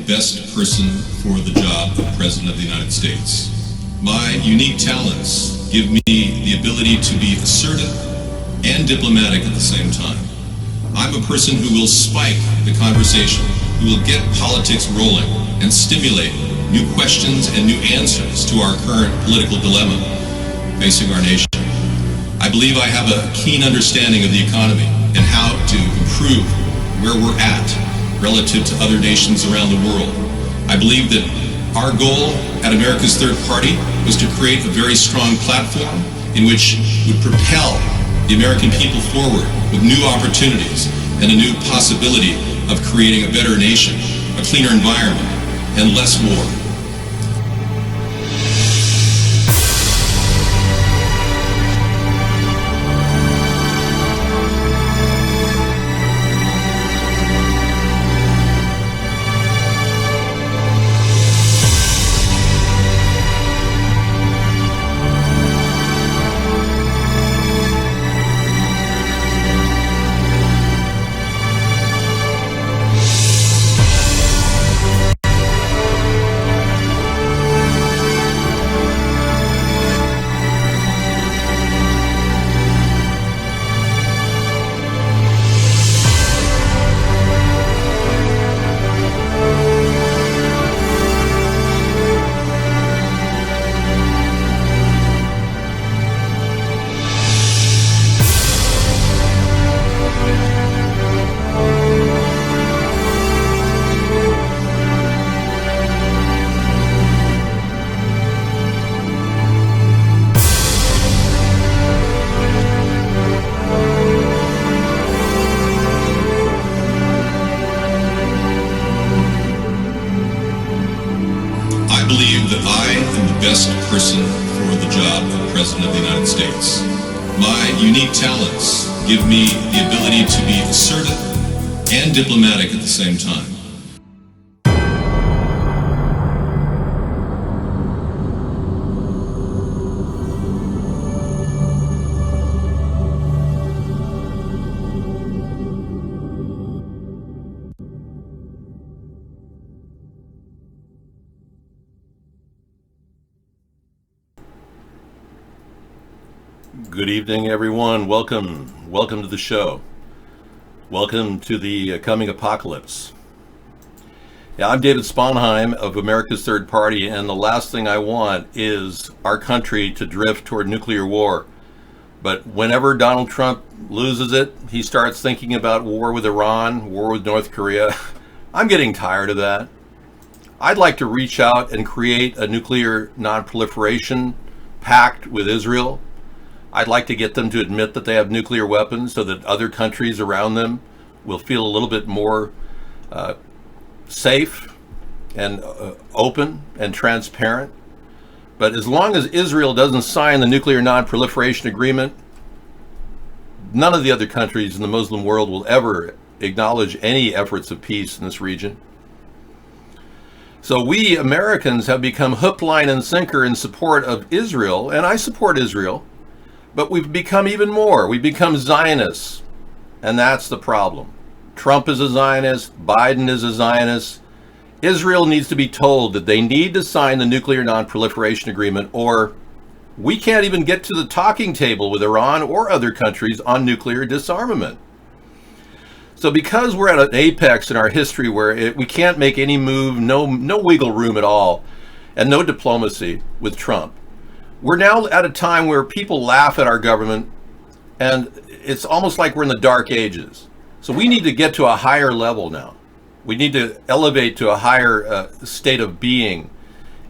the best person for the job of President of the United States. My unique talents give me the ability to be assertive and diplomatic at the same time. I'm a person who will spike the conversation, who will get politics rolling and stimulate new questions and new answers to our current political dilemma facing our nation. I believe I have a keen understanding of the economy and how to improve where we're at relative to other nations around the world. I believe that our goal at America's Third Party was to create a very strong platform in which would propel the American people forward with new opportunities and a new possibility of creating a better nation, a cleaner environment, and less war. Person for the job of President of the United States. My unique talents give me the ability to be assertive and diplomatic at the same time. Good evening, everyone. Welcome to the show. Welcome to the coming apocalypse. Yeah, I'm David Sponheim of America's Third Party, and the last thing I want is our country to drift toward nuclear war. But whenever Donald Trump loses it, he starts thinking about war with Iran, war with North Korea. I'm getting tired of that. I'd like to reach out and create a nuclear non-proliferation pact with Israel. I'd like to get them to admit that they have nuclear weapons so that other countries around them will feel a little bit more safe and open and transparent. But as long as Israel doesn't sign the nuclear non-proliferation agreement, none of the other countries in the Muslim world will ever acknowledge any efforts of peace in this region. So we Americans have become hook, line, and sinker in support of Israel, and I support Israel. But we've become even more. We've become Zionists, and that's the problem. Trump is a Zionist. Biden is a Zionist. Israel needs to be told that they need to sign the nuclear non-proliferation agreement, or we can't even get to the talking table with Iran or other countries on nuclear disarmament. So because we're at an apex in our history where we can't make any move, no wiggle room at all, and no diplomacy with Trump, we're now at a time where people laugh at our government, and it's almost like we're in the dark ages. So we need to get to a higher level now. We need to elevate to a higher state of being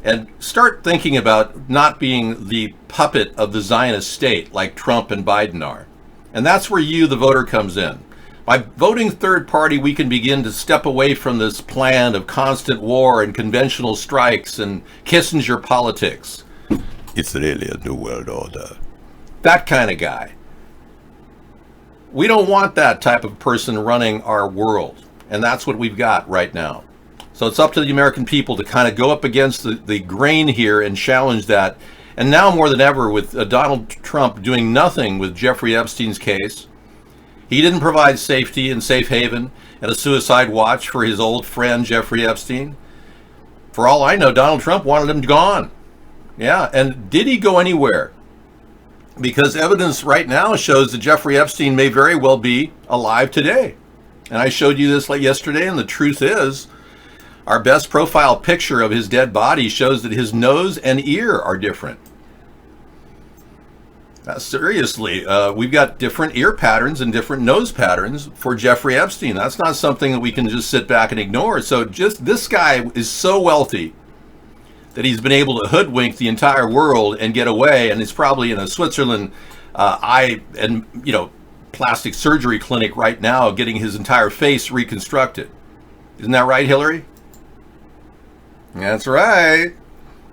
and start thinking about not being the puppet of the Zionist state like Trump and Biden are. And that's where you, the voter, comes in. By voting third party, we can begin to step away from this plan of constant war and conventional strikes and Kissinger politics. It's really a new world order. That kind of guy. We don't want that type of person running our world. And that's what we've got right now. So it's up to the American people to kind of go up against the grain here and challenge that. And now more than ever, with Donald Trump doing nothing with Jeffrey Epstein's case, he didn't provide safety and safe haven and a suicide watch for his old friend Jeffrey Epstein. For all I know, Donald Trump wanted him gone. Yeah, and did he go anywhere? Because evidence right now shows that Jeffrey Epstein may very well be alive today. And I showed you this yesterday, and the truth is, our best profile picture of his dead body shows that his nose and ear are different. Seriously, we've got different ear patterns and different nose patterns for Jeffrey Epstein. That's not something that we can just sit back and ignore. So just this guy is so wealthy that he's been able to hoodwink the entire world and get away, and he's probably in a Switzerland eye and plastic surgery clinic right now getting his entire face reconstructed. Isn't that right, Hillary? That's right.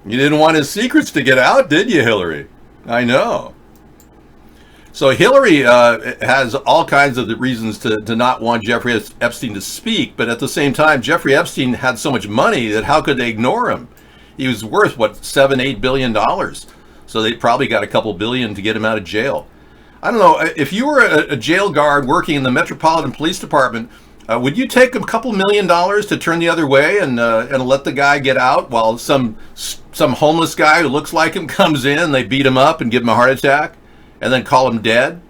You didn't want his secrets to get out, did you, Hillary? I know. So Hillary has all kinds of reasons to not want Jeffrey Epstein to speak, but at the same time, Jeffrey Epstein had so much money that how could they ignore him? He was worth, $7-8 billion. So they probably got a couple billion to get him out of jail. I don't know, if you were a jail guard working in the Metropolitan Police Department, would you take a couple $1 million to turn the other way and let the guy get out while some homeless guy who looks like him comes in, they beat him up and give him a heart attack and then call him dead?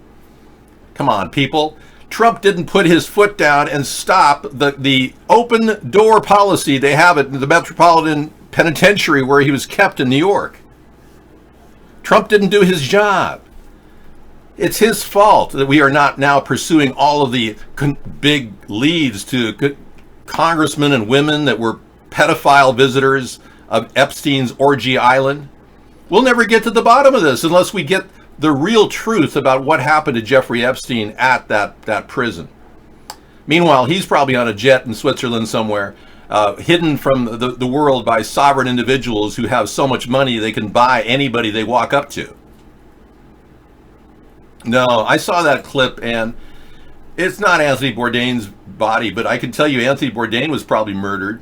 Come on, people. Trump didn't put his foot down and stop the open door policy they have at the Metropolitan Penitentiary where he was kept in New York. Trump didn't do his job. It's his fault that we are not now pursuing all of the big leads to congressmen and women that were pedophile visitors of Epstein's orgy island. We'll never get to the bottom of this unless we get the real truth about what happened to Jeffrey Epstein at that prison. Meanwhile, he's probably on a jet in Switzerland somewhere, hidden from the world by sovereign individuals who have so much money they can buy anybody they walk up to. No, I saw that clip, and it's not Anthony Bourdain's body, but I can tell you Anthony Bourdain was probably murdered.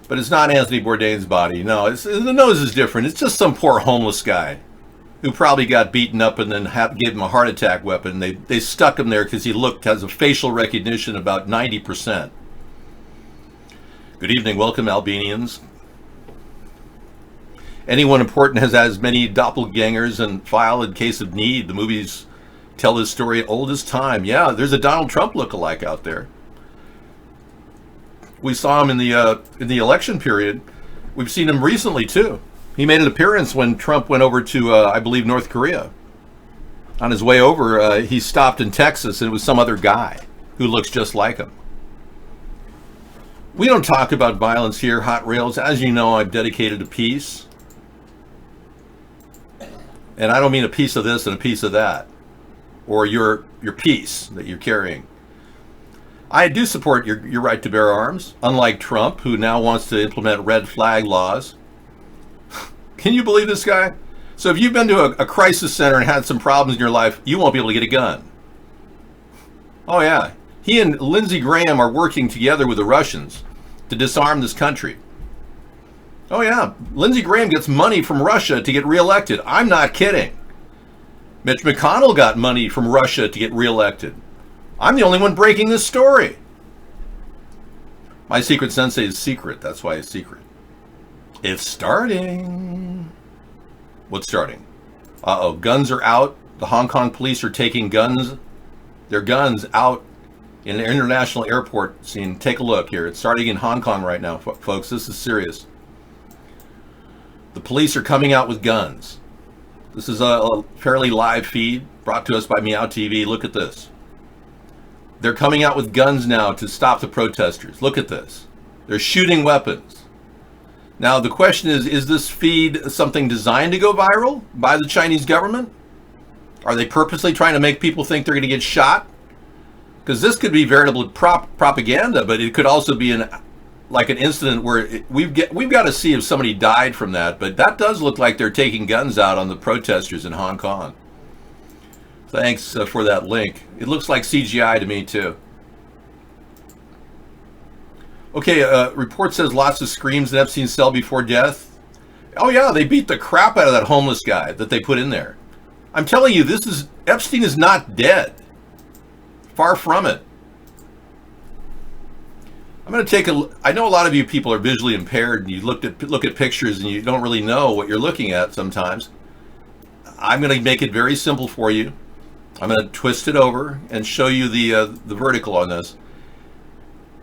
But it's not Anthony Bourdain's body. No, the nose is different. It's just some poor homeless guy who probably got beaten up and then gave him a heart attack weapon. They stuck him there because he has a facial recognition about 90%. Good evening. Welcome, Albanians. Anyone important has as many doppelgangers and file in case of need. The movies tell this story old as time. Yeah, there's a Donald Trump lookalike out there. We saw him in the election period. We've seen him recently too. He made an appearance when Trump went over to, I believe, North Korea. On his way over, he stopped in Texas, and it was some other guy who looks just like him. We don't talk about violence here, Hot Rails. As you know, I'm dedicated to peace. And I don't mean a piece of this and a piece of that, or your piece that you're carrying. I do support your right to bear arms, unlike Trump, who now wants to implement red flag laws. Can you believe this guy? So if you've been to a crisis center and had some problems in your life, you won't be able to get a gun. Oh yeah. He and Lindsey Graham are working together with the Russians to disarm this country. Oh yeah. Lindsey Graham gets money from Russia to get reelected. I'm not kidding. Mitch McConnell got money from Russia to get reelected. I'm the only one breaking this story. My secret sensei is secret. That's why it's secret. It's starting. What's starting? Uh-oh, guns are out. The Hong Kong police are taking their guns out in an international airport scene. Take a look here. It's starting in Hong Kong right now, folks. This is serious. The police are coming out with guns. This is a fairly live feed brought to us by Meow TV. Look at this. They're coming out with guns now to stop the protesters. Look at this. They're shooting weapons. Now, the question is this feed something designed to go viral by the Chinese government? Are they purposely trying to make people think they're going to get shot? Because this could be veritable propaganda, but it could also be an incident where we've got to see if somebody died from that. But that does look like they're taking guns out on the protesters in Hong Kong. Thanks for that link. It looks like CGI to me, too. Okay, report says lots of screams in Epstein's cell before death. Oh yeah, they beat the crap out of that homeless guy that they put in there. I'm telling you, Epstein is not dead. Far from it. I'm going to take a. I know a lot of you people are visually impaired, and you look at pictures, and you don't really know what you're looking at sometimes. I'm going to make it very simple for you. I'm going to twist it over and show you the vertical on this.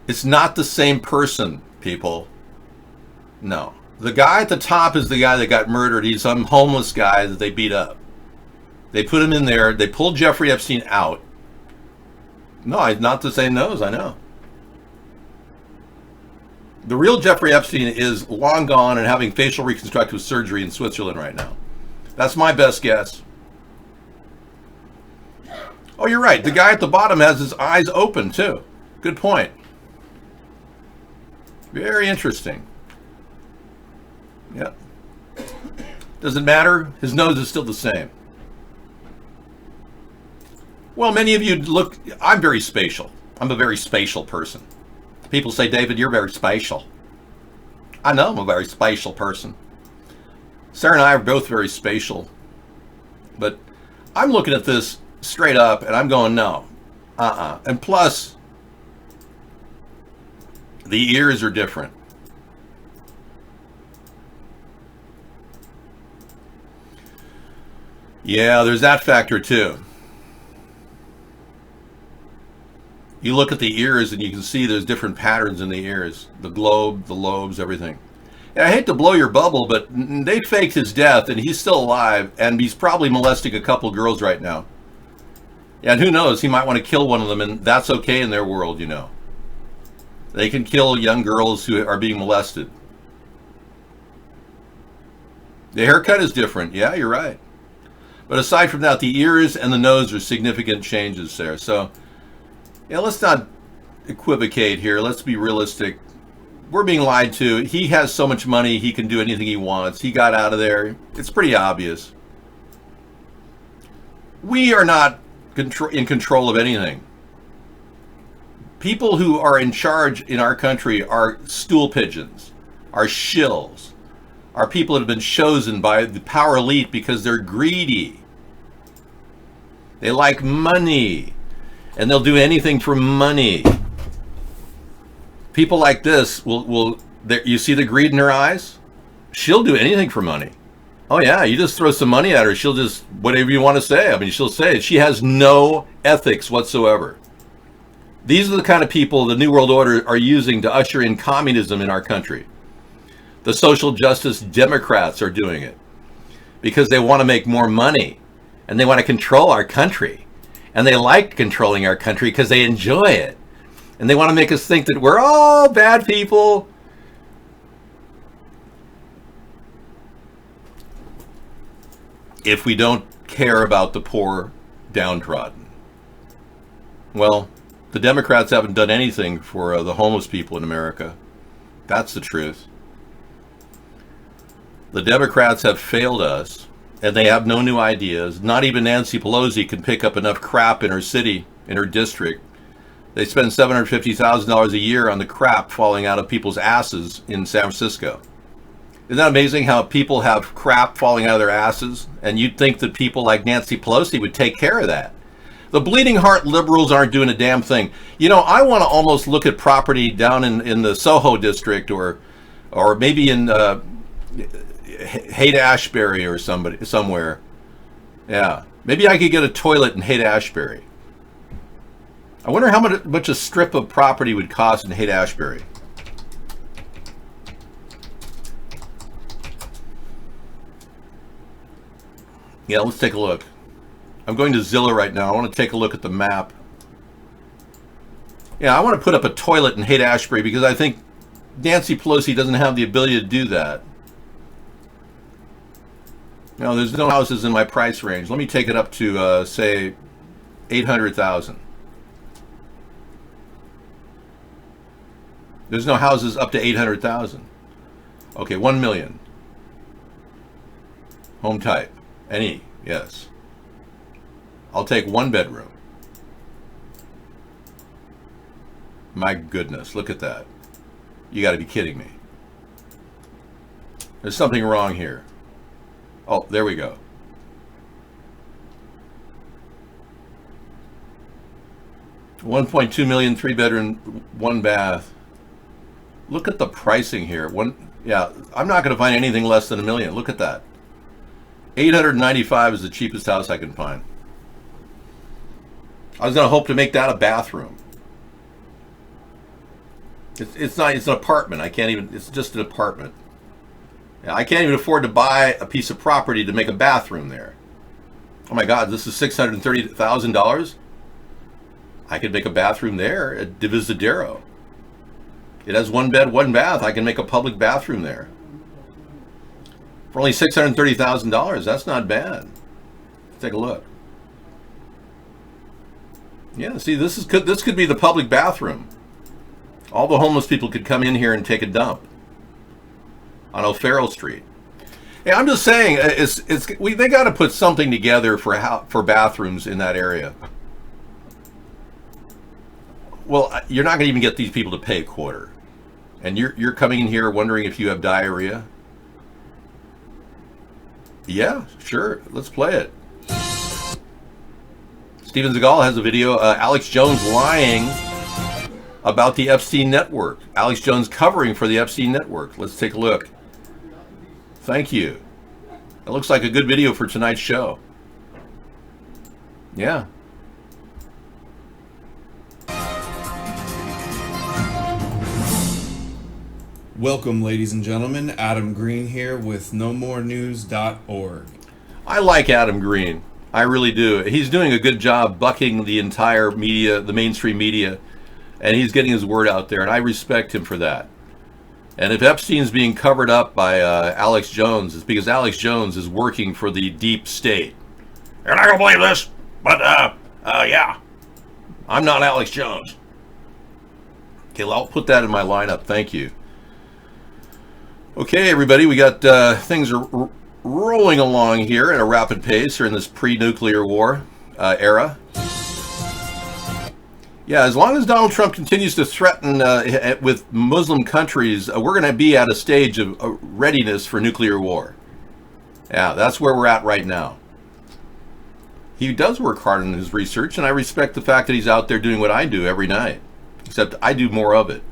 It's not the same person, people. No. The guy at the top is the guy that got murdered. He's some homeless guy that they beat up. They put him in there. They pulled Jeffrey Epstein out. No, it's not the same nose, I know. The real Jeffrey Epstein is long gone and having facial reconstructive surgery in Switzerland right now. That's my best guess. Oh, you're right. The guy at the bottom has his eyes open, too. Good point. Very interesting. Yep. Doesn't matter. His nose is still the same. Well, many of you look... I'm very spatial. I'm a very spatial person. People say, David, you're very spatial. I know I'm a very spatial person. Sarah and I are both very spatial. But I'm looking at this straight up, and I'm going, no. And plus, the ears are different. Yeah, there's that factor, too. You look at the ears and you can see there's different patterns in the ears. The globe, the lobes, everything. And I hate to blow your bubble, but they faked his death and he's still alive and he's probably molesting a couple girls right now. And who knows, he might want to kill one of them and that's okay in their world, you know. They can kill young girls who are being molested. The haircut is different. Yeah, you're right. But aside from that, the ears and the nose are significant changes there. So, yeah, let's not equivocate here. Let's be realistic. We're being lied to. He has so much money, he can do anything he wants. He got out of there. It's pretty obvious. We are not in control of anything. People who are in charge in our country are stool pigeons, are shills, are people that have been chosen by the power elite because they're greedy. They like money. And they'll do anything for money. People like this will you see the greed in her eyes? She'll do anything for money. Oh yeah, you just throw some money at her, she'll just, whatever you want to say. I mean, she'll say it. She has no ethics whatsoever. These are the kind of people the New World Order are using to usher in communism in our country. The social justice Democrats are doing it because they want to make more money and they want to control our country. And they like controlling our country because they enjoy it. And they want to make us think that we're all bad people. If we don't care about the poor downtrodden. Well, the Democrats haven't done anything for the homeless people in America. That's the truth. The Democrats have failed us. And they have no new ideas. Not even Nancy Pelosi can pick up enough crap in her city, in her district. They spend $750,000 a year on the crap falling out of people's asses in San Francisco. Isn't that amazing how people have crap falling out of their asses? And you'd think that people like Nancy Pelosi would take care of that. The bleeding heart liberals aren't doing a damn thing. You know, I want to almost look at property down in the Soho district or maybe in... Haight-Ashbury or somewhere. Yeah. Maybe I could get a toilet in Haight-Ashbury. I wonder how much a strip of property would cost in Haight-Ashbury. Yeah, let's take a look. I'm going to Zillow right now. I want to take a look at the map. Yeah, I want to put up a toilet in Haight-Ashbury because I think Nancy Pelosi doesn't have the ability to do that. No, there's no houses in my price range. Let me take it up to, say, 800,000. There's no houses up to 800,000. Okay, 1 million. Home type. Any, yes. I'll take 1 bedroom. My goodness, look at that. You got to be kidding me. There's something wrong here. Oh, there we go. $1.2 million, 3 bedroom, 1 bath. Look at the pricing here. Yeah, I'm not going to find anything less than $1 million. Look at that. 895 is the cheapest house I can find. I was going to hope to make that a bathroom. It's not. It's an apartment. I can't even. It's just an apartment. Yeah, I can't even afford to buy a piece of property to make a bathroom there. Oh my God, this is $630,000. I could make a bathroom there at Divisadero. It has 1 bed, 1 bath. I can make a public bathroom there for only $630,000. That's not bad. Take a look. Yeah, see, this could be the public bathroom. All the homeless people could come in here and take a dump on O'Farrell Street. Hey, I'm just saying, they got to put something together for bathrooms in that area. Well, you're not going to even get these people to pay a quarter, and you're coming in here wondering if you have diarrhea. Yeah, sure. Let's play it. Steven Seagal has a video. Alex Jones lying about the Epstein network. Alex Jones covering for the Epstein network. Let's take a look. Thank you. It looks like a good video for tonight's show. Yeah. Welcome, ladies and gentlemen. Adam Green here with NoMoreNews.org. I like Adam Green. I really do. He's doing a good job bucking the entire media, the mainstream media, and he's getting his word out there, and I respect him for that. And if Epstein's being covered up by Alex Jones, it's because Alex Jones is working for the deep state. You're not going to believe this, but yeah. I'm not Alex Jones. Okay, well, I'll put that in my lineup. Thank you. Okay, everybody, we got things are rolling along here at a rapid pace here in this pre-nuclear war era. Yeah, as long as Donald Trump continues to threaten with Muslim countries, we're going to be at a stage of readiness for nuclear war. Yeah, that's where we're at right now. He does work hard on his research, and I respect the fact that he's out there doing what I do every night, except I do more of it.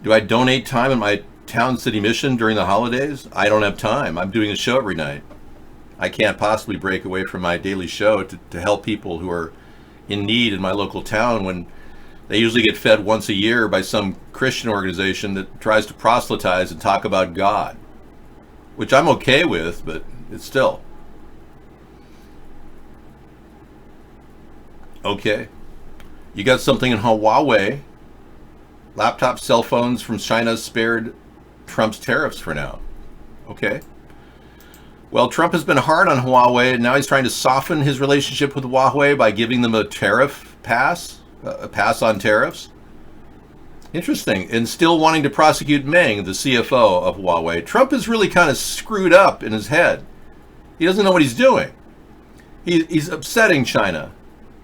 Do I donate time in my town city mission during the holidays? I don't have time. I'm doing a show every night. I can't possibly break away from my daily show to help people who are in need in my local town when they usually get fed once a year by some Christian organization that tries to proselytize and talk about God, which I'm okay with, but it's still. Okay. You got something in Huawei. Laptop cell phones from China spared Trump's tariffs for now. Okay. Well, Trump has been hard on Huawei, and now he's trying to soften his relationship with Huawei by giving them a tariff pass, a pass on tariffs. Interesting. And still wanting to prosecute Meng, the CFO of Huawei. Trump is really kind of screwed up in his head. He doesn't know what he's doing. He's upsetting China,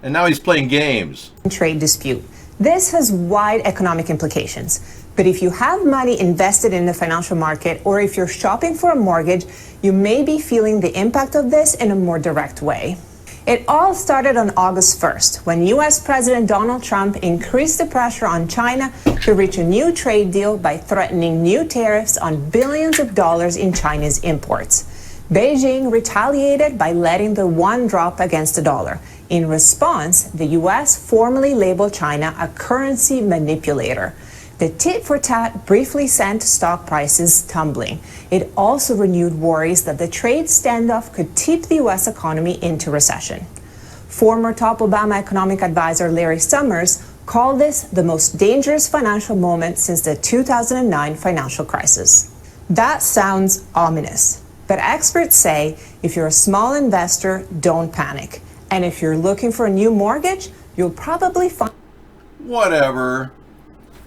and now he's playing games. Trade dispute. This has wide economic implications. But if you have money invested in the financial market, or if you're shopping for a mortgage, you may be feeling the impact of this in a more direct way. It all started on August 1st, when U.S. President Donald Trump increased the pressure on China to reach a new trade deal by threatening new tariffs on billions of dollars in Chinese imports. Beijing retaliated by letting the yuan drop against the dollar. In response, the U.S. formally labeled China a currency manipulator. The tit-for-tat briefly sent stock prices tumbling. It also renewed worries that the trade standoff could tip the U.S. economy into recession. Former top Obama economic advisor Larry Summers called this the most dangerous financial moment since the 2009 financial crisis. That sounds ominous, but experts say if you're a small investor, don't panic. And if you're looking for a new mortgage, you'll probably find... Whatever.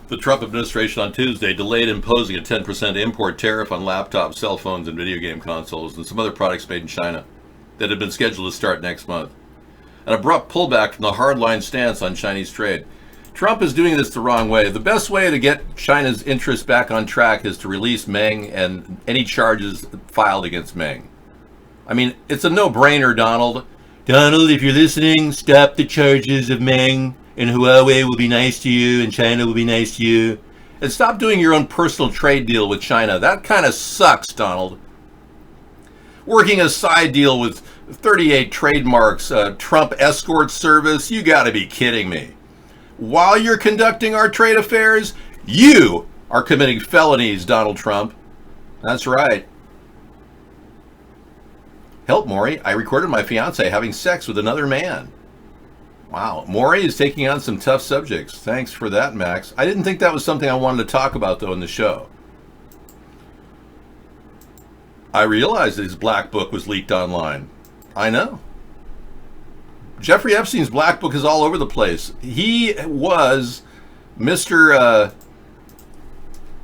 The Trump administration on Tuesday delayed imposing a 10% import tariff on laptops, cell phones, and video game consoles and some other products made in China that had been scheduled to start next month. An abrupt pullback from the hardline stance on Chinese trade. Trump is doing this the wrong way. The best way to get China's interest back on track is to release Meng and any charges filed against Meng. I mean, it's a no-brainer, Donald. Donald, if you're listening, stop the charges of Meng and Huawei will be nice to you, and China will be nice to you. And stop doing your own personal trade deal with China. That kind of sucks, Donald. Working a side deal with 38 trademarks, Trump escort service, you gotta be kidding me. While you're conducting our trade affairs, you are committing felonies, Donald Trump. That's right. Help, Maury. I recorded my fiance having sex with another man. Wow. Maury is taking on some tough subjects. Thanks for that, Max. I didn't think that was something I wanted to talk about, though, in the show. I realized that his black book was leaked online. I know. Jeffrey Epstein's black book is all over the place. He was Mr.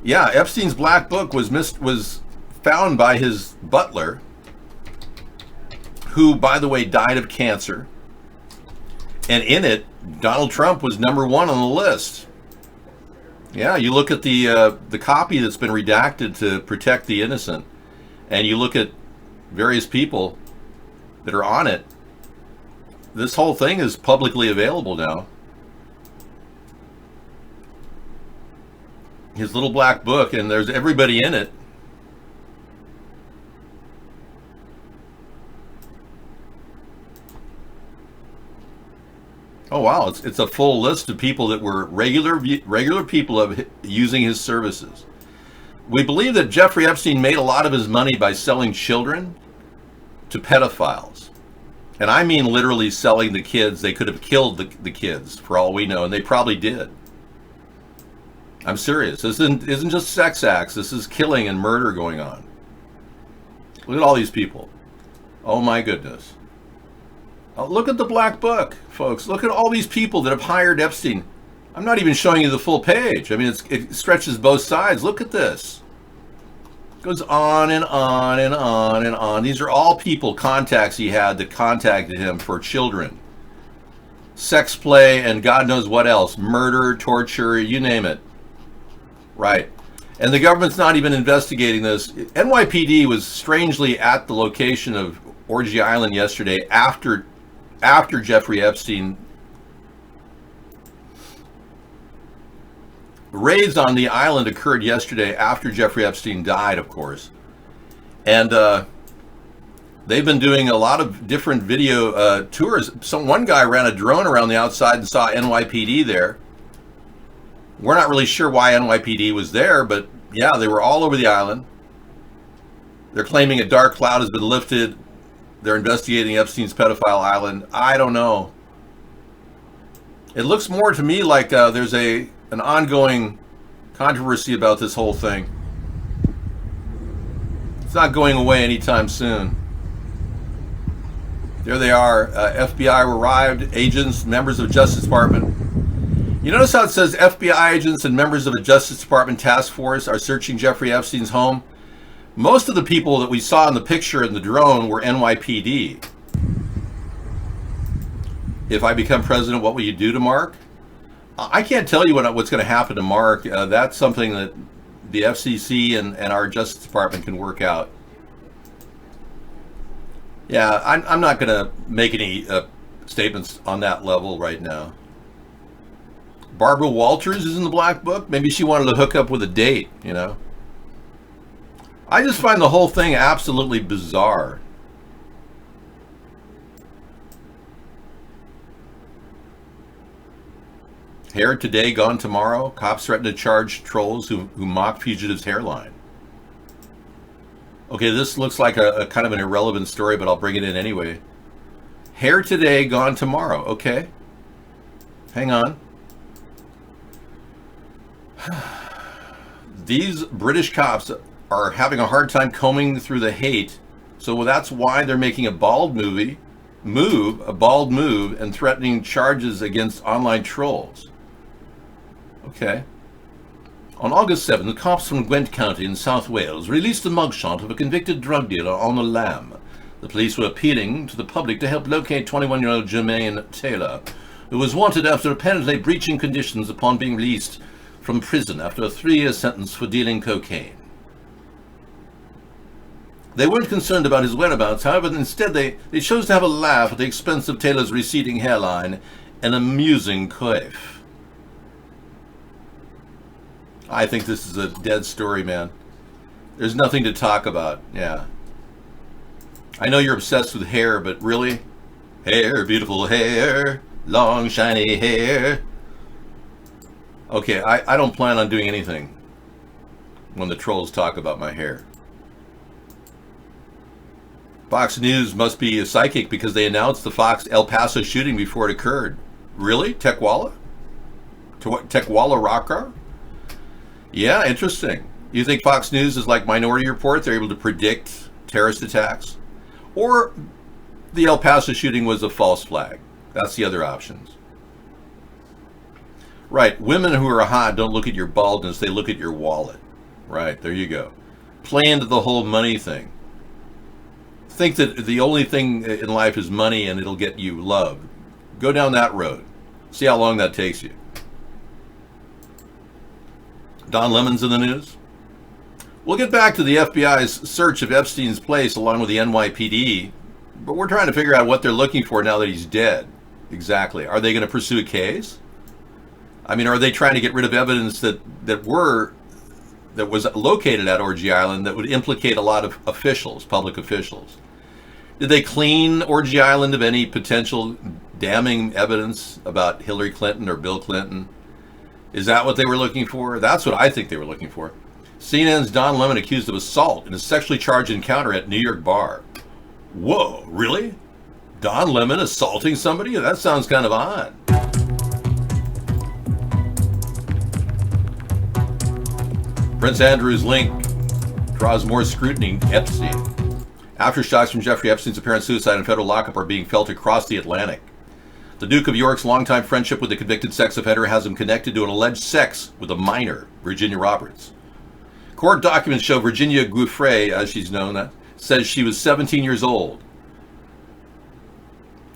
Epstein's black book was found by his butler, who, by the way, died of cancer. And in it, Donald Trump was number one on the list. Yeah, you look at the copy that's been redacted to protect the innocent, and you look at various people that are on it. This whole thing is publicly available now. His little black book, and there's everybody in it. Oh wow, it's a full list of people that were regular people of using his services. We believe that Jeffrey Epstein made a lot of his money by selling children to pedophiles. And I mean literally selling the kids. They could have killed the kids for all we know, and they probably did. I'm serious. This isn't just sex acts. This is killing and murder going on. Look at all these people. Oh my goodness. Oh, look at the black book, folks. Look at all these people that have hired Epstein. I'm not even showing you the full page. I mean, it stretches both sides. Look at this. It goes on and on and on and on. These are all people, contacts he had that contacted him for children. Sex play and God knows what else. Murder, torture, you name it. Right. And the government's not even investigating this. NYPD was strangely at the location of Orgy Island yesterday after Jeffrey Epstein. Raids on the island occurred yesterday after Jeffrey Epstein died, of course. And they've been doing a lot of different video tours. One guy ran a drone around the outside and saw NYPD there. We're not really sure why NYPD was there, but yeah, they were all over the island. They're claiming a dark cloud has been lifted. They're investigating Epstein's pedophile island. I don't know. It looks more to me like there's an ongoing controversy about this whole thing. It's not going away anytime soon. There they are. FBI arrived, agents, members of Justice Department. You notice how it says FBI agents and members of a Justice Department task force are searching Jeffrey Epstein's home? Most of the people that we saw in the picture in the drone were NYPD. If I become president, what will you do to Mark? I can't tell you what's going to happen to Mark. That's something that the FCC and our Justice Department can work out. Yeah, I'm not going to make any statements on that level right now. Barbara Walters is in the black book. Maybe she wanted to hook up with a date, you know. I just find the whole thing absolutely bizarre. Hair today, gone tomorrow. Cops threaten to charge trolls who mock fugitives' hairline. Okay, this looks like a kind of an irrelevant story, but I'll bring it in anyway. Hair today, gone tomorrow. Okay. Hang on. These British cops are having a hard time combing through the hate, so that's why they're making a bold move and threatening charges against online trolls. Okay. On August 7th, the cops from Gwent County in South Wales released a mugshot of a convicted drug dealer on the lam. The police were appealing to the public to help locate 21-year-old Jermaine Taylor, who was wanted after apparently breaching conditions upon being released from prison after a 3-year sentence for dealing cocaine. They weren't concerned about his whereabouts, however, instead they chose to have a laugh at the expense of Taylor's receding hairline an amusing coif. I think this is a dead story, man. There's nothing to talk about. Yeah. I know you're obsessed with hair, but really? Hair, beautiful hair, long shiny hair. Okay, I don't plan on doing anything when the trolls talk about my hair. Fox News must be a psychic because they announced the Fox El Paso shooting before it occurred. Really? Tequala? Tequala Rocker? Yeah, interesting. You think Fox News is like Minority Report? They're able to predict terrorist attacks? Or the El Paso shooting was a false flag? That's the other options. Right, women who are hot don't look at your baldness, they look at your wallet. Right, there you go. Play into the whole money thing. Think that the only thing in life is money and it'll get you love. Go down that road. See how long that takes you. Don Lemon's in the news. We'll get back to the FBI's search of Epstein's place along with the NYPD, but we're trying to figure out what they're looking for now that he's dead. Exactly. Are they going to pursue a case? I mean, are they trying to get rid of evidence that was located at Orgy Island that would implicate a lot of officials, public officials? Did they clean Orgy Island of any potential damning evidence about Hillary Clinton or Bill Clinton? Is that what they were looking for? That's what I think they were looking for. CNN's Don Lemon accused of assault in a sexually charged encounter at New York bar. Whoa, really? Don Lemon assaulting somebody? That sounds kind of odd. Prince Andrew's link draws more scrutiny. Epstein. Aftershocks from Jeffrey Epstein's apparent suicide and federal lockup are being felt across the Atlantic. The Duke of York's longtime friendship with the convicted sex offender has him connected to an alleged sex with a minor, Virginia Roberts. Court documents show Virginia Giuffre, as she's known, says she was 17 years old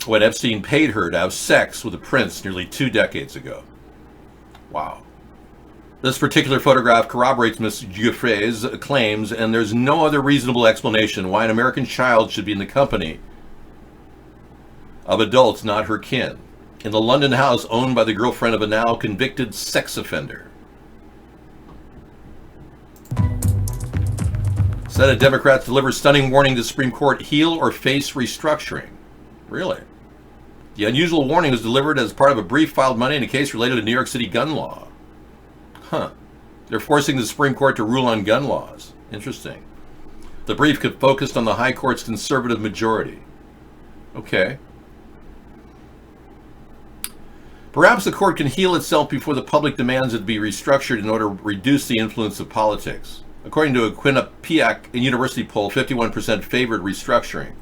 when Epstein paid her to have sex with a prince nearly 2 decades ago. Wow. This particular photograph corroborates Ms. Giuffre's claims, and there's no other reasonable explanation why an American child should be in the company of adults not her kin, in the London house owned by the girlfriend of a now convicted sex offender. Senate Democrats deliver stunning warning to Supreme Court: heal or face restructuring. Really? The unusual warning was delivered as part of a brief filed Monday in a case related to New York City gun law. Huh. They're forcing the Supreme Court to rule on gun laws. Interesting. The brief focused on the High Court's conservative majority. Okay. Perhaps the court can heal itself before the public demands it be restructured in order to reduce the influence of politics. According to a Quinnipiac University poll, 51% favored restructuring.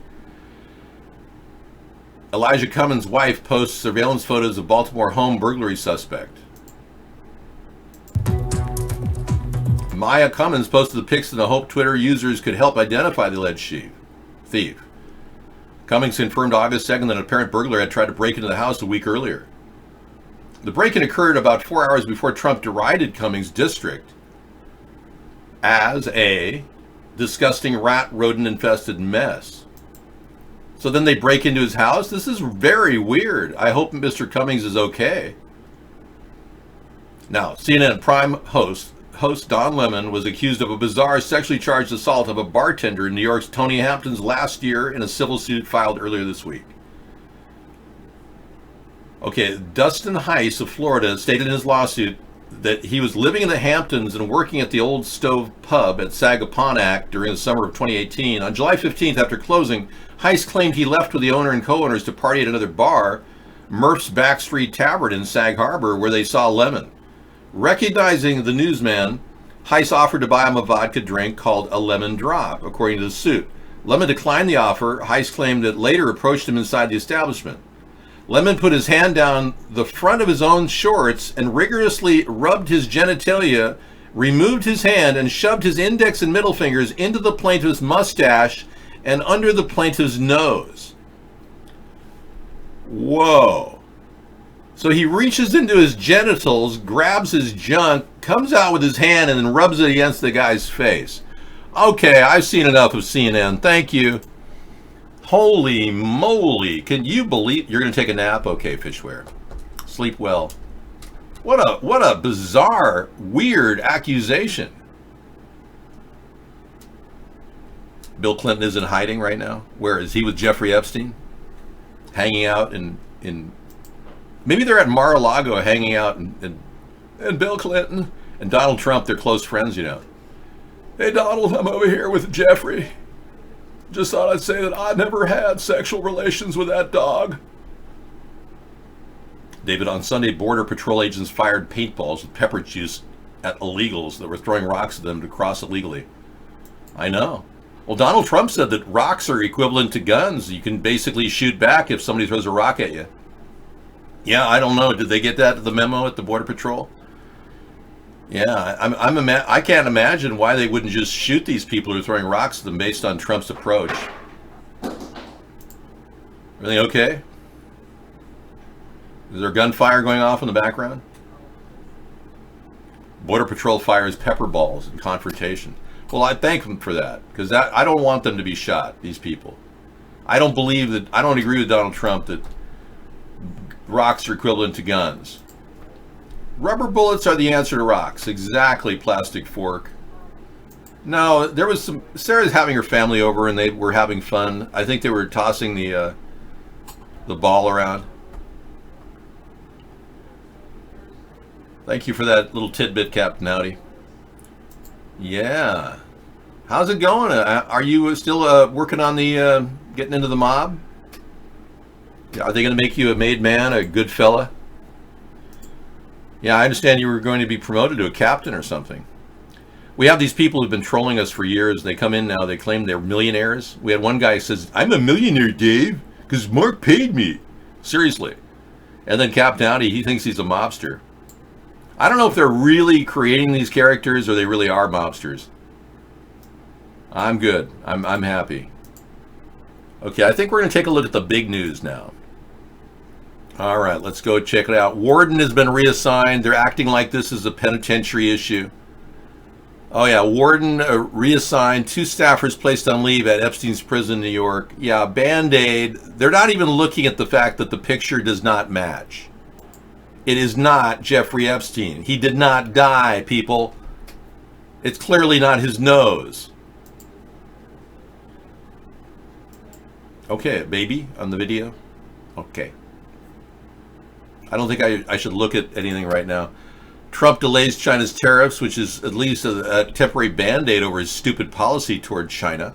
Elijah Cummings' wife posts surveillance photos of Baltimore home burglary suspect. Maya Cummins posted the pics in the hope Twitter users could help identify the alleged thief. Cummings confirmed August 2nd that an apparent burglar had tried to break into the house a week earlier. The break-in occurred about 4 hours before Trump derided Cummings' district as a disgusting rat rodent-infested mess. So then they break into his house? This is very weird. I hope Mr. Cummings is okay. Now, CNN Prime host Don Lemon was accused of a bizarre sexually charged assault of a bartender in New York's Tony Hamptons last year in a civil suit filed earlier this week. Okay, Dustin Heiss of Florida stated in his lawsuit that he was living in the Hamptons and working at the Old Stove Pub at Sagaponack during the summer of 2018. On July 15th, after closing, Heiss claimed he left with the owner and co-owners to party at another bar, Murph's Backstreet Tavern in Sag Harbor, where they saw Lemon. Recognizing the newsman, Heiss offered to buy him a vodka drink called a lemon drop, according to the suit. Lemon declined the offer. Heiss claimed that later approached him inside the establishment. Lemon put his hand down the front of his own shorts and rigorously rubbed his genitalia, removed his hand, and shoved his index and middle fingers into the plaintiff's mustache and under the plaintiff's nose. Whoa. So he reaches into his genitals, grabs his junk, comes out with his hand, and then rubs it against the guy's face. Okay, I've seen enough of CNN. Thank you. Holy moly. Can you believe... You're going to take a nap? Okay, Fishware. Sleep well. What a bizarre, weird accusation. Bill Clinton is in hiding right now. Where is he with Jeffrey Epstein? Hanging out in maybe they're at Mar-a-Lago hanging out and Bill Clinton and Donald Trump, they're close friends, you know. Hey Donald, I'm over here with Jeffrey. Just thought I'd say that I never had sexual relations with that dog. David, on Sunday, Border Patrol agents fired paintballs with pepper juice at illegals that were throwing rocks at them to cross illegally. I know. Well, Donald Trump said that rocks are equivalent to guns. You can basically shoot back if somebody throws a rock at you. Yeah, I don't know. Did they get that the memo at the Border Patrol? Yeah, I can't imagine why they wouldn't just shoot these people who are throwing rocks at them based on Trump's approach. Everything okay? Is there gunfire going off in the background? Border Patrol fires pepper balls in confrontation. Well, I thank them for that, because I don't want them to be shot, these people. I don't agree with Donald Trump that rocks are equivalent to guns. Rubber bullets are the answer to rocks. Exactly, Plastic Fork. No, there was some... Sarah's having her family over and they were having fun. I think they were tossing the ball around. Thank you for that little tidbit, Captain Howdy. Yeah. How's it going? Are you still working on the getting into the mob? Are they going to make you a made man, a good fella? Yeah, I understand you were going to be promoted to a captain or something. We have these people who've been trolling us for years. They come in now, they claim they're millionaires. We had one guy who says, I'm a millionaire, Dave, because Mark paid me. Seriously. And then Captain Howdy, he thinks he's a mobster. I don't know if they're really creating these characters or they really are mobsters. I'm good. I'm happy. Okay, I think we're going to take a look at the big news now. All right, let's go check it out. Warden has been reassigned. They're acting like this is a penitentiary issue. Oh yeah, Warden reassigned. 2 staffers placed on leave at Epstein's prison in New York. Yeah, Band-Aid. They're not even looking at the fact that the picture does not match. It is not Jeffrey Epstein. He did not die, people. It's clearly not his nose. Okay, baby on the video. Okay. I don't think I should look at anything right now. Trump delays China's tariffs, which is at least a temporary band-aid over his stupid policy toward China.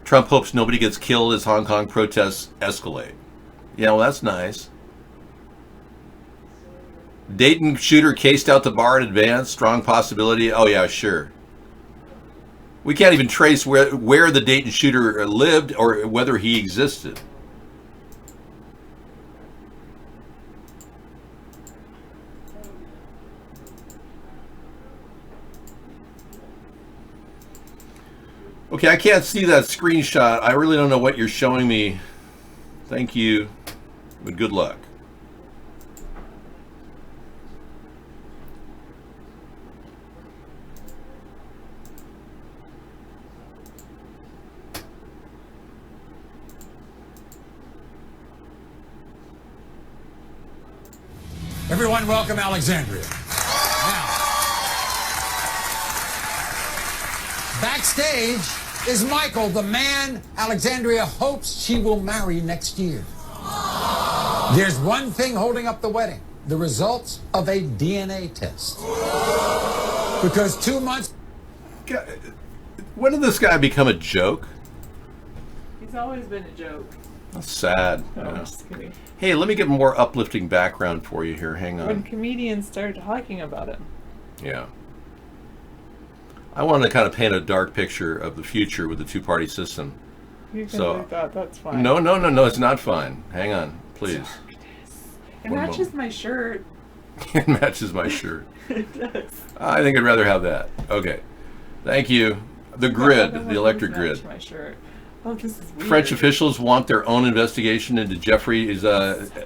Trump hopes nobody gets killed as Hong Kong protests escalate. Yeah, well, that's nice. Dayton shooter cased out the bar in advance. Strong possibility. Oh, yeah, sure. We can't even trace where the Dayton shooter lived or whether he existed. Okay, I can't see that screenshot. I really don't know what you're showing me. Thank you, but good luck. Everyone, welcome Alexandria. Now, backstage is Michael, the man Alexandria hopes she will marry next year. There's one thing holding up the wedding: the results of a DNA test. Because 2 months... When did this guy become a joke? He's always been a joke. That's sad. No, I'm just kidding. Hey, let me get more uplifting background for you here. Hang on. When comedians started talking about it. Yeah. I want to kind of paint a dark picture of the future with the two-party system. You can do that, that's fine. No, it's not fine. Hang on, please. It matches my shirt. It matches my shirt. It does. I think I'd rather have that. Okay. Thank you. The grid, the electric grid. Match my shirt. Oh, this is weird. French officials want their own investigation into Jeffrey's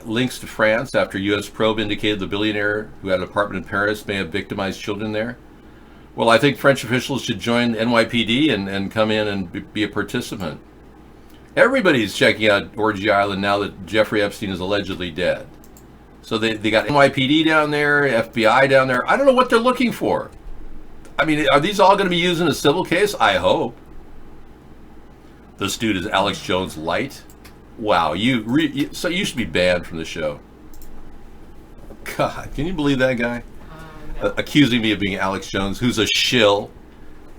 links to France after U.S. probe indicated the billionaire who had an apartment in Paris may have victimized children there. Well, I think French officials should join NYPD and come in and be a participant. Everybody's checking out Orgy Island now that Jeffrey Epstein is allegedly dead. So they got NYPD down there, FBI down there. I don't know what they're looking for. I mean, are these all going to be used in a civil case? I hope. This dude is Alex Jones Light. Wow, so you should be banned from the show. God, can you believe that guy? No. Accusing me of being Alex Jones, who's a shill.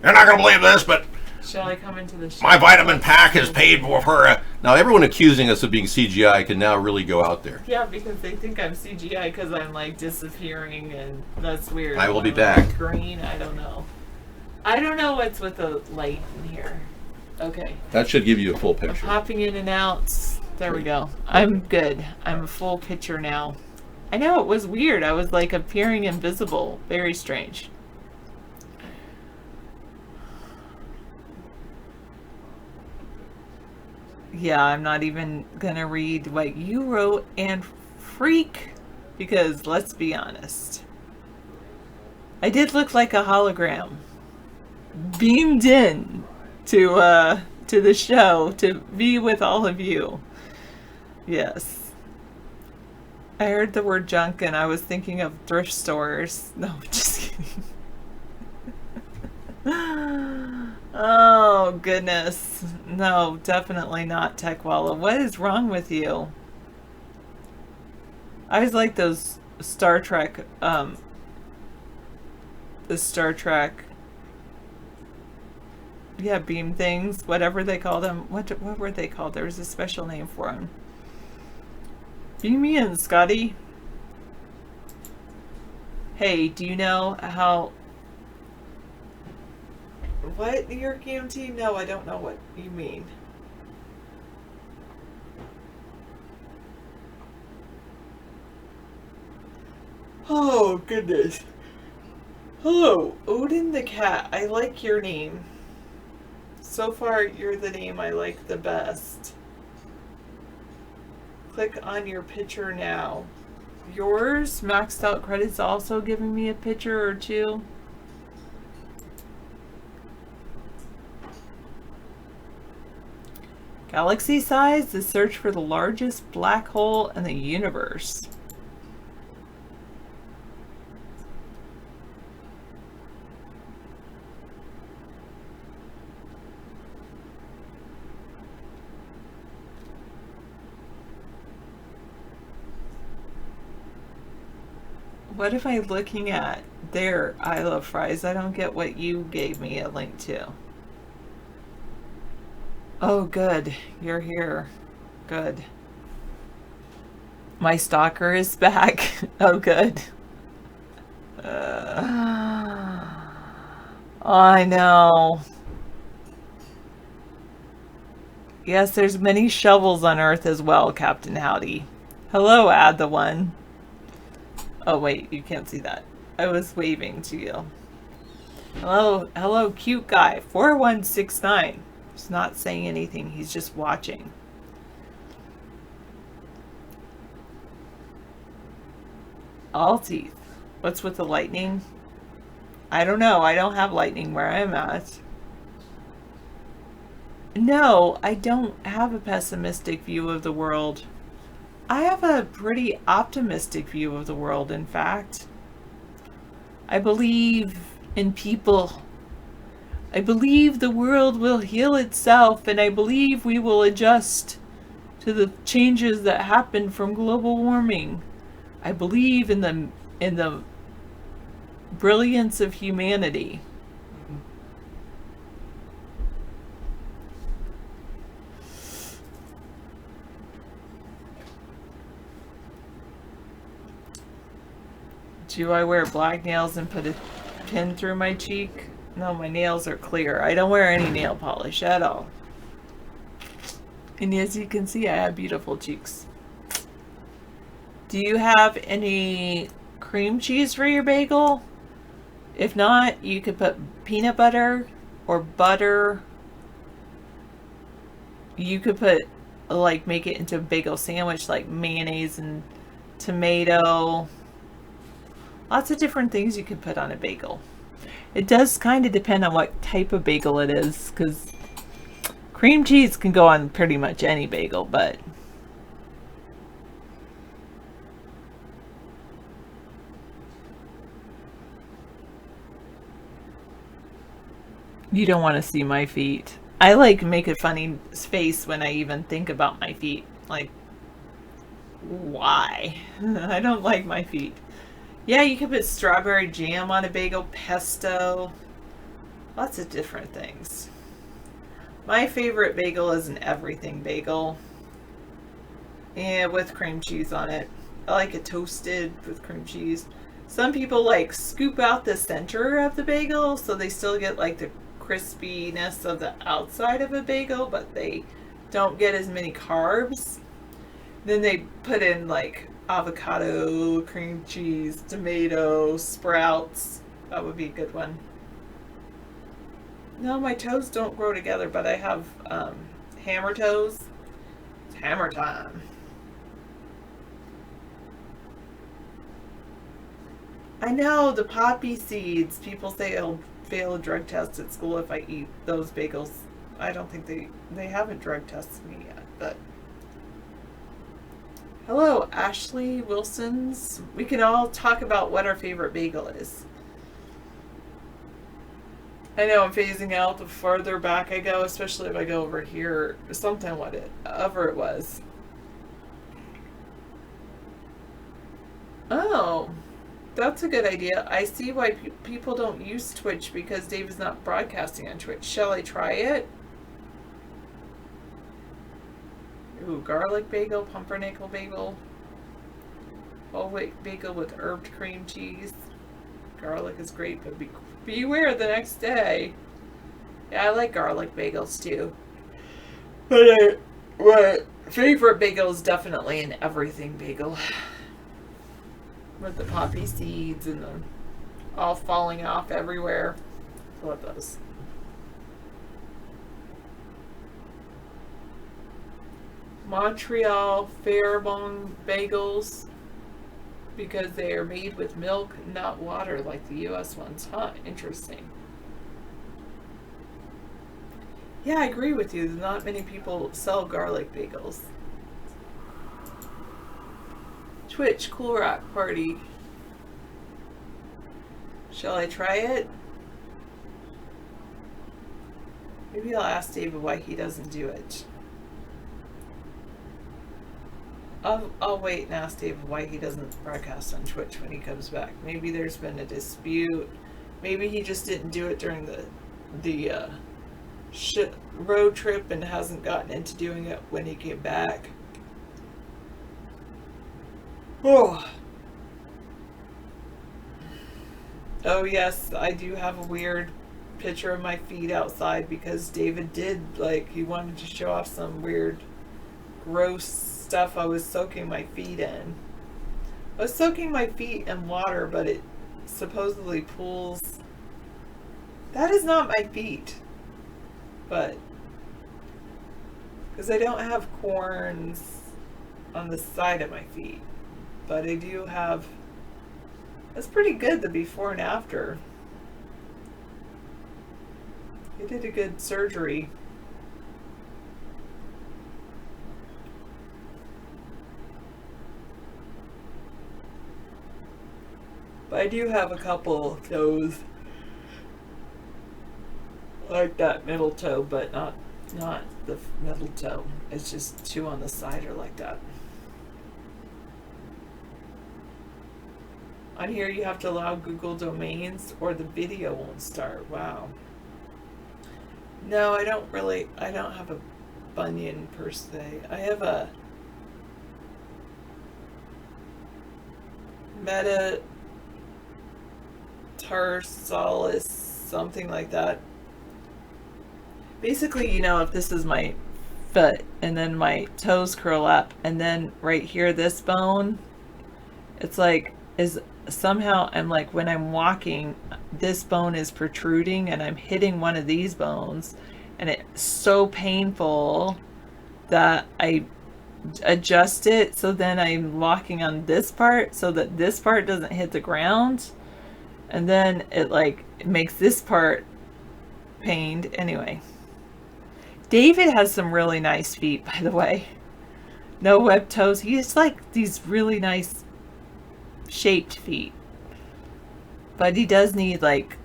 You're not going to believe this, but Shall I come into the show? my vitamin pack is paid for her. Now, everyone accusing us of being CGI can now really go out there. Yeah, because they think I'm CGI because I'm like disappearing, and that's weird. I will be I'm, back. like, green, I don't know. I don't know what's with the light in here. Okay. That should give you a full I'm picture. popping in and out. There we go. I'm good. I'm a full picture now. I know, it was weird. I was like appearing invisible. Very strange. Yeah, I'm not even gonna read what you wrote and freak, because let's be honest. I did look like a hologram beamed in to the show to be with all of you. Yes. I heard the word junk and I was thinking of thrift stores. No, just kidding. Oh, goodness. No, definitely not Techwalla. What is wrong with you? I was like those Star Trek, the Star Trek, yeah, beam things, whatever they call them. What were they called? There was a special name for them. Beam me in, Scotty. Hey, do you know how... What, New York EMT? No, I don't know what you mean. Oh, goodness. Hello, Odin the Cat. I like your name. So far, you're the name I like the best. Click on your picture now. Yours? Maxed out credits also giving me a picture or two. Galaxy size, the search for the largest black hole in the universe. What am I looking at? There, I love fries. I don't get what you gave me a link to. Oh, good. You're here. Good. My stalker is back. Oh, good. I know. Yes, there's many shovels on Earth as well, Captain Howdy. Hello, Add the One. Oh, wait, you can't see that. I was waving to you. Hello, cute guy. 4169. He's not saying anything. He's just watching. All teeth. What's with the lightning? I don't know. I don't have lightning where I'm at. No, I don't have a pessimistic view of the world. I have a pretty optimistic view of the world, in fact. I believe in people. I believe the world will heal itself, and I believe we will adjust to the changes that happen from global warming. I believe in the brilliance of humanity. Do I wear black nails and put a pin through my cheek? No, my nails are clear. I don't wear any nail polish at all. And as you can see, I have beautiful cheeks. Do you have any cream cheese for your bagel? If not, you could put peanut butter or butter. You could put, like, make it into a bagel sandwich, like mayonnaise and tomato. Lots of different things you can put on a bagel. It does kind of depend on what type of bagel it is, because cream cheese can go on pretty much any bagel, but You don't want to see my feet. I like make a funny face when I even think about my feet. Like, why? I don't like my feet. Yeah, you can put strawberry jam on a bagel, pesto, lots of different things. My favorite bagel is an everything bagel. And with cream cheese on it. I like it toasted with cream cheese. Some people like scoop out the center of the bagel so they still get like the crispiness of the outside of a bagel, but they don't get as many carbs. Then they put in like avocado, cream cheese, tomato, sprouts. That would be a good one. No, my toes don't grow together, but I have hammer toes. It's hammer time. I know, the poppy seeds. People say I'll fail a drug test at school if I eat those bagels. I don't think they haven't drug tested me yet, but... Hello, Ashley Wilsons. We can all talk about what our favorite bagel is. I know I'm phasing out the farther back I go, especially if I go over here, something whatever it was. Oh, that's a good idea. I see why people don't use Twitch because Dave is not broadcasting on Twitch. Shall I try it? Ooh, garlic bagel, pumpernickel bagel, whole wheat bagel with herbed cream cheese. Garlic is great, but beware the next day. Yeah, I like garlic bagels too. But my favorite bagel is definitely an everything bagel. With the poppy seeds and the all falling off everywhere. I love those. Montreal Faribault bagels because they are made with milk, not water like the US ones. Huh, interesting. Yeah, I agree with you. Not many people sell garlic bagels. Twitch Cool Rock Party. Shall I try it? Maybe I'll ask David why he doesn't do it. I'll wait and ask David why he doesn't broadcast on Twitch when he comes back. Maybe there's been a dispute. Maybe he just didn't do it during the road trip and hasn't gotten into doing it when he came back. Oh. Oh yes, I do have a weird picture of my feet outside because David did, like, he wanted to show off some weird, gross stuff I was soaking my feet in. I was soaking my feet in water, but it supposedly pools. That is not my feet. But, because I don't have corns on the side of my feet. But I do have, that's pretty good, the before and after. They did a good surgery. But I do have a couple of toes. Like that middle toe, but not the middle toe. It's just two on the side are like that. On here you have to allow Google domains or the video won't start. Wow. No, I don't have a bunion per se. I have a metatarsalis, something like that. Basically, you know, if this is my foot and then my toes curl up and then right here, this bone, it's like, somehow I'm like, when I'm walking, this bone is protruding and I'm hitting one of these bones and it's so painful that I adjust it so then I'm walking on this part so that this part doesn't hit the ground, and then it makes this part pained. Anyway, David has some really nice feet, by the way. No web toes. He has like these really nice shaped feet, but he does need like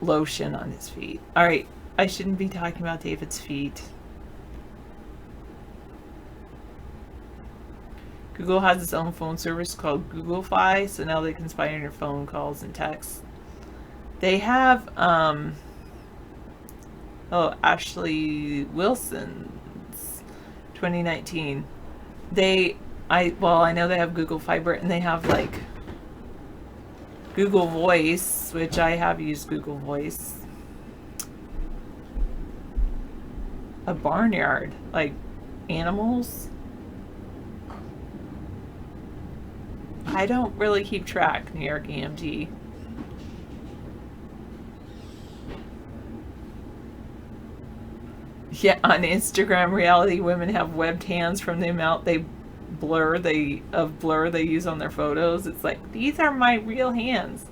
lotion on his feet. All right, I shouldn't be talking about David's feet. Google has its own phone service called Google Fi, so now they can spy on your phone calls and texts. They have, Ashley Wilson's 2019. I know they have Google Fiber, and they have like Google Voice, which I have used Google Voice. A barnyard, like animals. I don't really keep track, New York EMT. Yeah, on Instagram, reality women have webbed hands from the amount they blur they use on their photos. It's like, these are my real hands.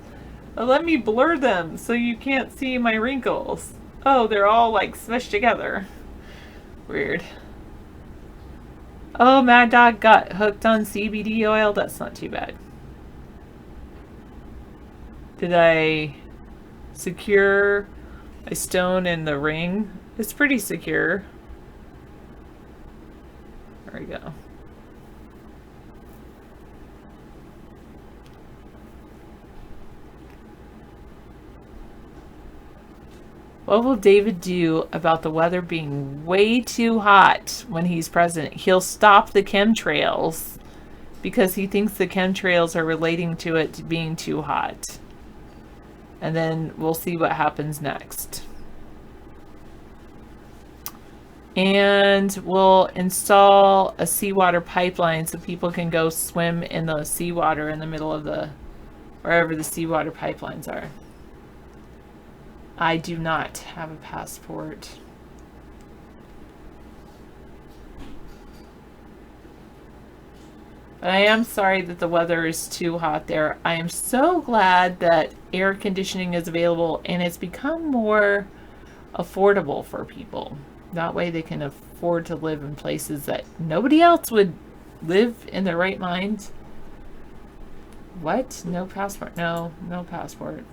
But let me blur them so you can't see my wrinkles. Oh, they're all like smushed together. Weird. Oh, Mad Dog got hooked on CBD oil. That's not too bad. Did I secure a stone in the ring? It's pretty secure. There we go. What will David do about the weather being way too hot when he's president? He'll stop the chemtrails because he thinks the chemtrails are relating to it being too hot. And then we'll see what happens next. And we'll install a seawater pipeline so people can go swim in the seawater in the middle of wherever the seawater pipelines are. I do not have a passport. But I am sorry that the weather is too hot there. I am so glad that air conditioning is available and it's become more affordable for people. That way they can afford to live in places that nobody else would live in their right mind. What? No passport? No passport.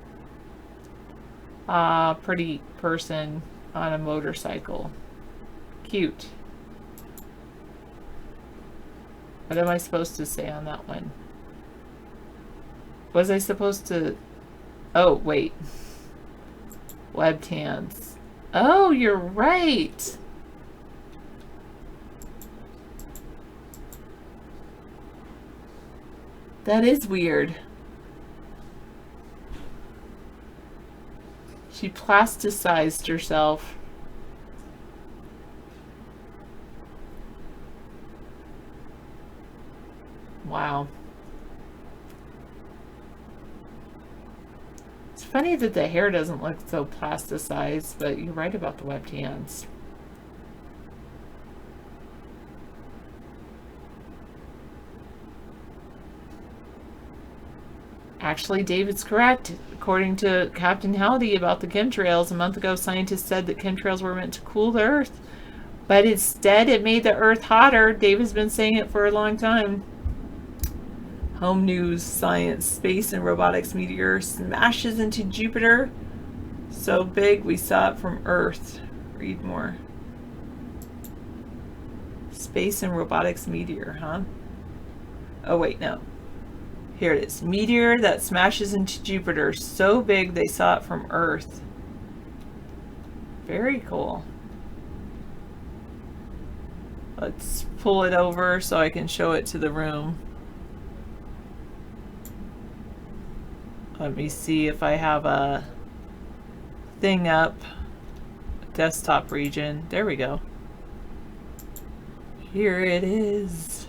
Pretty person on a motorcycle. Cute. What am I supposed to say on that one? Was I supposed to... Oh, wait. Webbed hands. Oh, you're right. That is weird. She plasticized herself. Wow. It's funny that the hair doesn't look so plasticized, but you're right about the webbed hands. Actually, David's correct. According to Captain Howdy about the chemtrails, a month ago, scientists said that chemtrails were meant to cool the Earth, but instead it made the Earth hotter. David's been saying it for a long time. Home news, science, space and robotics meteor smashes into Jupiter. So big we saw it from Earth. Read more. Space and robotics meteor, huh? Oh wait, no. Here it is. Meteor that smashes into Jupiter. So big they saw it from Earth. Very cool. Let's pull it over so I can show it to the room. Let me see if I have a thing up. Desktop region. There we go. Here it is.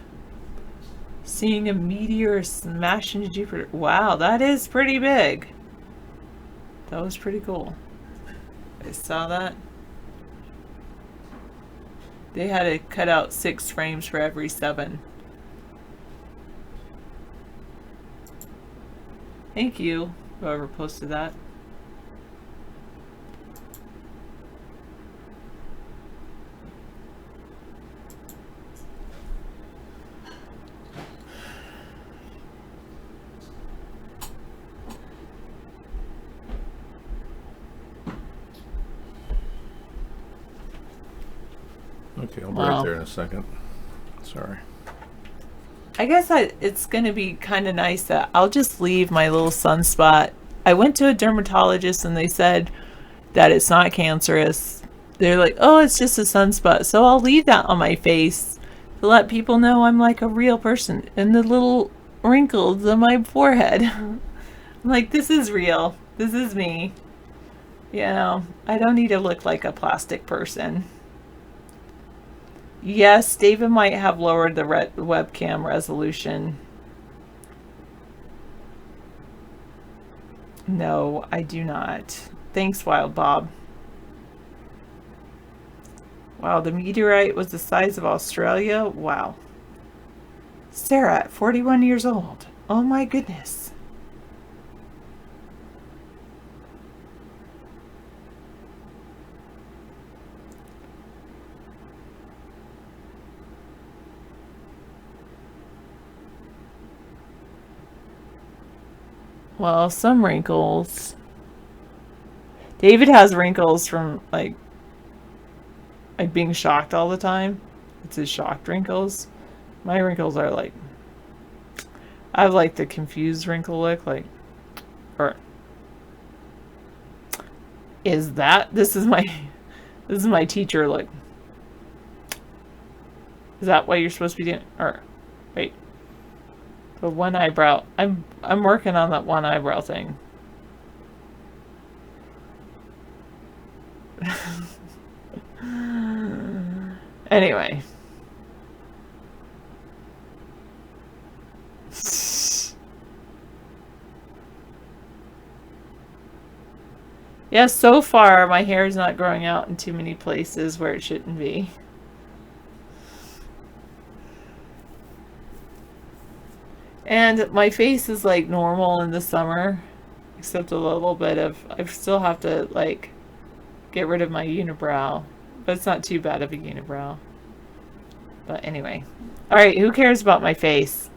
Seeing a meteor smash into Jupiter. Wow, that is pretty big. That was pretty cool. I saw that. They had to cut out 6 frames for every 7. Thank you, whoever posted that. Okay, I'll be Wow. right there in a second. Sorry. I guess it's going to be kind of nice that I'll just leave my little sunspot. I went to a dermatologist and they said that it's not cancerous. They're like, oh, it's just a sunspot. So I'll leave that on my face to let people know I'm like a real person. And the little wrinkles on my forehead. I'm like, this is real. This is me. You know, I don't need to look like a plastic person. Yes, David might have lowered the webcam resolution. No, I do not. Thanks, Wild Bob. Wow, the meteorite was the size of Australia? Wow. Sarah, at 41 years old. Oh my goodness. Well, some wrinkles. David has wrinkles from like being shocked all the time. It's his shocked wrinkles. My wrinkles are like, I have like the confused wrinkle look, like, or is that this is my teacher look. Is that what you're supposed to be doing? Or wait. The one eyebrow. I'm working on that one eyebrow thing. Anyway. Yeah, so far my hair is not growing out in too many places where it shouldn't be. And my face is like normal in the summer, except a little bit of, I still have to like get rid of my unibrow, but it's not too bad of a unibrow. But anyway, all right, who cares about my face?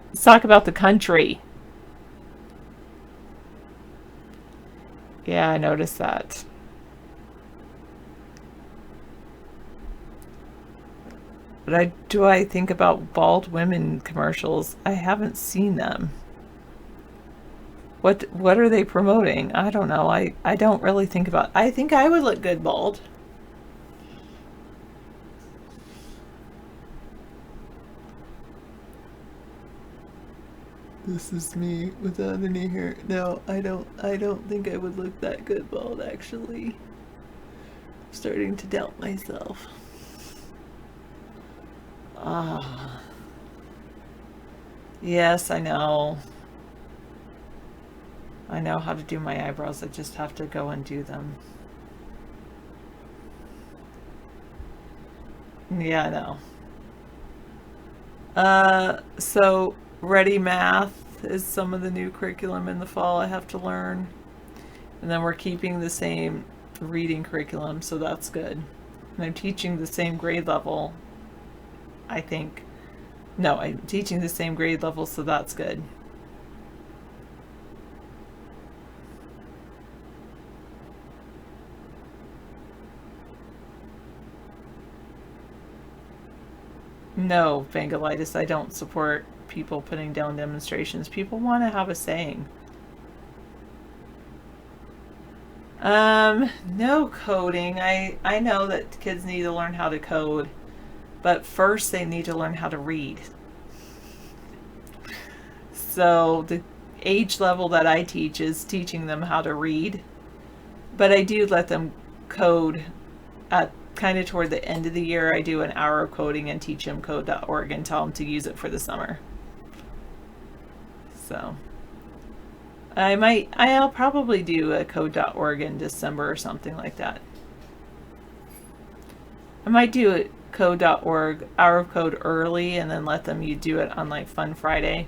Let's talk about the country. Yeah, I noticed that. But do I think about bald women commercials? I haven't seen them. What are they promoting? I don't know. I don't really think about. I think I would look good bald. This is me without any hair. No, I don't think I would look that good bald actually. I'm starting to doubt myself. Ah. Yes, I know. I know how to do my eyebrows. I just have to go and do them. Yeah, I know. So Ready Math is some of the new curriculum in the fall I have to learn. And then we're keeping the same reading curriculum, so that's good. And I'm teaching the same grade level, I think. No, I'm teaching the same grade level, so that's good. No, Vangelitis, I don't support people putting down demonstrations. People want to have a saying. No coding. I know that kids need to learn how to code, but first they need to learn how to read. So the age level that I teach is teaching them how to read, but I do let them code at kind of toward the end of the year. I do an hour of coding and teach them code.org and tell them to use it for the summer. So I'll probably do a code.org in December or something like that. I might do a code.org hour of code early and then let them do it on like Fun Friday.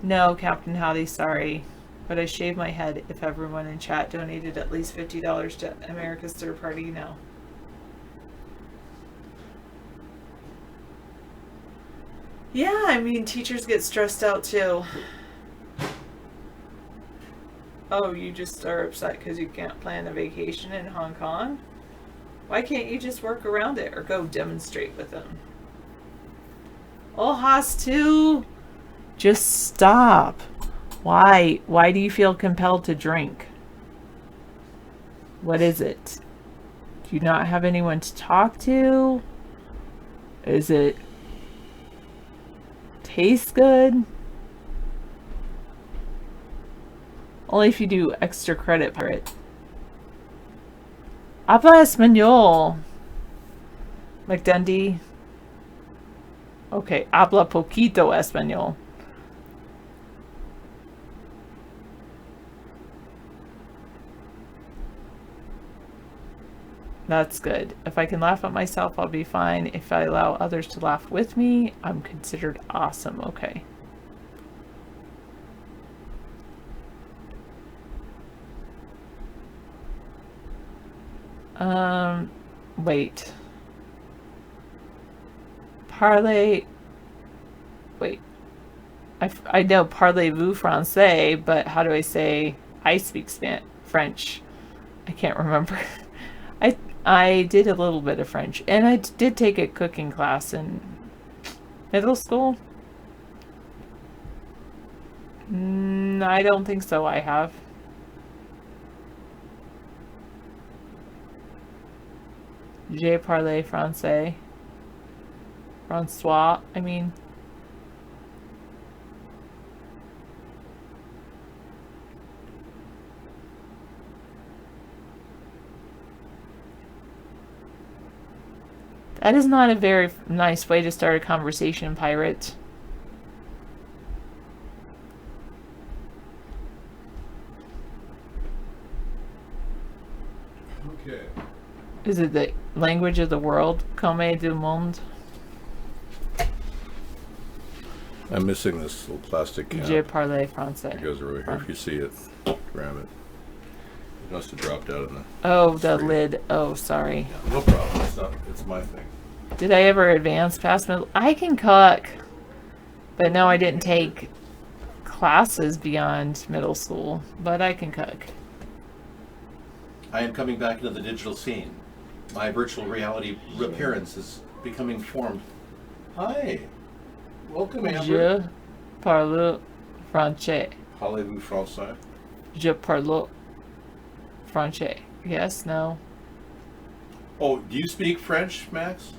No, Captain Howdy, sorry. But I shaved my head if everyone in chat donated at least $50 to America's Third Party now. Yeah, I mean, teachers get stressed out too. Oh, you just are upset because you can't plan a vacation in Hong Kong? Why can't you just work around it or go demonstrate with them? Oh, Haas too. Just stop. Why? Why do you feel compelled to drink? What is it? Do you not have anyone to talk to? Is it taste good? Only if you do extra credit, pirate. Habla español. McDundee. Okay, habla poquito español. That's good. If I can laugh at myself, I'll be fine. If I allow others to laugh with me, I'm considered awesome. Okay. Wait. Parlez. Wait. I know parlez-vous français, but how do I say I speak French? I can't remember. I did a little bit of French, and I did take a cooking class in middle school. I don't think so. I have. Je parle français. Francois, I mean. That is not a very nice way to start a conversation, pirate. Okay. Is it the language of the world? Comme du monde? I'm missing this little plastic can. Je parle français. It goes over here. If you see it, grab it. It must have dropped out of the... Oh, the lid. Oh, sorry. No problem. It's my thing. Did I ever advance past middle? I can cook. But no, I didn't take classes beyond middle school. But I can cook. I am coming back into the digital scene. My virtual reality appearance is becoming formed. Hi. Welcome, Amber. Je parle français. Parlez-vous français? Je parle français. Yes, no. Oh, do you speak French, Max?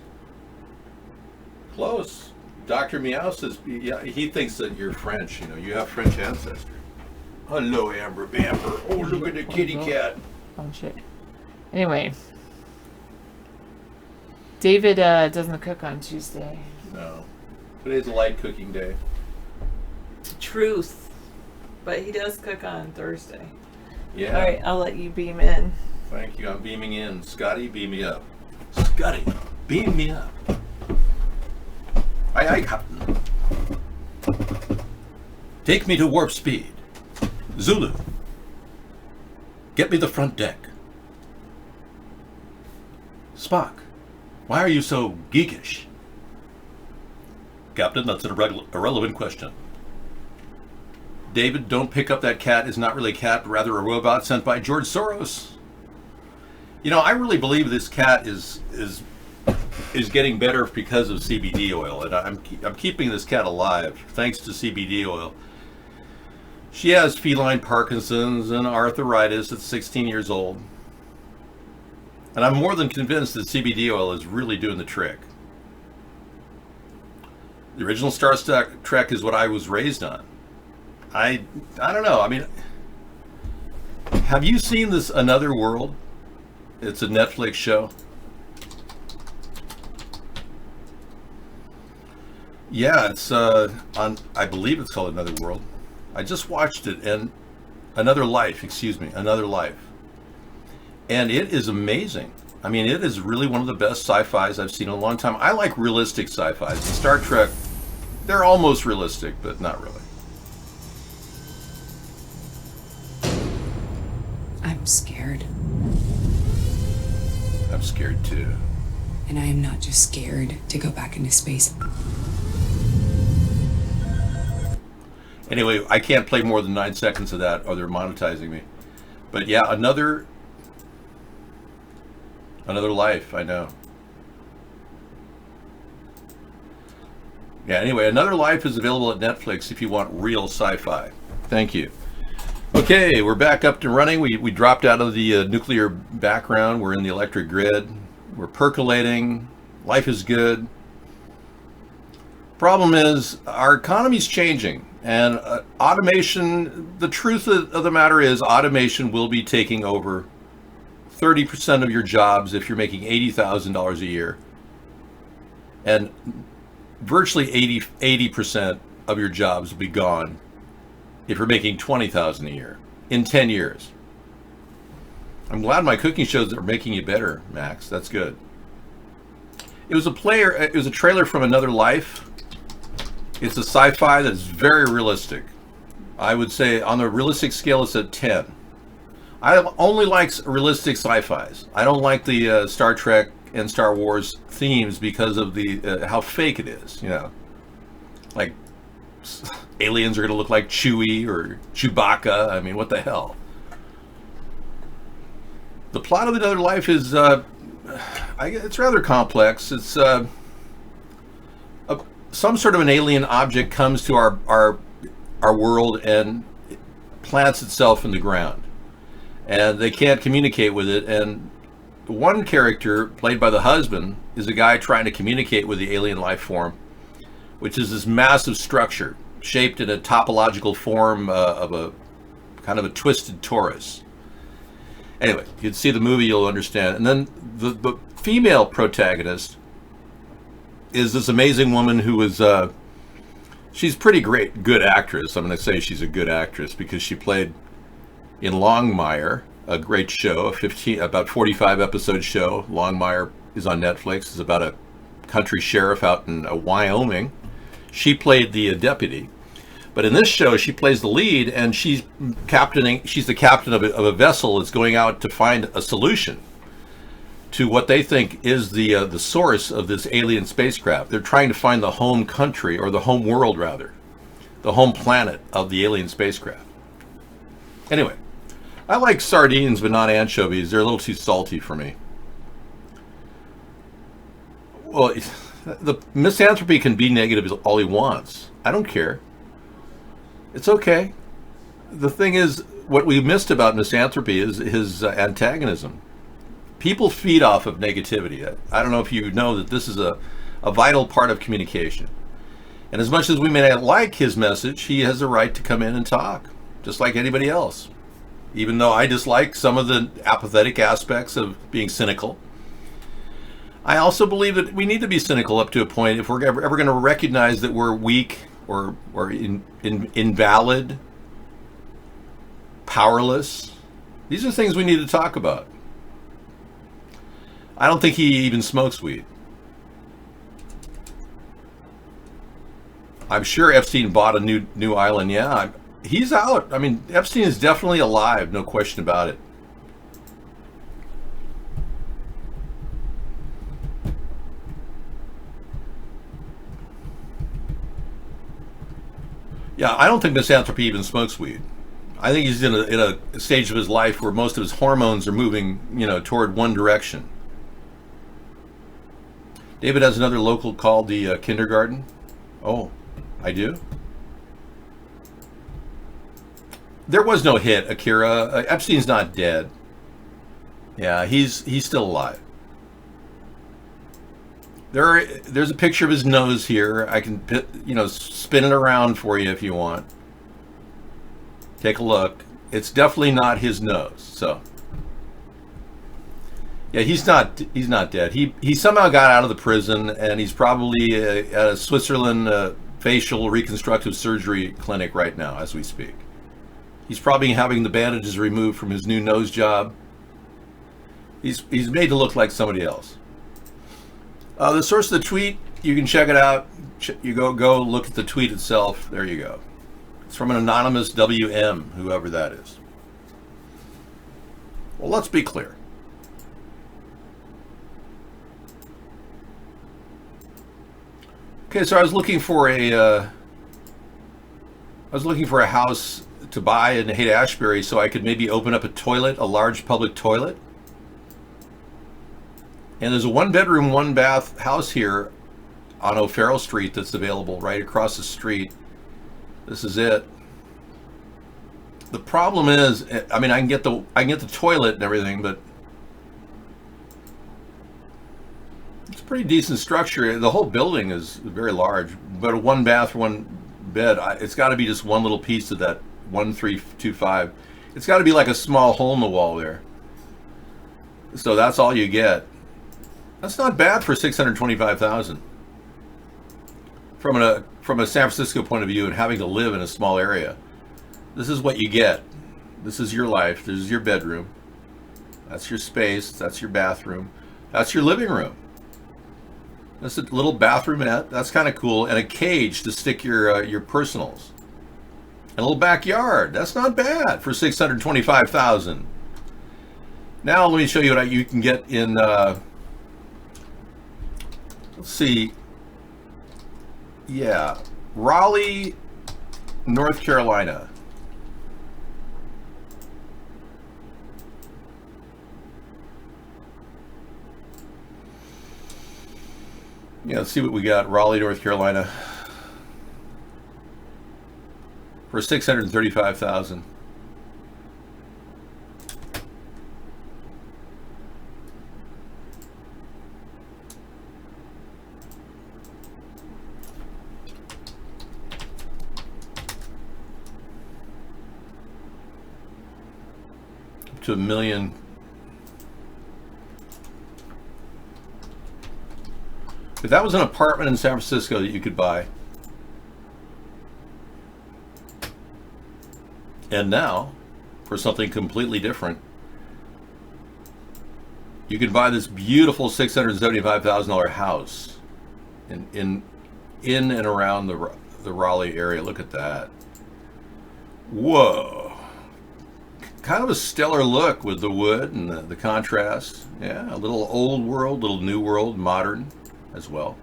Close. Dr. Meow says, yeah, he thinks that you're French. You know, you have French ancestry. Hello, Amber Bamber. Oh, look at the kitty cat. Français. Anyway. David doesn't cook on Tuesday. No. Today's a light cooking day. Truth. But he does cook on Thursday. Yeah. All right, I'll let you beam in. Thank you. I'm beaming in. Scotty, beam me up. Scotty, beam me up. Aye, aye, Captain. Take me to warp speed. Zulu. Get me the front deck. Spock, why are you so geekish? Captain, that's an irrelevant question. David, don't pick up that cat is not really a cat, but rather a robot sent by George Soros. You know, I really believe this cat is getting better because of CBD oil, and I'm keeping this cat alive thanks to CBD oil. She has feline Parkinson's and arthritis at 16 years old. And I'm more than convinced that CBD oil is really doing the trick. The original Star Trek is what I was raised on. I don't know. I mean, have you seen this Another World? It's a Netflix show. Yeah, it's on, I believe it's called Another World. I just watched it, and Another Life, Another Life. And it is amazing. I mean, it is really one of the best sci-fis I've seen in a long time. I like realistic sci-fis. Star Trek, they're almost realistic, but not really. I'm scared. I'm scared too. And I am not just scared to go back into space. Anyway, I can't play more than 9 seconds of that or they're monetizing me. But yeah, another life, I know. Yeah, anyway, Another Life is available at Netflix if you want real sci-fi. Thank you. Okay, we're back up and running. We dropped out of the nuclear background. We're in the electric grid. We're percolating. Life is good. Problem is, our economy's changing. And automation, the truth of the matter is automation will be taking over 30% of your jobs if you're making $80,000 a year. And virtually 80% of your jobs will be gone if you're making $20,000 a year in 10 years. I'm glad my cooking shows are making you better, Max. That's good. It was a trailer from Another Life. It's a sci-fi that's very realistic. I would say on the realistic scale, it's at 10. I only like realistic sci-fis. I don't like the Star Trek and Star Wars themes because of the how fake it is. You know, like aliens are going to look like Chewie or Chewbacca. I mean, what the hell? The plot of Another Life is it's rather complex. It's some sort of an alien object comes to our world and plants itself in the ground, and they can't communicate with it. And one character, played by the husband, is a guy trying to communicate with the alien life form, which is this massive structure shaped in a topological form of a kind of a twisted torus. Anyway, if you'd see the movie, you'll understand. And then the female protagonist is this amazing woman who is she's pretty good actress. I'm going to say she's a good actress because she played in Longmire, a great show, about 45 episode show. Longmire is on Netflix. It's about a country sheriff out in Wyoming. She played the deputy, but in this show she plays the lead, and she's the captain of a vessel that's going out to find a solution to what they think is the source of this alien spacecraft. They're trying to find the home country, or the home world rather, the home planet of the alien spacecraft. Anyway, I like sardines but not anchovies. They're a little too salty for me. Well, the misanthropy can be negative all he wants. I don't care. It's okay. The thing is, what we missed about misanthropy is his antagonism. People feed off of negativity. I don't know if you know that this is a vital part of communication. And as much as we may not like his message, he has a right to come in and talk, just like anybody else. Even though I dislike some of the apathetic aspects of being cynical, I also believe that we need to be cynical up to a point if we're ever going to recognize that we're weak or invalid, powerless. These are things we need to talk about. I don't think he even smokes weed. I'm sure Epstein bought a new island. Yeah, he's out. I mean, Epstein is definitely alive, no question about it. Yeah, I don't think misanthropy even smokes weed. I think he's in a stage of his life where most of his hormones are moving, toward one direction. David has another local called the Kindergarten. Oh, I do? There was no hit, Akira. Epstein's not dead. Yeah, he's still alive. There's a picture of his nose here. I can spin it around for you if you want. Take a look. It's definitely not his nose. So yeah, he's not dead. He somehow got out of the prison, and he's probably at a Switzerland facial reconstructive surgery clinic right now as we speak. He's probably having the bandages removed from his new nose job. He's made to look like somebody else. The source of the tweet, you can check it out. You go look at the tweet itself. There you go. It's from an anonymous WM, whoever that is. Well, let's be clear. Okay, so I was looking for was looking for a house to buy in Haight-Ashbury so I could maybe open up a toilet, a large public toilet. And there's a 1-bedroom, 1-bath house here on O'Farrell Street that's available right across the street. This is it. The problem is, I mean, I can get the toilet and everything, but it's a pretty decent structure. The whole building is very large, but a 1-bath, 1-bed, it's got to be just one little piece of that 1325. It's got to be like a small hole in the wall there. So that's all you get. That's not bad for $625,000. From a San Francisco point of view and having to live in a small area, this is what you get. This is your life. This is your bedroom. That's your space. That's your bathroom. That's your living room. That's a little bathroomette. That's kind of cool, and a cage to stick your personals. And a little backyard. That's not bad for $625,000. Now let me show you what you can get in. Let's see. Yeah, Raleigh, North Carolina. Yeah, let's see what we got. Raleigh, North Carolina, for $635,000. To $1 million. If that was an apartment in San Francisco that you could buy, and now for something completely different, you could buy this beautiful $675,000 house in and around the Raleigh area. Look at that. Whoa. Kind of a stellar look with the wood and the contrast. Yeah, a little old world, little new world, modern as well.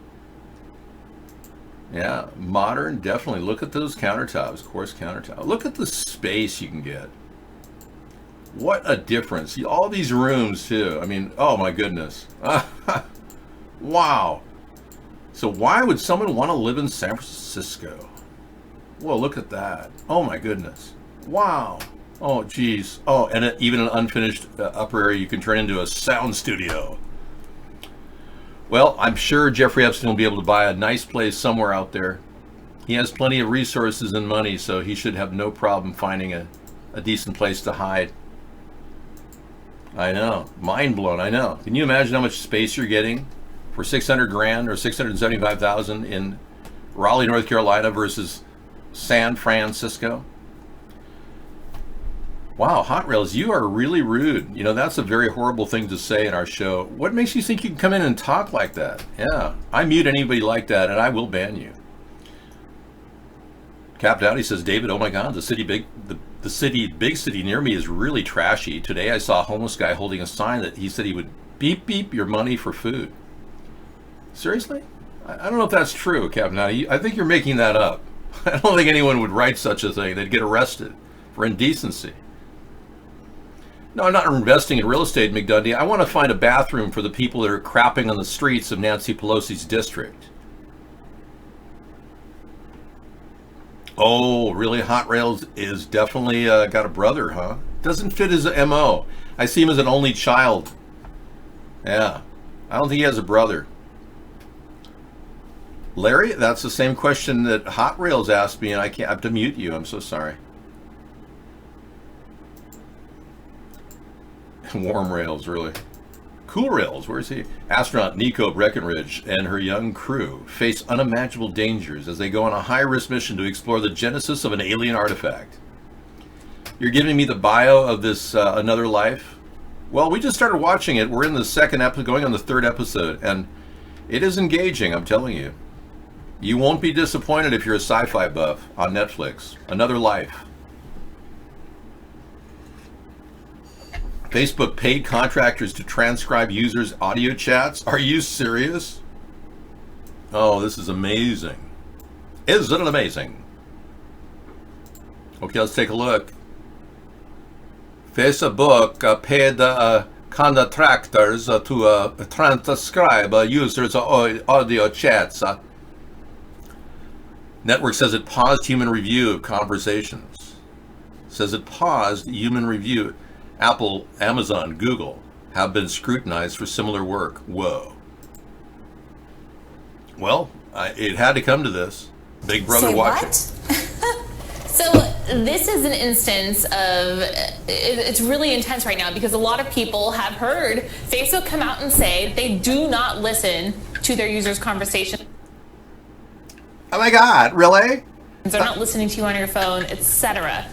Yeah, modern, definitely. Look at those countertops, coarse countertop. Look at the space you can get. What a difference. All these rooms too. I mean, oh my goodness. Wow. So why would someone want to live in San Francisco? Whoa, look at that. Oh my goodness. Wow. Oh, geez. Oh, and even an unfinished upper area you can turn into a sound studio. Well, I'm sure Jeffrey Epstein will be able to buy a nice place somewhere out there. He has plenty of resources and money, so he should have no problem finding a decent place to hide. I know. Mind blown, I know. Can you imagine how much space you're getting for $600,000 or $675,000 in Raleigh, North Carolina versus San Francisco? Wow, Hot Rails, you are really rude. You know, that's a very horrible thing to say in our show. What makes you think you can come in and talk like that? Yeah, I mute anybody like that, and I will ban you. Cap Dowdy says, David, oh my God, the big city near me is really trashy. Today I saw a homeless guy holding a sign that he said he would beep beep your money for food. Seriously? I don't know if that's true, Cap Dowdy. I think you're making that up. I don't think anyone would write such a thing. They'd get arrested for indecency. No, I'm not investing in real estate, McDundee. I want to find a bathroom for the people that are crapping on the streets of Nancy Pelosi's district. Oh, really? Hot Rails is definitely got a brother, huh? Doesn't fit his MO. I see him as an only child. Yeah. I don't think he has a brother. Larry, that's the same question that Hot Rails asked me, and I have to mute you. I'm so sorry. Warm Rails, really. Cool Rails, where is he? Astronaut Nico Breckenridge and her young crew face unimaginable dangers as they go on a high-risk mission to explore the genesis of an alien artifact. You're giving me the bio of this Another Life? Well, we just started watching it. We're in the second episode, going on the third episode, and it is engaging, I'm telling you. You won't be disappointed if you're a sci-fi buff on Netflix. Another Life. Facebook paid contractors to transcribe users' audio chats. Are you serious? Oh, this is amazing. Isn't it amazing? Okay, let's take a look. Facebook paid contractors to transcribe users' audio chats. Network says it paused human review of conversations. Says it paused human review. Apple, Amazon, Google have been scrutinized for similar work. Whoa. Well, it had to come to this. Big Brother Say watching. what? So this is an instance of, it's really intense right now because a lot of people have heard Facebook come out and say they do not listen to their users' conversation. Oh my God, really? They're not listening to you on your phone, etc.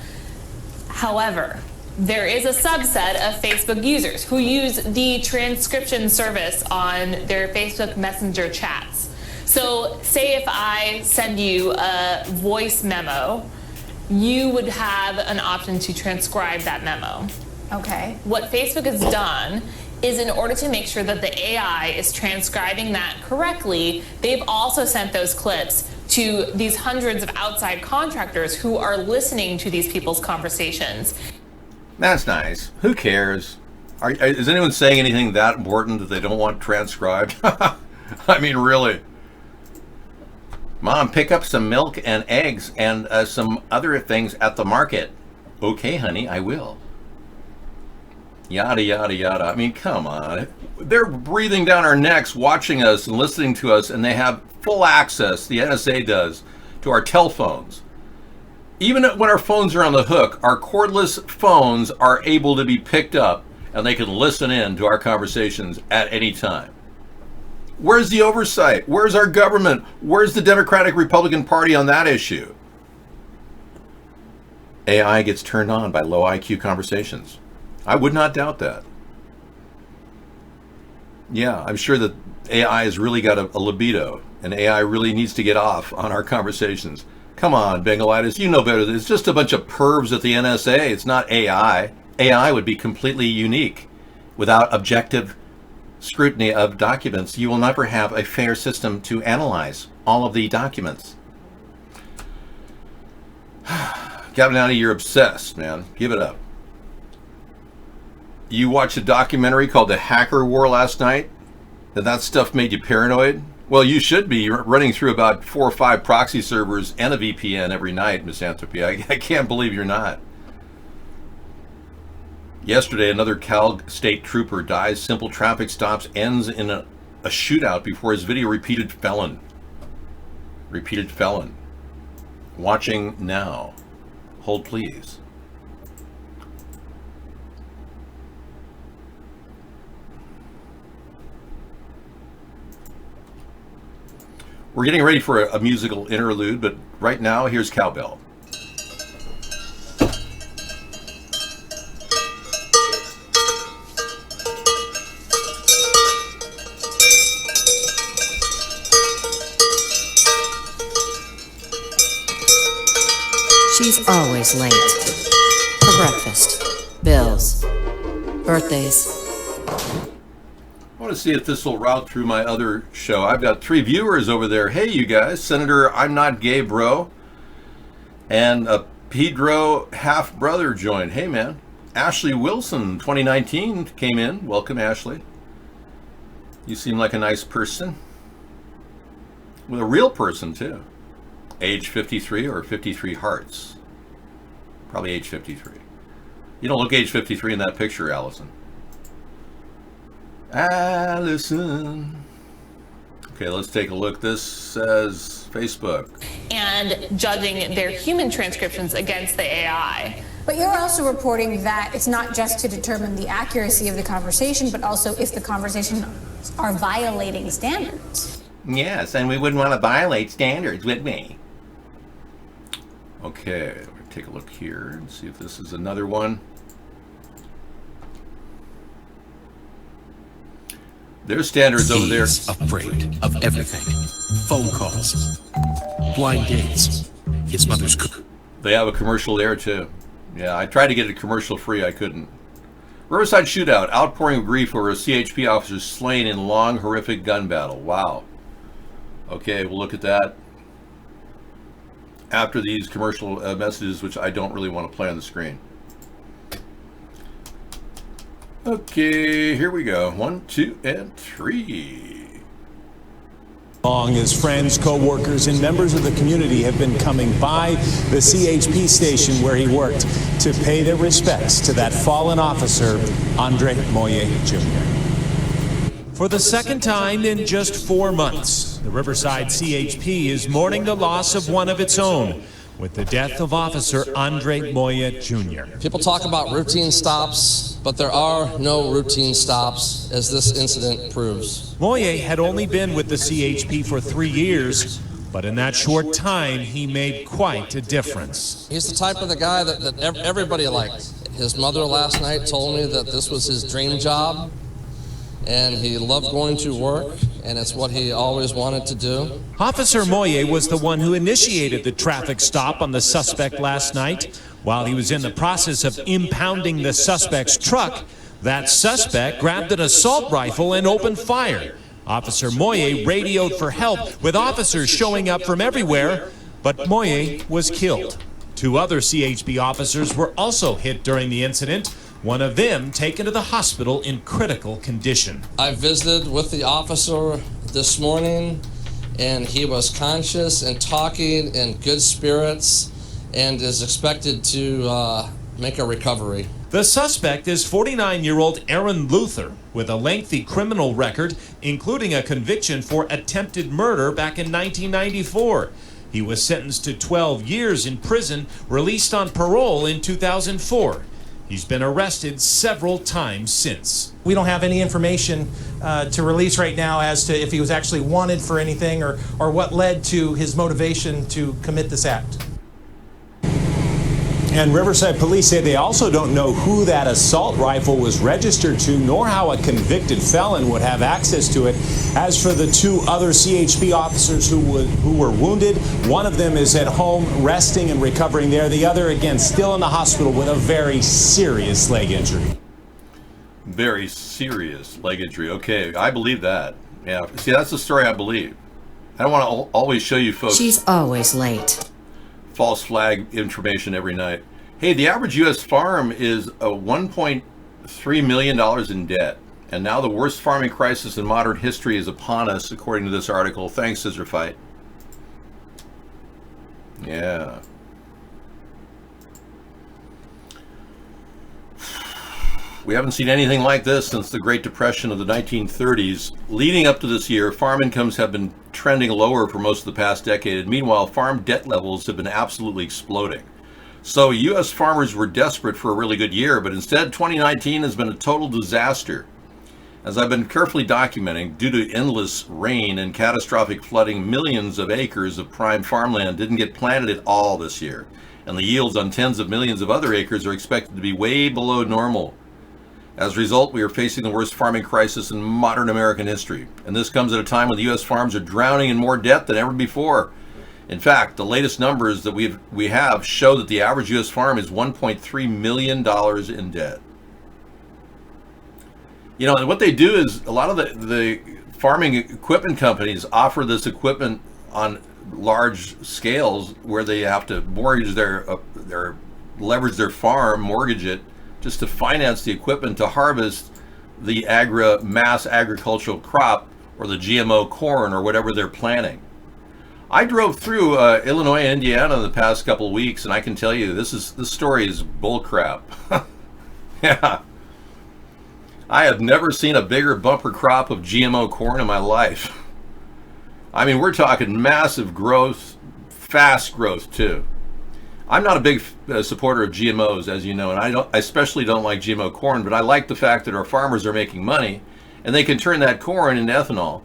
However, there is a subset of Facebook users who use the transcription service on their Facebook Messenger chats. So say if I send you a voice memo, you would have an option to transcribe that memo. Okay. What Facebook has done is, in order to make sure that the AI is transcribing that correctly, they've also sent those clips to these hundreds of outside contractors who are listening to these people's conversations. That's nice. Who cares? Is anyone saying anything that important that they don't want transcribed? I mean, really. Mom, pick up some milk and eggs and some other things at the market. Okay, honey, I will. Yada, yada, yada. I mean, come on. They're breathing down our necks, watching us and listening to us, and they have full access, the NSA does, to our telephones. Even when our phones are on the hook, our cordless phones are able to be picked up, and they can listen in to our conversations at any time. Where's the oversight? Where's our government? Where's the Democratic Republican Party on that issue? AI gets turned on by low IQ conversations. I would not doubt that. Yeah, I'm sure that AI has really got a libido, and AI really needs to get off on our conversations. Come on, Bengalitis, you know better. It's just a bunch of pervs at the NSA. It's not AI. AI would be completely unique. Without objective scrutiny of documents, you will never have a fair system to analyze all of the documents. Gabinati, you're obsessed, man. Give it up. You watched a documentary called The Hacker War last night? And that stuff made you paranoid? Well, you should be. You're running through about 4 or 5 proxy servers and a VPN every night, Misanthropy. I can't believe you're not. Yesterday, another Cal State trooper dies. Simple traffic stops, ends in a shootout before his video. Repeated felon. Repeated felon. Watching now. Hold, please. We're getting ready for a musical interlude, but right now, here's Cowbell. She's always late. For breakfast, bills, birthdays. I want to see if this will route through my other show. I've got 3 viewers over there. Hey, you guys. Senator I'm Not Gay Bro. And Pedro half-brother joined. Hey, man. Ashley Wilson, 2019, came in. Welcome, Ashley. You seem like a nice person. Well, a real person, too. Age 53 or 53 hearts? Probably age 53. You don't look age 53 in that picture, Allison. Allison. Okay, let's take a look. This says Facebook. And judging their human transcriptions against the AI. But you're also reporting that it's not just to determine the accuracy of the conversation, but also if the conversations are violating standards. Yes, and we wouldn't want to violate standards, would we? Okay, let me take a look here and see if this is another one. There's standards over there. He's afraid of everything. Phone calls, blind dates, his mother's cook. They have a commercial there too. Yeah, I tried to get it commercial free, I couldn't. Riverside shootout, outpouring of grief over a CHP officer slain in long, horrific gun battle. Wow. Okay, we'll look at that. after these commercial messages, which I don't really want to play on the screen. Okay, here we go. 1, 2, and 3. Long as friends, co-workers, and members of the community have been coming by the CHP station where he worked to pay their respects to that fallen officer, Andre Moye Jr. For the second time in just 4 months, the Riverside CHP is mourning the loss of one of its own, with the death of Officer Andre Moye Jr. People talk about routine stops, but there are no routine stops, as this incident proves. Moye had only been with the CHP for 3 years, but in that short time, he made quite a difference. He's the type of the guy that everybody liked. His mother last night told me that this was his dream job, and he loved going to work, and it's what he always wanted to do. Officer Moye was the one who initiated the traffic stop on the suspect last night. While he was in the process of impounding the suspect's truck, that suspect grabbed an assault rifle and opened fire. Officer Moye radioed for help, with officers showing up from everywhere, but Moye was killed. 2 other CHP officers were also hit during the incident, one of them taken to the hospital in critical condition. I visited with the officer this morning, and he was conscious and talking in good spirits and is expected to make a recovery. The suspect is 49-year-old Aaron Luther, with a lengthy criminal record, including a conviction for attempted murder back in 1994. He was sentenced to 12 years in prison, released on parole in 2004. He's been arrested several times since. We don't have any information to release right now as to if he was actually wanted for anything or what led to his motivation to commit this act. And Riverside police say they also don't know who that assault rifle was registered to, nor how a convicted felon would have access to it. As for the 2 other CHP officers who were wounded, one of them is at home resting and recovering there. The other, again, still in the hospital with a very serious leg injury. Very serious leg injury. Okay, I believe that. Yeah, see, that's the story I believe. I don't want to always show you folks. She's always late. False flag information every night. Hey, the average U.S. farm is $1.3 million in debt. And now the worst farming crisis in modern history is upon us, according to this article. Thanks, Scissor Fight. Yeah. We haven't seen anything like this since the Great Depression of the 1930s. Leading up to this year, farm incomes have been trending lower for most of the past decade. And meanwhile, farm debt levels have been absolutely exploding. So U.S. farmers were desperate for a really good year, but instead 2019 has been a total disaster. As I've been carefully documenting, due to endless rain and catastrophic flooding, millions of acres of prime farmland didn't get planted at all this year. And the yields on tens of millions of other acres are expected to be way below normal. As a result, we are facing the worst farming crisis in modern American history. And this comes at a time when the U.S. farms are drowning in more debt than ever before. In fact, the latest numbers that we have show that the average U.S. farm is $1.3 million in debt. You know, and what they do is a lot of the farming equipment companies offer this equipment on large scales where they have to mortgage leverage their farm, mortgage it, just to finance the equipment to harvest the mass agricultural crop or the GMO corn or whatever they're planting. I drove through Illinois and Indiana in the past couple of weeks, and I can tell you this story is bullcrap. Yeah. I have never seen a bigger bumper crop of GMO corn in my life. I mean, we're talking massive growth, fast growth too. I'm not a big supporter of GMOs, as you know, and I especially don't like GMO corn, but I like the fact that our farmers are making money and they can turn that corn into ethanol.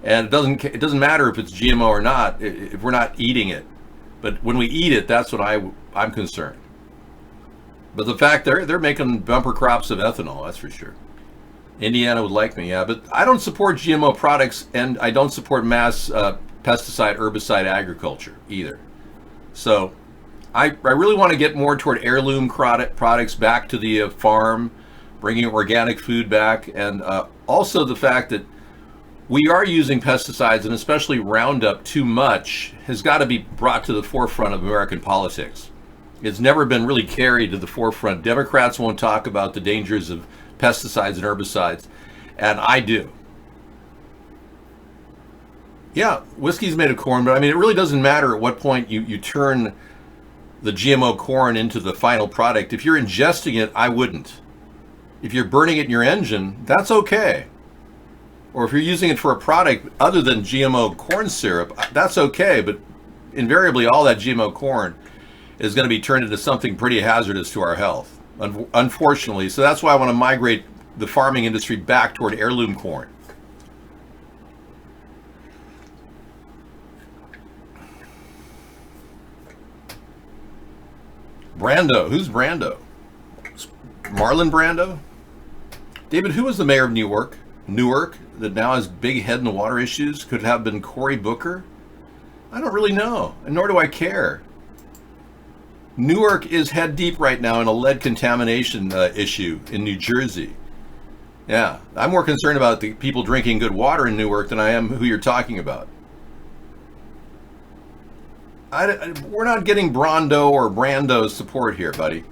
And it doesn't matter if it's GMO or not, if we're not eating it. But when we eat it, that's what I'm concerned. But the fact they're making bumper crops of ethanol, that's for sure. Indiana would like me, yeah. But I don't support GMO products, and I don't support mass pesticide, herbicide agriculture either. So I really want to get more toward heirloom products back to the farm, bringing organic food back, and also the fact that we are using pesticides, and especially Roundup, too much, has got to be brought to the forefront of American politics. It's never been really carried to the forefront. Democrats won't talk about the dangers of pesticides and herbicides, and I do. Yeah, whiskey's made of corn, but I mean, it really doesn't matter at what point you turn the GMO corn into the final product. If you're ingesting it, I wouldn't. If you're burning it in your engine, that's okay. Or if you're using it for a product other than GMO corn syrup, that's okay, but invariably all that GMO corn is going to be turned into something pretty hazardous to our health, unfortunately. So that's why I want to migrate the farming industry back toward heirloom corn. Brando. Who's Brando? Marlon Brando? David, who was the mayor of Newark that now has big head in the water issues? Could it have been Cory Booker? I don't really know, and nor do I care. Newark is head deep right now in a lead contamination issue in New Jersey. Yeah, I'm more concerned about the people drinking good water in Newark than I am who you're talking about. We're not getting Brando or Brando's support here, buddy.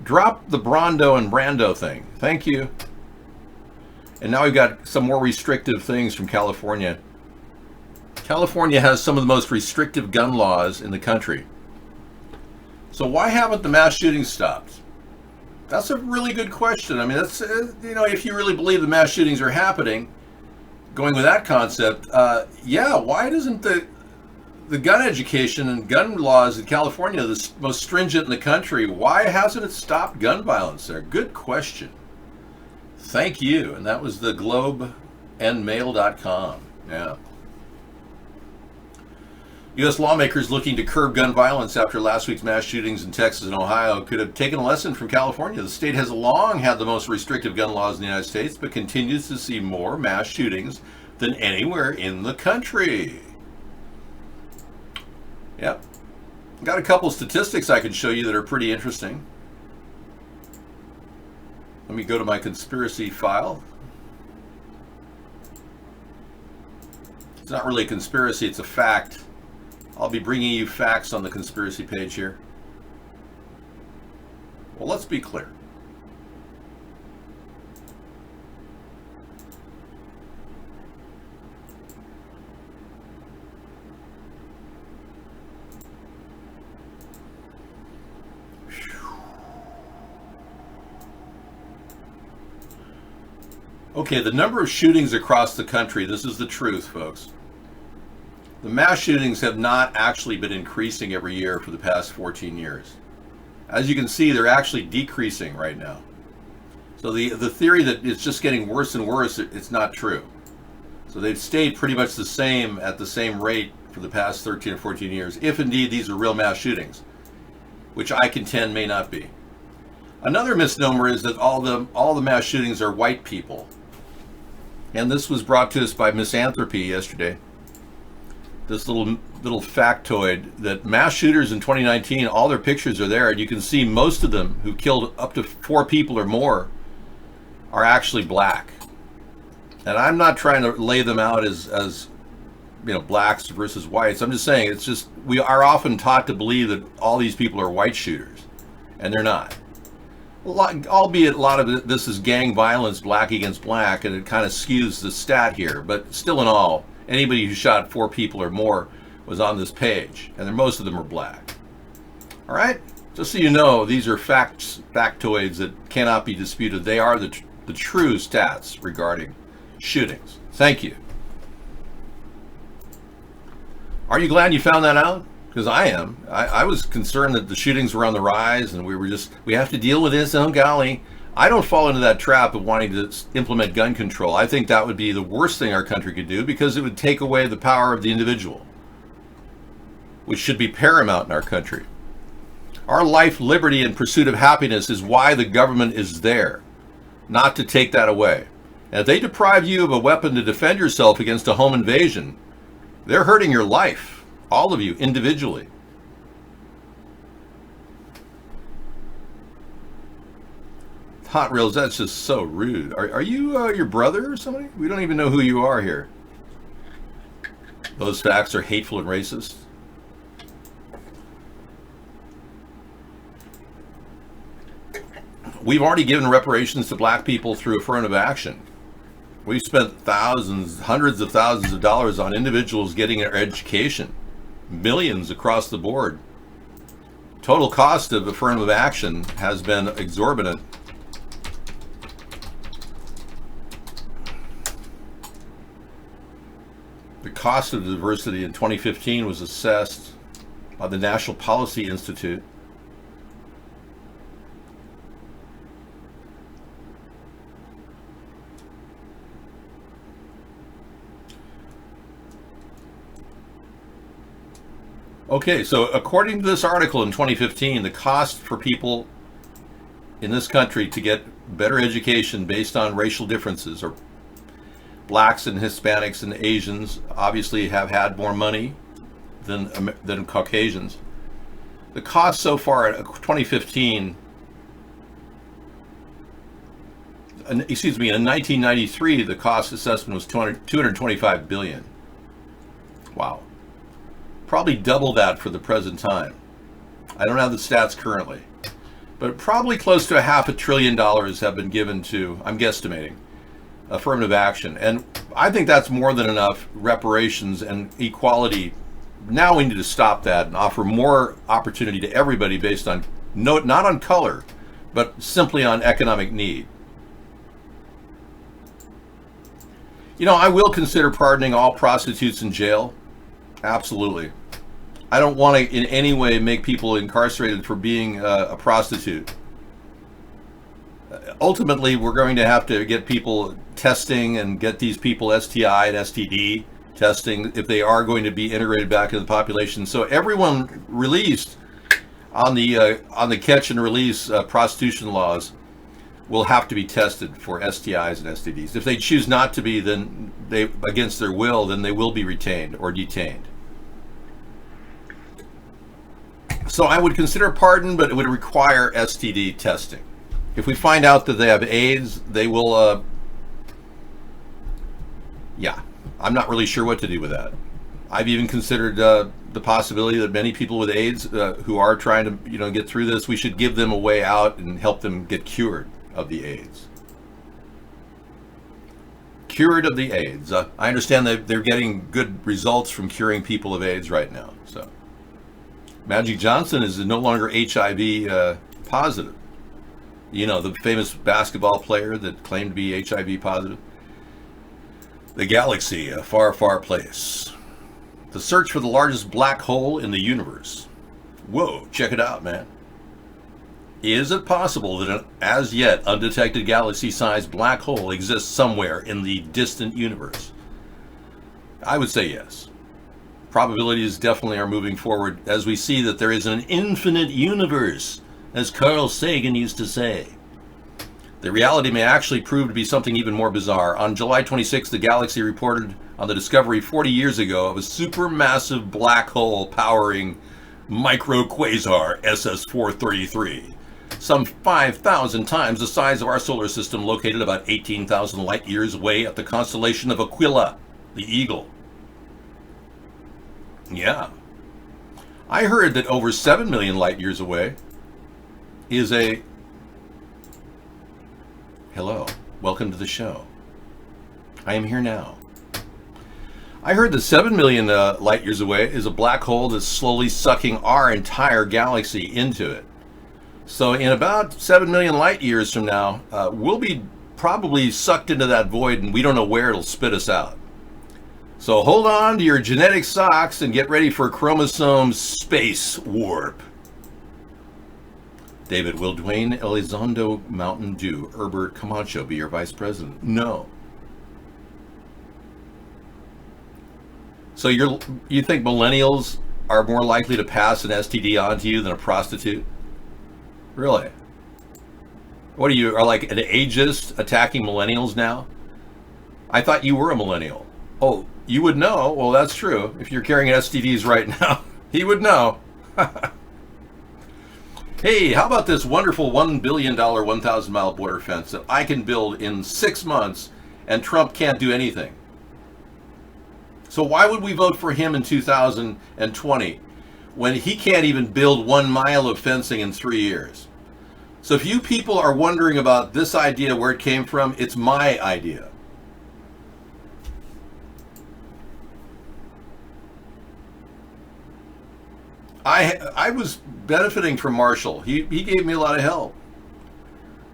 Drop the Brando and Brando thing. Thank you. And now we've got some more restrictive things from California. California has some of the most restrictive gun laws in the country. So why haven't the mass shootings stopped? That's a really good question. I mean, that's, if you really believe the mass shootings are happening, going with that concept, yeah, why doesn't the gun education and gun laws in California, the most stringent in the country, why hasn't it stopped gun violence there? Good question. Thank you. And that was the globeandmail.com. Yeah. U.S. lawmakers looking to curb gun violence after last week's mass shootings in Texas and Ohio could have taken a lesson from California. The state has long had the most restrictive gun laws in the United States, but continues to see more mass shootings than anywhere in the country. Yep. Got a couple statistics I can show you that are pretty interesting. Let me go to my conspiracy file. It's not really a conspiracy, it's a fact. I'll be bringing you facts on the conspiracy page here. Well, let's be clear. Okay, the number of shootings across the country, this is the truth, folks. The mass shootings have not actually been increasing every year for the past 14 years. As you can see, they're actually decreasing right now. So the theory that it's just getting worse and worse, it's not true. So they've stayed pretty much the same at the same rate for the past 13 or 14 years, if indeed these are real mass shootings, which I contend may not be. Another misnomer is that all the mass shootings are white people. And this was brought to us by Misanthropy yesterday. This little factoid that mass shooters in 2019, all their pictures are there, and you can see most of them who killed up to 4 people or more are actually black. And I'm not trying to lay them out as blacks versus whites. I'm just saying it's just we are often taught to believe that all these people are white shooters, and they're not. Albeit a lot of this is gang violence, black against black, and it kind of skews the stat here. But still in all, anybody who shot 4 people or more was on this page, and most of them are black. All right? Just so you know, these are factoids that cannot be disputed. They are the true stats regarding shootings. Thank you. Are you glad you found that out? Because I am. I was concerned that the shootings were on the rise and we have to deal with this, oh golly. I don't fall into that trap of wanting to implement gun control. I think that would be the worst thing our country could do because it would take away the power of the individual, which should be paramount in our country. Our life, liberty, and pursuit of happiness is why the government is there, not to take that away. And if they deprive you of a weapon to defend yourself against a home invasion, they're hurting your life. All of you individually. Hot Reels, that's just so rude. Are you your brother or somebody? We don't even know who you are here. Those facts are hateful and racist. We've already given reparations to black people through affirmative action. We've spent thousands, hundreds of thousands of dollars on individuals getting their education. Millions across the board. Total cost of affirmative action has been exorbitant. The cost of diversity in 2015 was assessed by the National Policy Institute Okay, so according to this article in 2015, the cost for people in this country to get better education based on racial differences, or blacks and Hispanics and Asians obviously have had more money than Caucasians. The cost so far in 2015, in 1993, the cost assessment was $225 billion. Wow. Probably double that for the present time. I don't have the stats currently, but probably close to $500 billion have been given to, I'm guesstimating, affirmative action. And I think that's more than enough reparations and equality. Now we need to stop that and offer more opportunity to everybody based on, not on color, but simply on economic need. You know, I will consider pardoning all prostitutes in jail. Absolutely. I don't want to in any way make people incarcerated for being a prostitute. Ultimately, we're going to have to get people testing and get these people STI and STD testing if they are going to be integrated back into the population. So everyone released on the catch and release prostitution laws will have to be tested for STIs and STDs. If they choose not to be, then they, against their will, then they will be retained or detained. So I would consider pardon, but it would require STD testing. If we find out that they have AIDS, they will, yeah, I'm not really sure what to do with that. I've even considered the possibility that many people with AIDS who are trying to, get through this, we should give them a way out and help them get cured of the AIDS. Cured of the AIDS. I understand that they're getting good results from curing people of AIDS right now. So Magic Johnson is no longer HIV positive. You know, the famous basketball player that claimed to be HIV positive. The galaxy, a far, far place. The search for the largest black hole in the universe. Whoa, check it out, man. Is it possible that an as yet undetected galaxy-sized black hole exists somewhere in the distant universe? I would say yes. Probabilities definitely are moving forward as we see that there is an infinite universe, as Carl Sagan used to say. The reality may actually prove to be something even more bizarre. On July 26th, the galaxy reported on the discovery 40 years ago of a supermassive black hole powering microquasar SS433. Some 5,000 times the size of our solar system, located about 18,000 light years away at the constellation of Aquila, the Eagle. Yeah. I heard that over 7 million light years away is a... Hello, welcome to the show. I am here now. I heard that 7 million light years away is a black hole that's slowly sucking our entire galaxy into it. So in about 7 million light years from now, we'll be probably sucked into that void and we don't know where it'll spit us out. So hold on to your genetic socks and get ready for chromosome space warp. David, will Dwayne Elizondo Mountain Dew Herbert Camacho be your vice president? No. So you think millennials are more likely to pass an STD on to you than a prostitute? Really? What are you, are like an ageist attacking millennials now? I thought you were a millennial. Oh, you would know. Well, that's true. If you're carrying STDs right now, he would know. Hey, how about this wonderful $1 billion 1,000-mile border fence that I can build in 6 months and Trump can't do anything? So why would we vote for him in 2020 when he can't even build 1 mile of fencing in 3 years? So if you people are wondering about this idea, where it came from, it's my idea. I was benefiting from Marshall. He gave me a lot of help.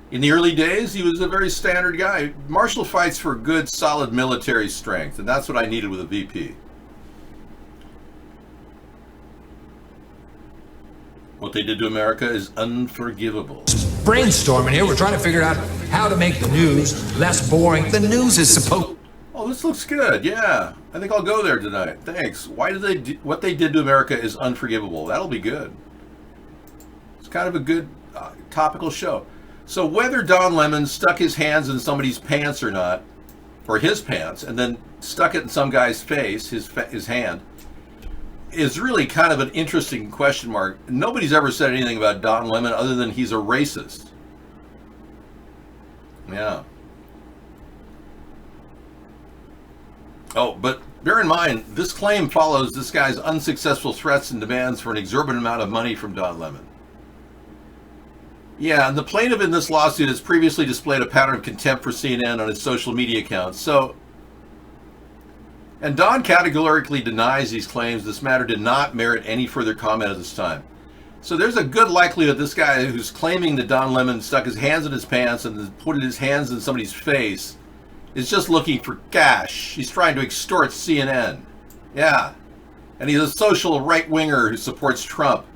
In the early days, he was a very standard guy. Marshall fights for good, solid military strength, and that's what I needed with a VP. What they did to America is unforgivable. Brainstorming here, we're trying to figure out how to make the news less boring. The news is supposed... Oh, this looks good. Yeah, I think I'll go there tonight. Thanks. Why did they do, what they did to America is unforgivable. That'll be good. It's kind of a good topical show. So whether Don Lemon stuck his hands in somebody's pants or not, or his pants, and then stuck it in some guy's face, his hand, is really kind of an interesting question mark. Nobody's ever said anything about Don Lemon other than he's a racist. Yeah. Oh, but bear in mind, this claim follows this guy's unsuccessful threats and demands for an exorbitant amount of money from Don Lemon. Yeah, and the plaintiff in this lawsuit has previously displayed a pattern of contempt for CNN on his social media accounts. So, and Don categorically denies these claims. This matter did not merit any further comment at this time. So there's a good likelihood this guy who's claiming that Don Lemon stuck his hands in his pants and put his hands in somebody's face is just looking for cash. He's trying to extort CNN. Yeah. And he's a social right-winger who supports Trump.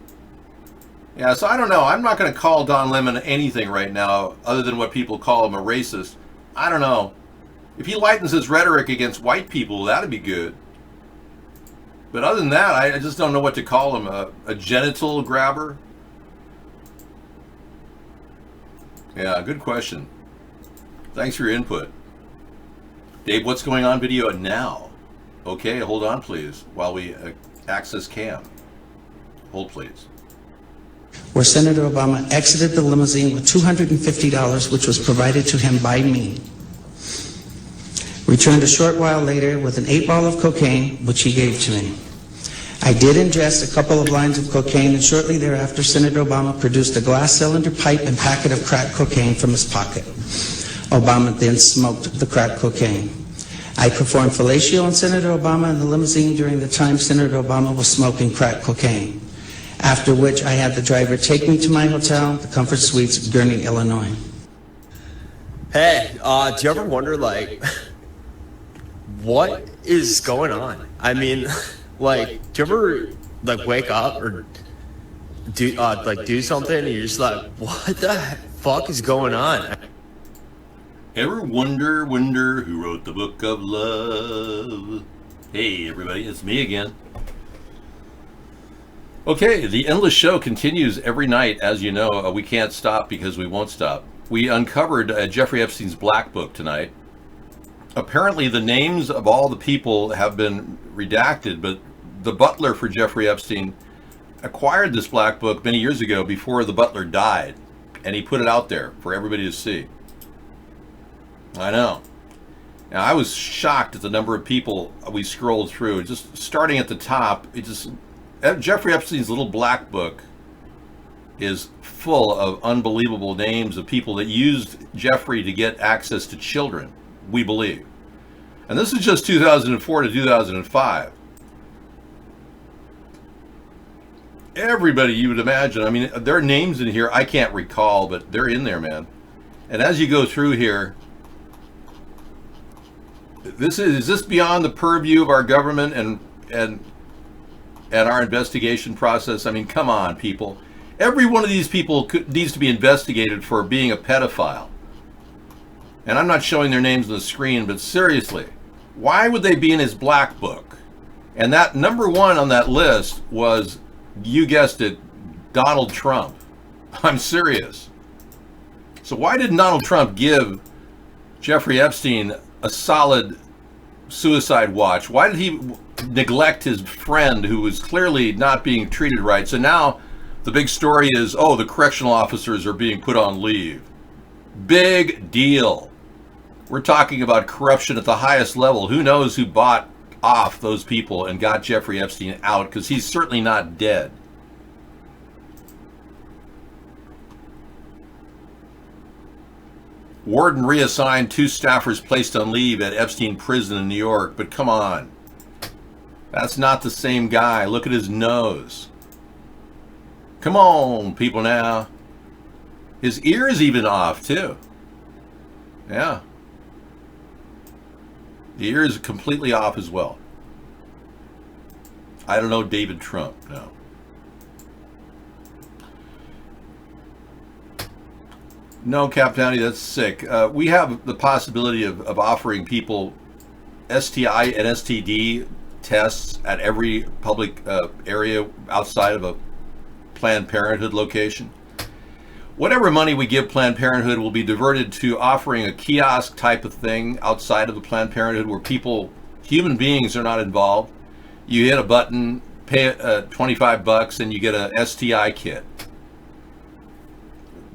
Yeah, so I don't know. I'm not going to call Don Lemon anything right now other than what people call him, a racist. I don't know. If he lightens his rhetoric against white people, that'd be good. But other than that, I just don't know what to call him. A genital grabber? Yeah, good question. Thanks for your input. Dave, what's going on video now? Okay, hold on, please, while we access cam. Hold, please. Where Senator Obama exited the limousine with $250, which was provided to him by me. Returned a short while later with an 8-ball of cocaine, which he gave to me. I did ingest a couple of lines of cocaine, and shortly thereafter, Senator Obama produced a glass cylinder pipe and packet of crack cocaine from his pocket. Obama then smoked the crack cocaine. I performed fellatio on Senator Obama in the limousine during the time Senator Obama was smoking crack cocaine, after which I had the driver take me to my hotel, the Comfort Suites, Gurnee, Illinois. Hey, do you ever wonder, like, what is going on? I mean, like, do you ever, like, wake up or do something and you're just like, what the fuck is going on? Ever wonder who wrote the book of love? Hey, everybody, it's me again. Okay, the Endless Show continues every night. As you know, we can't stop because we won't stop. We uncovered Jeffrey Epstein's Black Book tonight. Apparently, the names of all the people have been redacted, but the butler for Jeffrey Epstein acquired this Black Book many years ago before the butler died, and he put it out there for everybody to see. I know. Now, I was shocked at the number of people we scrolled through. Just starting at the top, Jeffrey Epstein's little Black Book is full of unbelievable names of people that used Jeffrey to get access to children, we believe. And this is just 2004 to 2005. Everybody you would imagine. I mean, there are names in here I can't recall, but they're in there, man. And as you go through here, is this beyond the purview of our government and our investigation process? I mean, come on, people. Every one of these people needs to be investigated for being a pedophile. And I'm not showing their names on the screen, but seriously, why would they be in his Black Book? And that number one on that list was, you guessed it, Donald Trump. I'm serious. So why did Donald Trump give Jeffrey Epstein a solid suicide watch? Why did he neglect his friend who was clearly not being treated right? So now the big story is, oh, the correctional officers are being put on leave. Big deal. We're talking about corruption at the highest level. Who knows who bought off those people and got Jeffrey Epstein out, because he's certainly not dead. Warden reassigned 2 staffers placed on leave at Epstein prison in New York. But come on. That's not the same guy. Look at his nose. Come on, people now. His ear is even off, too. Yeah. The ear is completely off as well. I don't know David Trump, no. No, Cap Downey, that's sick. We have the possibility of offering people STI and STD tests at every public area outside of a Planned Parenthood location. Whatever money we give Planned Parenthood will be diverted to offering a kiosk type of thing outside of the Planned Parenthood where people, human beings, are not involved. You hit a button, pay $25, and you get a STI kit.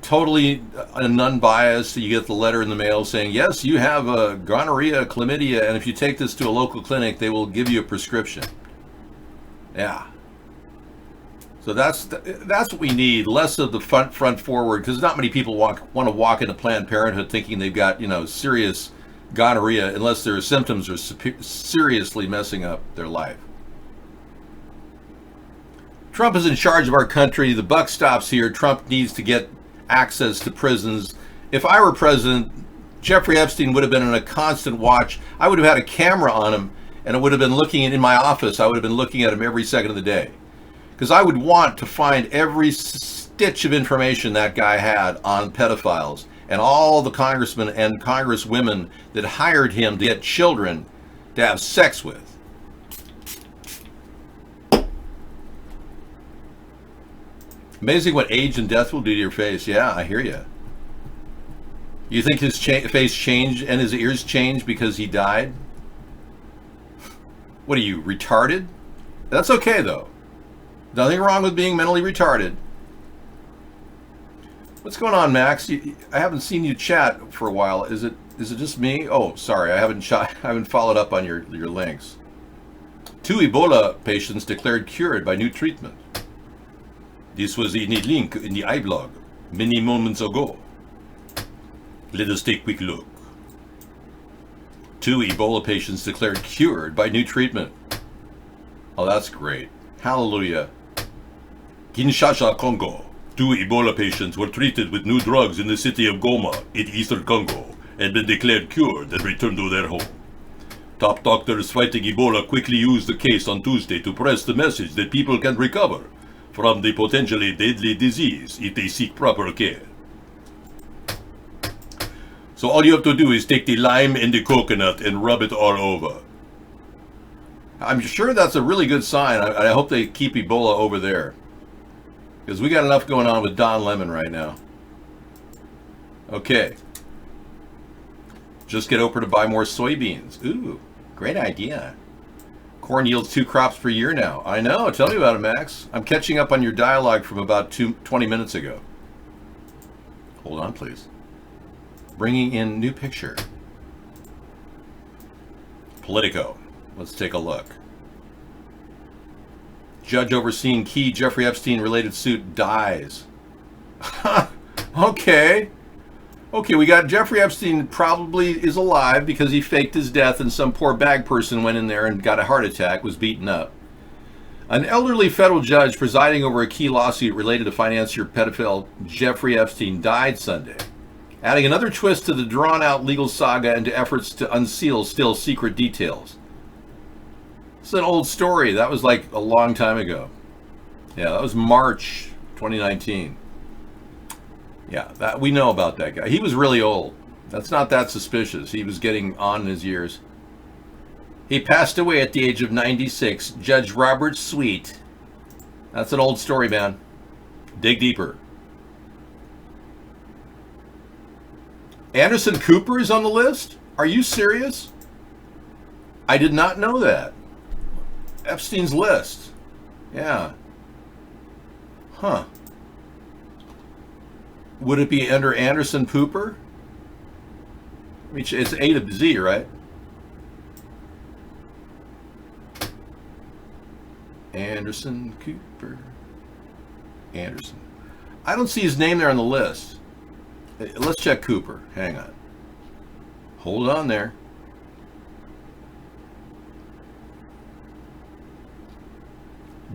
Totally non-biased. You get the letter in the mail saying, yes, you have a gonorrhea, chlamydia, and if you take this to a local clinic, they will give you a prescription. Yeah. So that's what we need. Less of the front forward, because not many people want to walk into Planned Parenthood thinking they've got, serious gonorrhea, unless their symptoms are seriously messing up their life. Trump is in charge of our country. The buck stops here. Trump needs to get access to prisons. If I were president, Jeffrey Epstein would have been on a constant watch. I would have had a camera on him, and it would have been looking in my office. I would have been looking at him every second of the day, because I would want to find every stitch of information that guy had on pedophiles and all the congressmen and congresswomen that hired him to get children to have sex with. Amazing what age and death will do to your face. Yeah, I hear you. You think his face changed and his ears changed because he died? What are you, retarded? That's okay, though. Nothing wrong with being mentally retarded. What's going on, Max? I haven't seen you chat for a while. Is it just me? Oh, sorry, I haven't followed up on your links. 2 Ebola patients declared cured by new treatment. This was in a link in the iBlog many moments ago. Let us take a quick look. 2 Ebola patients declared cured by new treatment. Oh, that's great. Hallelujah. Kinshasa, Congo. 2 Ebola patients were treated with new drugs in the city of Goma in eastern Congo and been declared cured and returned to their home. Top doctors fighting Ebola quickly used the case on Tuesday to press the message that people can recover from the potentially deadly disease if they seek proper care. So all you have to do is take the lime and the coconut and rub it all over. I'm sure that's a really good sign. I hope they keep Ebola over there, because we got enough going on with Don Lemon right now. Okay. Just get Oprah to buy more soybeans. Ooh, great idea. Corn yields 2 crops per year now. I know. Tell me about it, Max. I'm catching up on your dialogue from about 20 minutes ago. Hold on, please. Bringing in new picture. Politico. Let's take a look. Judge overseeing key Jeffrey Epstein related suit dies. Okay. Okay, we got Jeffrey Epstein probably is alive because he faked his death and some poor bag person went in there and got a heart attack, was beaten up. An elderly federal judge presiding over a key lawsuit related to financier pedophile Jeffrey Epstein died Sunday, adding another twist to the drawn-out legal saga and to efforts to unseal still secret details. It's an old story. That was like a long time ago. Yeah, that was March 2019. Yeah, that we know about that guy. He was really old. That's not that suspicious. He was getting on in his years. He passed away at the age of 96. Judge Robert Sweet. That's an old story, man. Dig deeper. Anderson Cooper is on the list? Are you serious? I did not know that. Epstein's list. Yeah. Huh. Would it be under Anderson Cooper? I mean, it's A to Z, right? Anderson Cooper. Anderson. I don't see his name there on the list. Let's check Cooper. Hang on. Hold on there.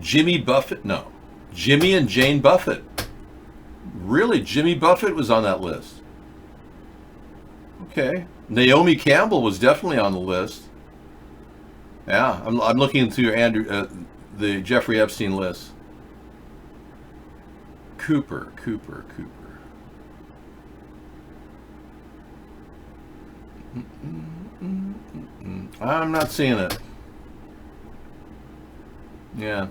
Jimmy Buffett? No. Jimmy and Jane Buffett. Really? Jimmy Buffett was on that list. Okay. Naomi Campbell was definitely on the list. Yeah, I'm looking through the Jeffrey Epstein list. Cooper. I'm not seeing it. Yeah.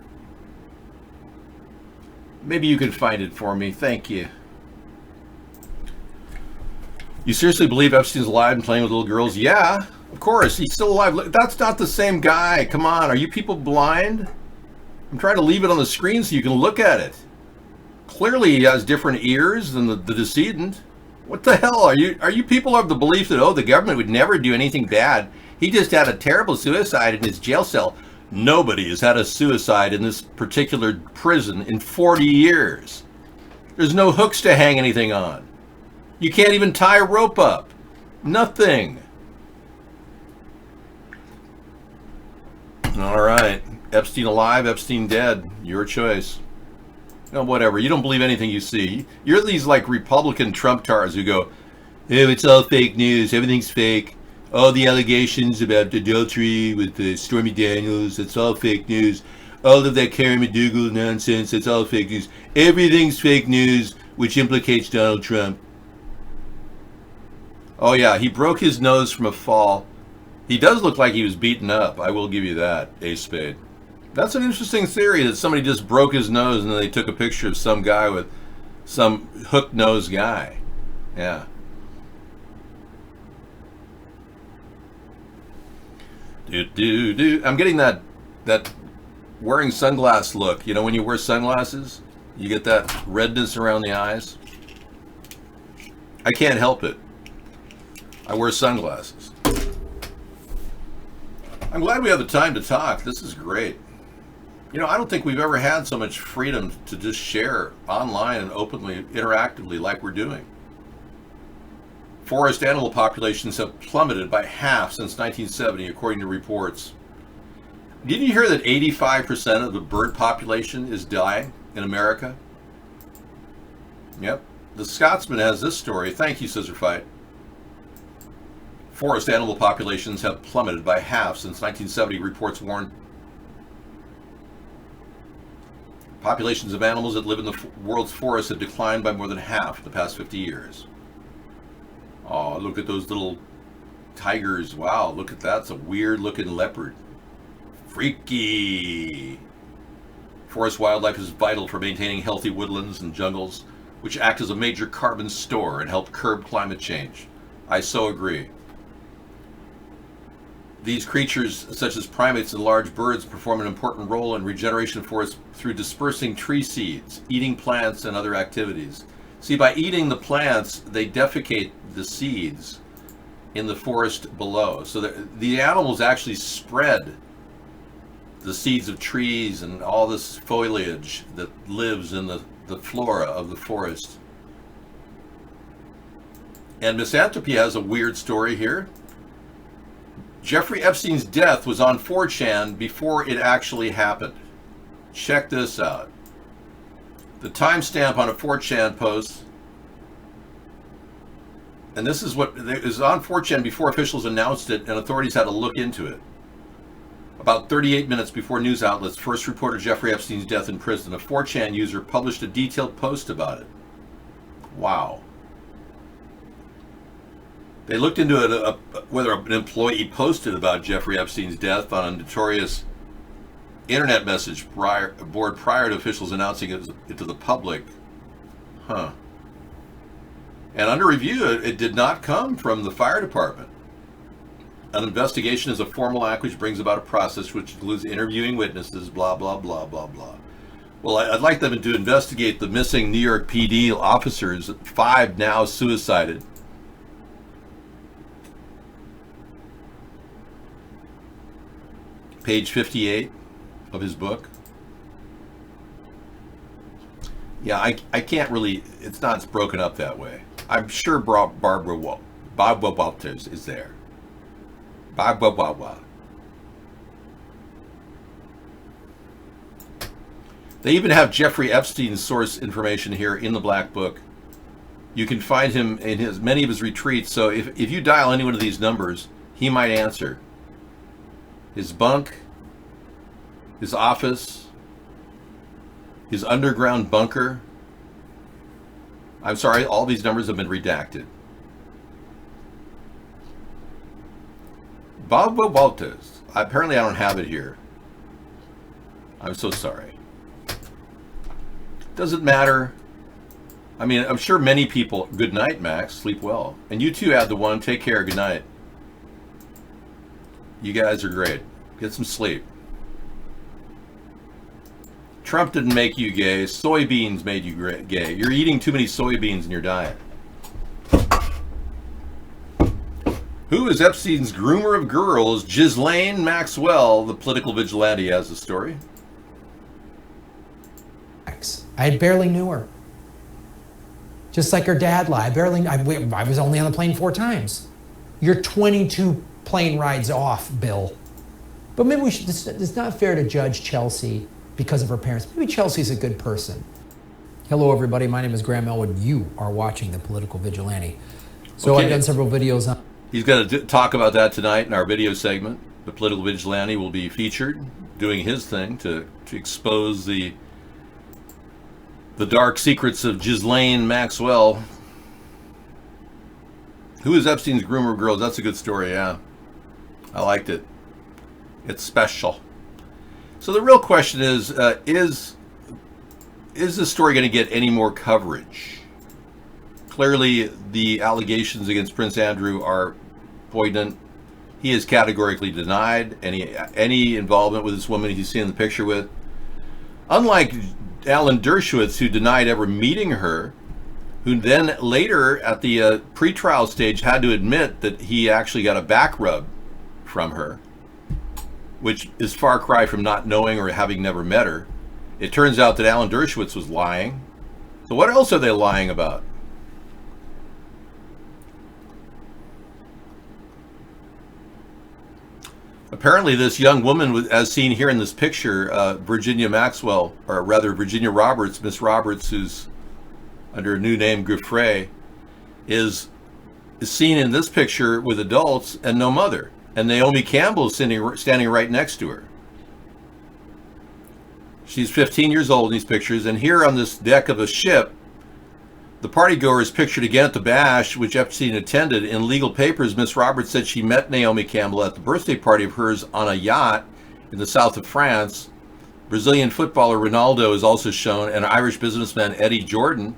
Maybe you can find it for me. Thank you. You seriously believe Epstein's alive and playing with little girls? Yeah, of course. He's still alive. That's not the same guy. Come on. Are you people blind? I'm trying to leave it on the screen so you can look at it. Clearly he has different ears than the decedent. What the hell? Are you people of the belief that, oh, the government would never do anything bad? He just had a terrible suicide in his jail cell. Nobody has had a suicide in this particular prison in 40 years. There's no hooks to hang anything on. You can't even tie a rope up. Nothing. All right. Epstein alive, Epstein dead. Your choice. No, whatever. You don't believe anything you see. You're these like Republican Trump-tars who go, oh, it's all fake news. Everything's fake. All the allegations about adultery with Stormy Daniels, it's all fake news. All of that Karen McDougal nonsense, it's all fake news. Everything's fake news, which implicates Donald Trump. Oh yeah, he broke his nose from a fall. He does look like he was beaten up. I will give you that, Ace Spade. That's an interesting theory that somebody just broke his nose and then they took a picture of some guy with some hook-nosed guy. Yeah. I'm getting that wearing sunglass look. You know when you wear sunglasses, you get that redness around the eyes. I can't help it. I wear sunglasses. I'm glad we have the time to talk. This is great. You know, I don't think we've ever had so much freedom to just share online and openly, interactively like we're doing. Forest animal populations have plummeted by half since 1970, according to reports. Did you hear that 85% of the bird population is dying in America? Yep. The Scotsman has this story. Thank you, Scissor Fight. Forest animal populations have plummeted by half since 1970, reports warn. Populations of animals that live in the world's forests have declined by more than half in the past 50 years. Oh, look at those little tigers. Wow, look at that. It's a weird looking leopard. Freaky. Forest wildlife is vital for maintaining healthy woodlands and jungles, which act as a major carbon store and help curb climate change. I so agree. These creatures, such as primates and large birds, perform an important role in regeneration of forests through dispersing tree seeds, eating plants, and other activities. See, by eating the plants, they defecate the seeds in the forest below. So the animals actually spread the seeds of trees and all this foliage that lives in the flora of the forest. And Misanthropy has a weird story here. Jeffrey Epstein's death was on 4chan before it actually happened. Check this out. The timestamp on a 4chan post, and this is what it was on 4chan before officials announced it and authorities had to look into it. About 38 minutes before news outlets first reported Jeffrey Epstein's death in prison, a 4chan user published a detailed post about it. Wow. They looked into it, whether an employee posted about Jeffrey Epstein's death on a notorious internet message board prior to officials announcing it to the public. Huh. And under review, it did not come from the fire department. An investigation is a formal act which brings about a process which includes interviewing witnesses, blah, blah, blah, blah, blah. Well, I'd like them to investigate the missing New York PD officers, 5 now suicided. Page 58 of his book. Yeah, I can't really, it's not broken up that way. I'm sure Barbara Walters is there. Barbara. They even have Jeffrey Epstein's source information here in the Black Book. You can find him in many of his retreats, so if you dial any one of these numbers, he might answer. His bunk, his office, his underground bunker. I'm sorry, all these numbers have been redacted. Barbara Walters. Apparently I don't have it here. I'm so sorry. Doesn't matter. I mean, I'm sure many people... Good night, Max. Sleep well. And you too, Add the One. Take care. Good night. You guys are great. Get some sleep. Trump didn't make you gay. Soybeans made you gay. You're eating too many soybeans in your diet. Who is Epstein's groomer of girls? Ghislaine Maxwell, the political vigilante, has the story. I barely knew her. Just like her dad lied. I was only on the plane 4 times. You're 22 plane rides off, Bill. But maybe we should, it's not fair to judge Chelsea because of her parents. Maybe Chelsea's a good person. Hello, everybody. My name is Graham Elwood. You are watching The Political Vigilante. So I've done several videos on... He's going to talk about that tonight in our video segment. The Political Vigilante will be featured, doing his thing to expose the dark secrets of Ghislaine Maxwell. Who is Epstein's groomer of girls? That's a good story, yeah. I liked it. It's special. So the real question is this story going to get any more coverage? Clearly, the allegations against Prince Andrew are poignant. He has categorically denied any involvement with this woman he's seen in the picture with. Unlike Alan Dershowitz, who denied ever meeting her, who then later at the pre-trial stage had to admit that he actually got a back rub from her, which is far cry from not knowing or having never met her. It turns out that Alan Dershowitz was lying. So what else are they lying about? Apparently this young woman, as seen here in this picture, Virginia Maxwell, or rather Virginia Roberts, Miss Roberts, who's under a new name, Giuffre, is seen in this picture with adults and no mother. And Naomi Campbell is standing right next to her. She's 15 years old in these pictures, and here on this deck of a ship, the partygoer is pictured again at the bash, which Epstein attended. In legal papers, Miss Roberts said she met Naomi Campbell at the birthday party of hers on a yacht in the south of France. Brazilian footballer Ronaldo is also shown, and Irish businessman Eddie Jordan.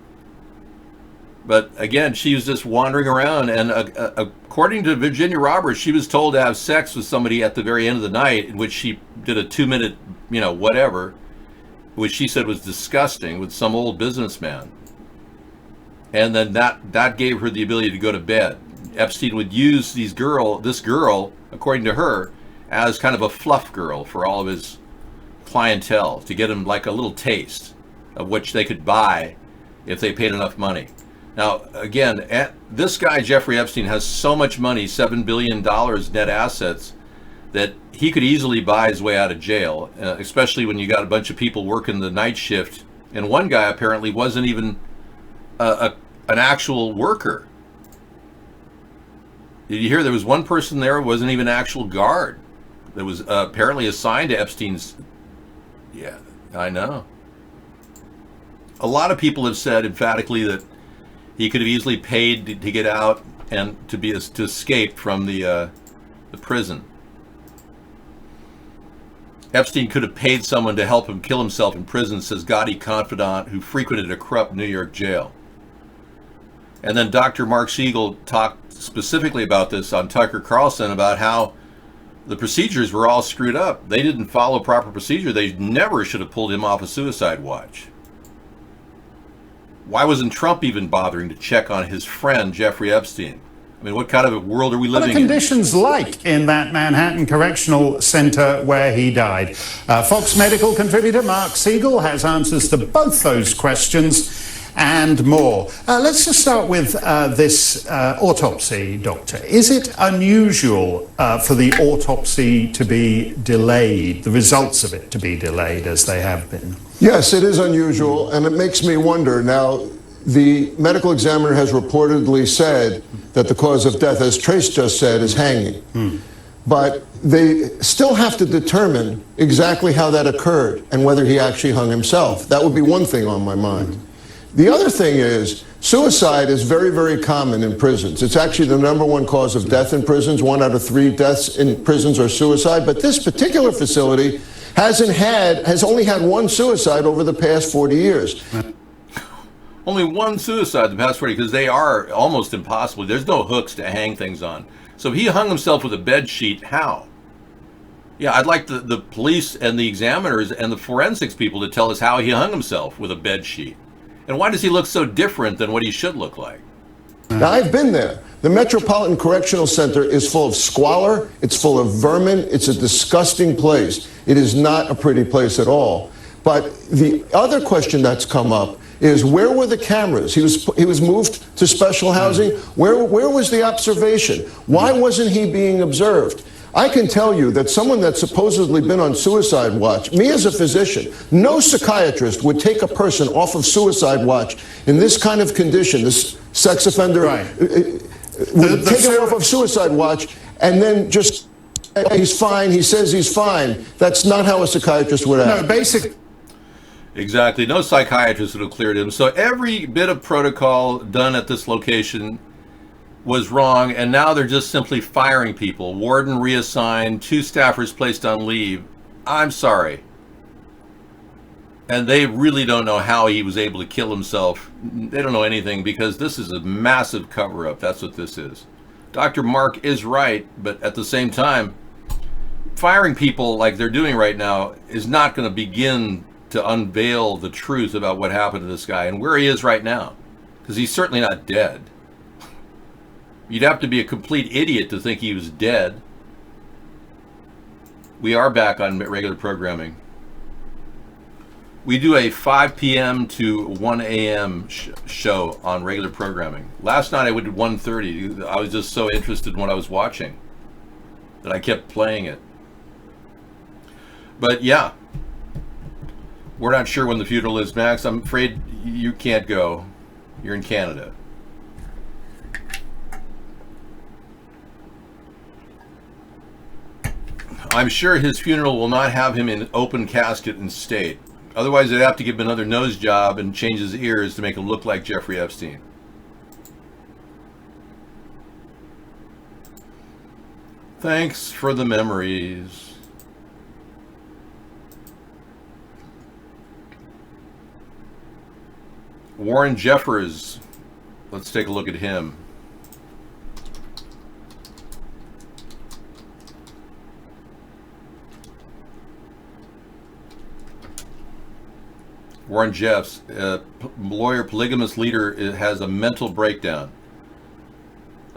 But again, she was just wandering around, and according to Virginia Roberts, she was told to have sex with somebody at the very end of the night, in which she did a 2-minute, whatever, which she said was disgusting, with some old businessman. And then that gave her the ability to go to bed. Epstein would use this girl, according to her, as kind of a fluff girl for all of his clientele, to get him like a little taste of which they could buy if they paid enough money. Now, again, this guy, Jeffrey Epstein, has so much money, $7 billion net assets, that he could easily buy his way out of jail, especially when you got a bunch of people working the night shift. And one guy apparently wasn't even an actual worker. Did you hear there was one person there who wasn't even an actual guard that was apparently assigned to Epstein's? Yeah, I know. A lot of people have said emphatically that he could have easily paid to get out and to escape from the prison. Epstein could have paid someone to help him kill himself in prison, says Gotti confidant who frequented a corrupt New York jail. And then Dr. Mark Siegel talked specifically about this on Tucker Carlson, about how the procedures were all screwed up. They didn't follow proper procedure. They never should have pulled him off a suicide watch. Why wasn't Trump even bothering to check on his friend, Jeffrey Epstein? I mean, what kind of a world are we What are living in? conditions like in that Manhattan Correctional Center where he died? Fox Medical contributor Mark Siegel has answers to both those questions and more. Let's just start with this autopsy, Doctor. Is it unusual for the autopsy to be delayed, the results of it to be delayed as they have been? Yes, it is unusual, and it makes me wonder. Now, the medical examiner has reportedly said that the cause of death, as Trace just said, is hanging. But they still have to determine exactly how that occurred and whether he actually hung himself. That would be one thing on my mind. The other thing is, suicide is very, very common in prisons. It's actually the #1 cause of death in prisons. 1 out of 3 deaths in prisons are suicide. But this particular facility has only had 1 suicide over the past 40 years. Only 1 suicide the past 40, because they are almost impossible. There's no hooks to hang things on. So if he hung himself with a bed sheet, how? Yeah, I'd like the police and the examiners and the forensics people to tell us how he hung himself with a bed sheet. And why does he look so different than what he should look like? Now, I've been there. The Metropolitan Correctional Center is full of squalor. It's full of vermin. It's a disgusting place. It is not a pretty place at all. But the other question that's come up is, where were the cameras? He was moved to special housing. Where was the observation? Why wasn't he being observed? I can tell you that someone that's supposedly been on suicide watch, me as a physician, no psychiatrist would take a person off of suicide watch in this kind of condition, this sex offender, would take him off of suicide watch and then just, he's fine, he says he's fine. That's not how a psychiatrist would act. No, basically. Exactly. No psychiatrist would have cleared him. So every bit of protocol done at this location was wrong, and now they're just simply firing people. Warden reassigned, 2 staffers placed on leave. I'm sorry. And they really don't know how he was able to kill himself. They don't know anything, because this is a massive cover-up. That's what this is. Dr. Mark is right, but at the same time, firing people like they're doing right now is not going to begin to unveil the truth about what happened to this guy and where he is right now, because he's certainly not dead. You'd have to be a complete idiot to think he was dead. We are back on regular programming. We do a 5 p.m. to 1 a.m. show on regular programming. Last night I went to 1:30. I was just so interested in what I was watching that I kept playing it. But yeah, we're not sure when the funeral is, Max. I'm afraid you can't go. You're in Canada. I'm sure his funeral will not have him in open casket and state. Otherwise, they'd have to give him another nose job and change his ears to make him look like Jeffrey Epstein. Thanks for the memories. Warren Jeffers. Let's take a look at him. Warren Jeffs, lawyer, polygamous leader, has a mental breakdown.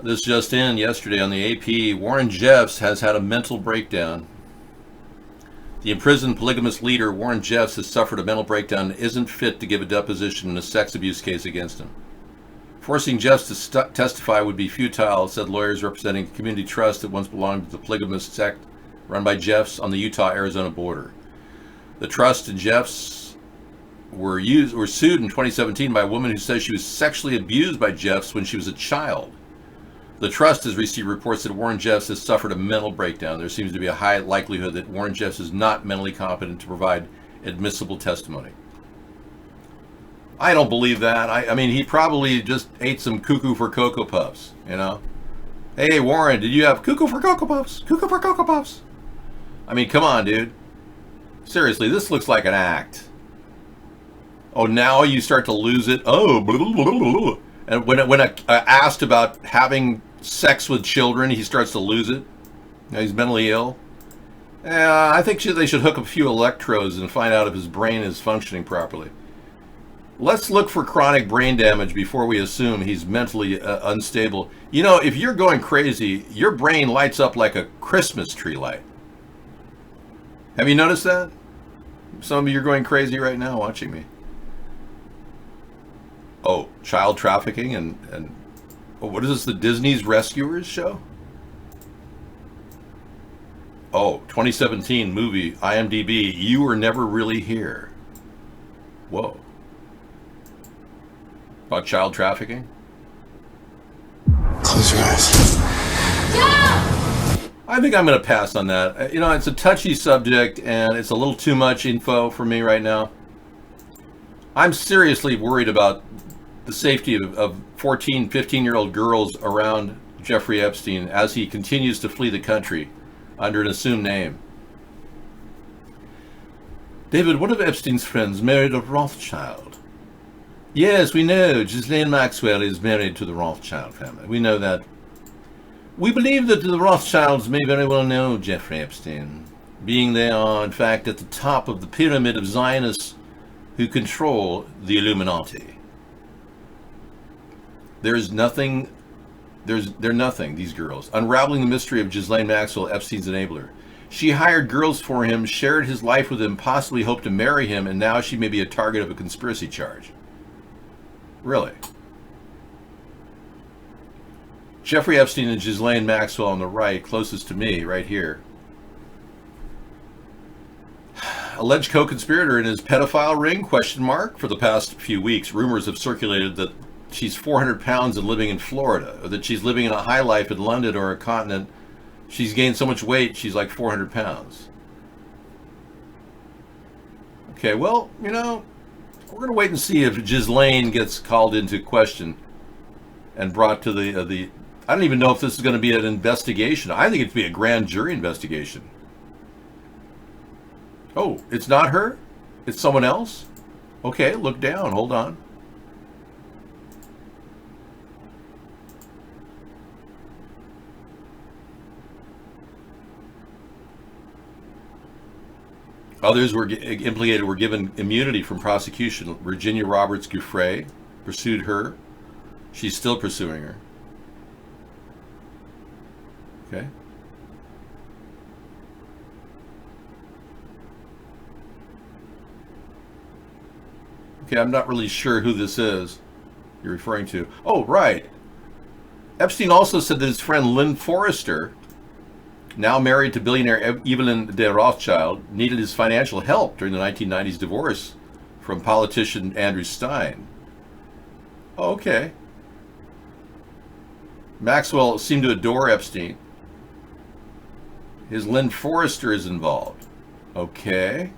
This just in yesterday on the AP. Warren Jeffs has had a mental breakdown. The imprisoned polygamous leader, Warren Jeffs, has suffered a mental breakdown and isn't fit to give a deposition in a sex abuse case against him. Forcing Jeffs to testify would be futile, said lawyers representing Community Trust that once belonged to the polygamist sect run by Jeffs on the Utah-Arizona border. The Trust and Jeffs were sued in 2017 by a woman who says she was sexually abused by Jeffs when she was a child. The Trust has received reports that Warren Jeffs has suffered a mental breakdown. There seems to be a high likelihood that Warren Jeffs is not mentally competent to provide admissible testimony. I don't believe that. I mean, he probably just ate some cuckoo for Cocoa Puffs, you know? Hey, Warren, did you have cuckoo for Cocoa Puffs? Cuckoo for Cocoa Puffs? I mean, come on, dude. Seriously, this looks like an act. Oh, now you start to lose it. Oh, blah, blah, blah, blah. And when asked about having sex with children, he starts to lose it. Now he's mentally ill. I think they should hook up a few electrodes and find out if his brain is functioning properly. Let's look for chronic brain damage before we assume he's mentally unstable. You know, if you're going crazy, your brain lights up like a Christmas tree light. Have you noticed that? Some of you are going crazy right now watching me. Oh, child trafficking and oh, what is this, the Disney's Rescuers show? Oh, 2017 movie, IMDb, You Were Never Really Here. Whoa. About child trafficking? Close your eyes. I think I'm going to pass on that. You know, it's a touchy subject and it's a little too much info for me right now. I'm seriously worried about the safety of 14, 15-year-old girls around Jeffrey Epstein as he continues to flee the country under an assumed name. David, one of Epstein's friends married a Rothschild. Yes, we know. Ghislaine Maxwell is married to the Rothschild family. We know that. We believe that the Rothschilds may very well know Jeffrey Epstein, being they are, in fact, at the top of the pyramid of Zionists who control the Illuminati. They're nothing, these girls. Unraveling the mystery of Ghislaine Maxwell, Epstein's enabler. She hired girls for him, shared his life with him, possibly hoped to marry him, and now she may be a target of a conspiracy charge. Really? Jeffrey Epstein and Ghislaine Maxwell on the right, closest to me, right here. Alleged co-conspirator in his pedophile ring, question mark? For the past few weeks, rumors have circulated that she's 400 pounds and living in Florida, or that she's living in a high life in London or a continent. She's gained so much weight, she's like 400 pounds. Okay, well, you know, we're going to wait and see if Ghislaine gets called into question and brought to the I don't even know if this is going to be an investigation. I think it'd be a grand jury investigation. Oh, it's not her? It's someone else? Okay, look down. Hold on. Others were implicated were given immunity from prosecution. Virginia Roberts Giuffre pursued her. She's still pursuing her. Okay. Okay, I'm not really sure who this is you're referring to. Oh, right. Epstein also said that his friend Lynn Forrester, now married to billionaire Evelyn de Rothschild, needed his financial help during the 1990s divorce from politician Andrew Stein. Oh, okay. Maxwell seemed to adore Epstein. His Lynn Forrester is involved. Okay.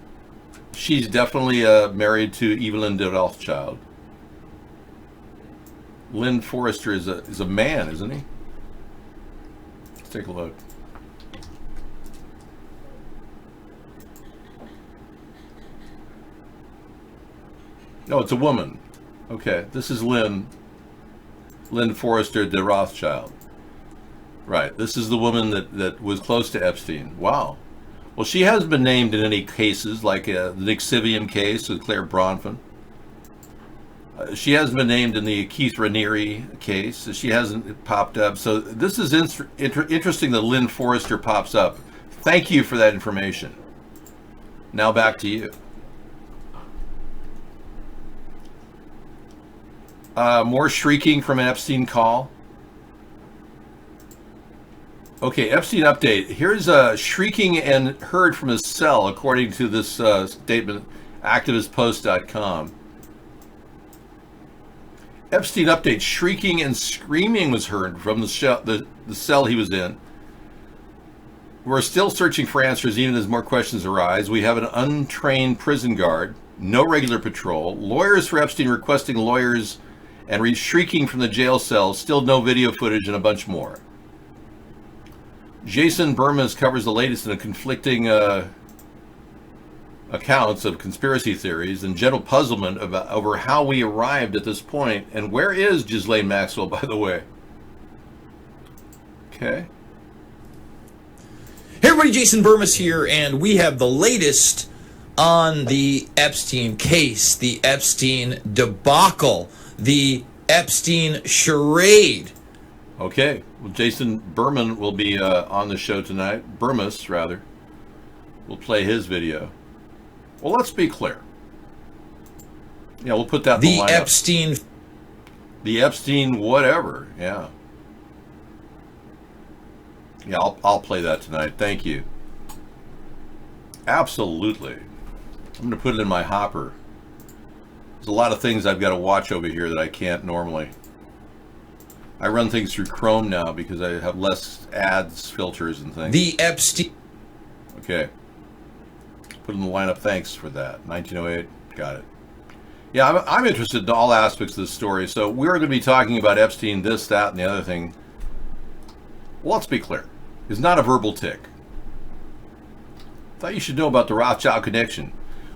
She's definitely married to Evelyn de Rothschild. Lynn Forrester is a man, isn't he? Let's take a look. No, it's a woman. Okay, this is Lynn Forrester de Rothschild. Right, this is the woman that was close to Epstein. Wow. Well, she hasn't been named in any cases, like the Nixivium case with Claire Bronfman. She hasn't been named in the Keith Raniere case. She hasn't popped up. So this is interesting that Lynn Forrester pops up. Thank you for that information. Now back to you. More shrieking from an Epstein call. Okay, Epstein update. Here's a shrieking and heard from his cell, according to this statement, activistpost.com. Epstein update. Shrieking and screaming was heard from the cell he was in. We're still searching for answers even as more questions arise. We have an untrained prison guard, no regular patrol, lawyers for Epstein requesting lawyers, and shrieking from the jail cells, still no video footage, and a bunch more. Jason Burmas covers the latest in a conflicting accounts of conspiracy theories and general puzzlement over how we arrived at this point. And where is Ghislaine Maxwell, by the way? Okay. Hey everybody, Jason Burmas here, and we have the latest on the Epstein case, the Epstein debacle, the Epstein charade. Okay, well, Jason Berman will be on the show tonight. Burmas, rather. We'll play his video. Well, let's be clear. Yeah, we'll put that in the lineup. Epstein. The Epstein whatever, yeah. Yeah, I'll play that tonight. Thank you. Absolutely. I'm going to put it in my hopper. There's a lot of things I've got to watch over here that I can't normally. I run things through Chrome now because I have less ads, filters, and things. The Epstein. Okay. Put in the lineup. Thanks for that. 1908. Got it. Yeah, I'm interested in all aspects of this story. So we're going to be talking about Epstein, this, that, and the other thing. Well, let's be clear. It's not a verbal tick. Thought you should know about the Rothschild connection.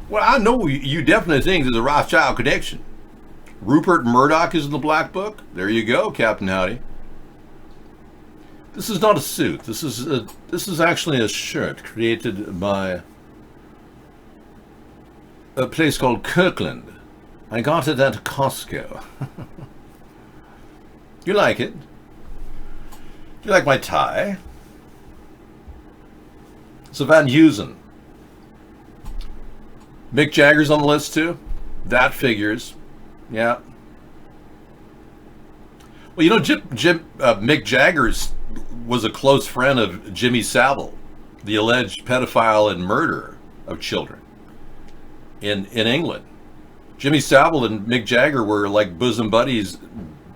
Well, I know you definitely think there's a Rothschild connection. Rupert Murdoch is in the Black Book. There you go, Captain Howdy. This is not a suit. This is actually a shirt created by a place called Kirkland. I got it at Costco. You like it? You like my tie? So Van Heusen. Mick Jagger's on the list too? That figures. Yeah. Well, you know, Mick Jagger was a close friend of Jimmy Savile, the alleged pedophile and murderer of children in England. Jimmy Savile and Mick Jagger were like bosom buddies,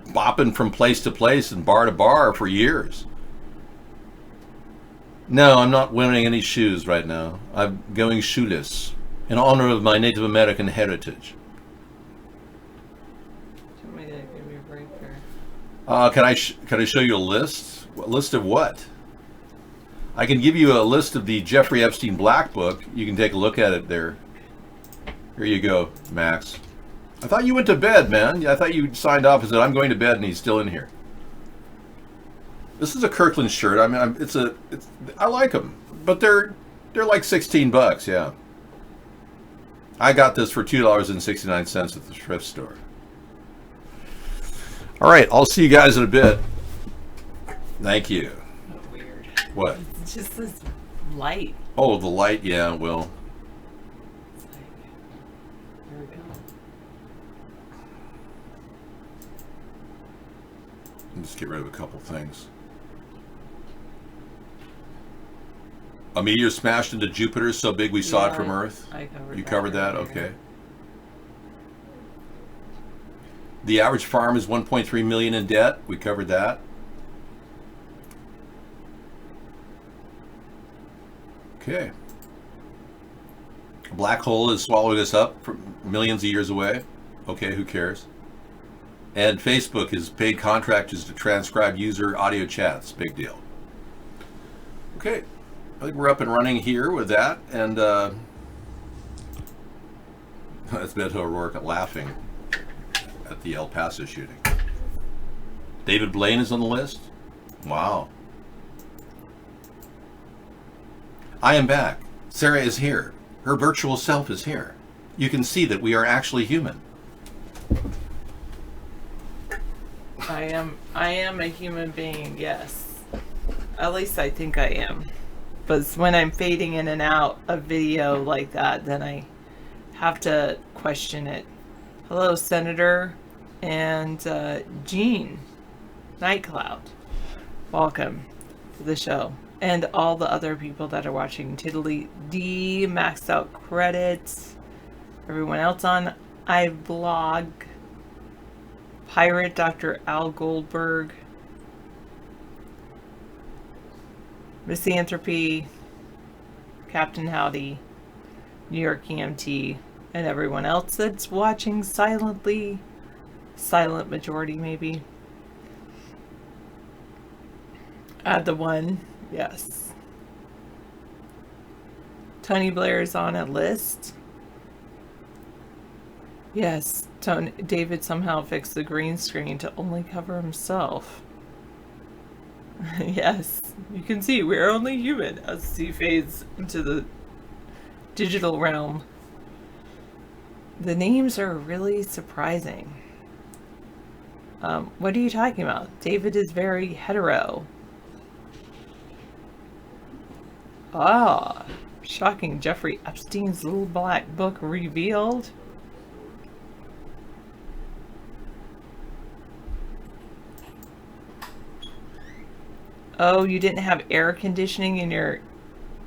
bopping from place to place and bar to bar for years. No, I'm not wearing any shoes right now. I'm going shoeless in honor of my Native American heritage. Give me a break here. Can I show you a list? A list of what? I can give you a list of the Jeffrey Epstein Black Book. You can take a look at it there. Here you go, Max. I thought you went to bed, man. I thought you signed off and said, I'm going to bed, and he's still in here. This is a Kirkland shirt. I mean, I like them, but they're like $16, yeah. I got this for $2.69 at the thrift store. All right, I'll see you guys in a bit. Thank you. Weird. What? It's just this light. Oh, the light, yeah, well. There we go. Let's get rid of a couple things. A meteor smashed into Jupiter so big we saw it from Earth? You covered that? Okay. The average farm is 1.3 million in debt. We covered that. Okay. A black hole is swallowing us up from millions of years away. Okay, who cares? And Facebook has paid contractors to transcribe user audio chats. Big deal. Okay. I think we're up and running here with that, and that's Beto O'Rourke laughing at the El Paso shooting. David Blaine is on the list. Wow. I am back. Sarah is here. Her virtual self is here. You can see that we are actually human. I am a human being, yes. At least I think I am. But when I'm fading in and out of video like that, then I have to question it. Hello, Senator and Gene Nightcloud. Welcome to the show. And all the other people that are watching. Tiddly D, Maxed Out Credits, everyone else on iVlog, Pirate, Dr. Al Goldberg, Misanthropy, Captain Howdy, New York EMT, and everyone else that's watching silently. Silent majority, maybe. Add the one. Yes. Tony Blair is on a list. Yes, David somehow fixed the green screen to only cover himself. Yes, you can see we're only human as he fades into the digital realm. The names are really surprising. What are you talking about? David is very hetero. Ah, shocking. Jeffrey Epstein's little black book revealed. Oh, you didn't have air conditioning in your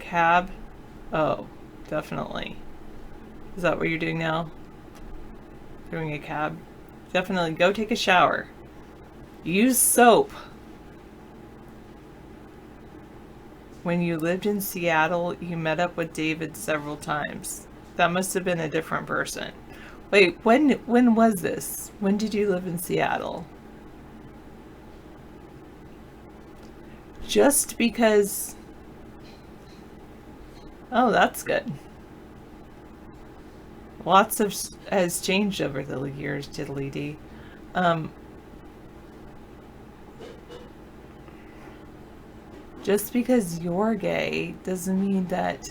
cab? Oh, definitely. Is that what you're doing now? Doing a cab? Definitely go take a shower. Use soap. When you lived in Seattle, you met up with David several times. That must have been a different person. Wait, when was this? When did you live in Seattle? Just because... Oh, that's good. Lots has changed over the years, diddly dee. Just because you're gay doesn't mean that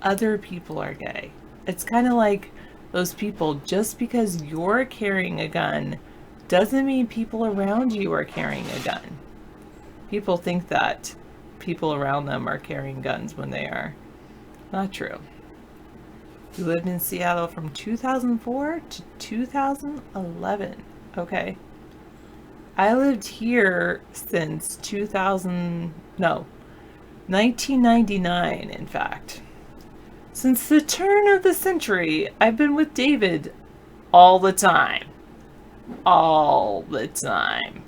other people are gay. It's kind of like those people, just because you're carrying a gun doesn't mean people around you are carrying a gun. People think that people around them are carrying guns when they are. Not true. You lived in Seattle from 2004 to 2011. Okay. I lived here since 1999, in fact. Since the turn of the century, I've been with David all the time. All the time.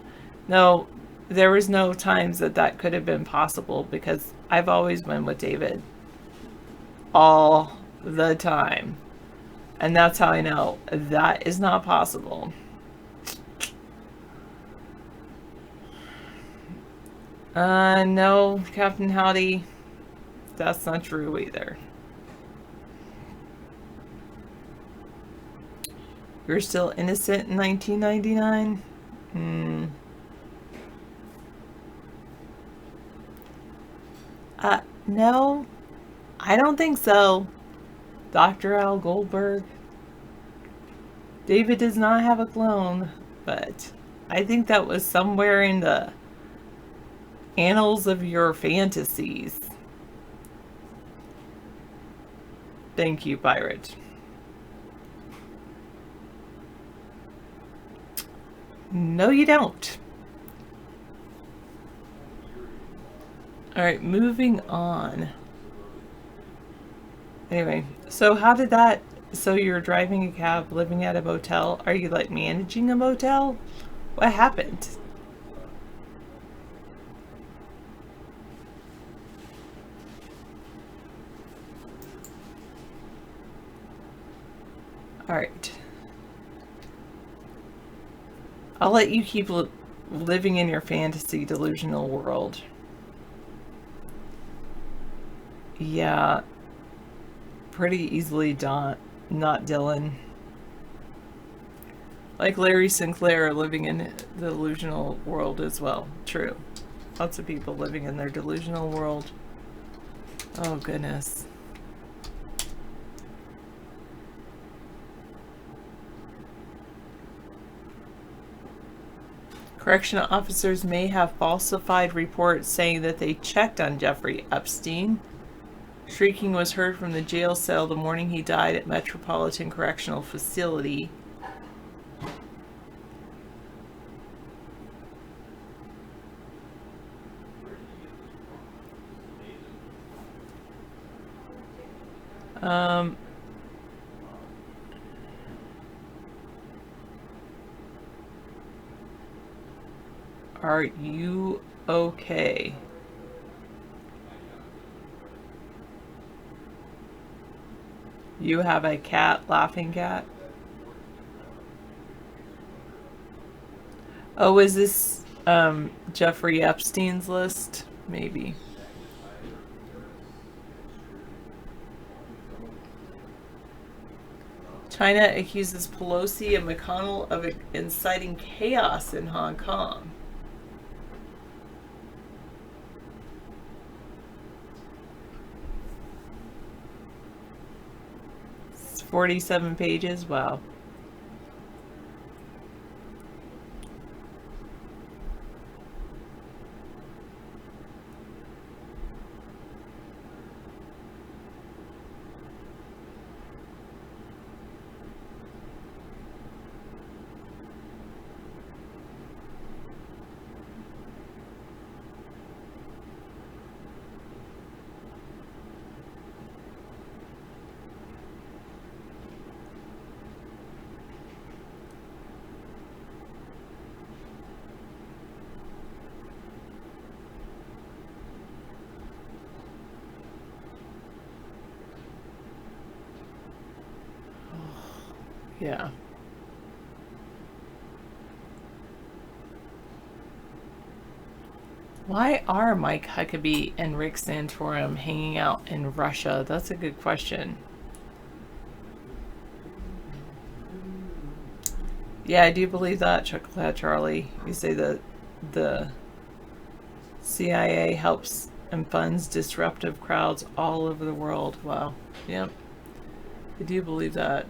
No, there was no times that could have been possible because I've always been with David. All the time. And that's how I know that is not possible. No, Captain Howdy, that's not true either. You're still innocent in 1999? No, I don't think so. Dr. Al Goldberg. David does not have a clone, but I think that was somewhere in the annals of your fantasies. Thank you, Pirate. No, you don't. Alright, moving on. Anyway, so how did that... So you're driving a cab, living at a motel. Are you, like, managing a motel? What happened? Alright. I'll let you keep living in your fantasy delusional world. Yeah. Pretty easily not Dylan. Like Larry Sinclair living in the delusional world as well. True. Lots of people living in their delusional world. Oh goodness. Correctional officers may have falsified reports saying that they checked on Jeffrey Epstein. Shrieking was heard from the jail cell the morning he died at Metropolitan Correctional Facility. Are you okay? You have a cat, laughing cat? Oh, is this Jeffrey Epstein's list? Maybe. China accuses Pelosi and McConnell of inciting chaos in Hong Kong. 47 pages. Wow. Yeah. Why are Mike Huckabee and Rick Santorum hanging out in Russia? That's a good question. Yeah, I do believe that, Chucklehead Charlie. You say that the CIA helps and funds disruptive crowds all over the world. Wow. Yep. I do believe that.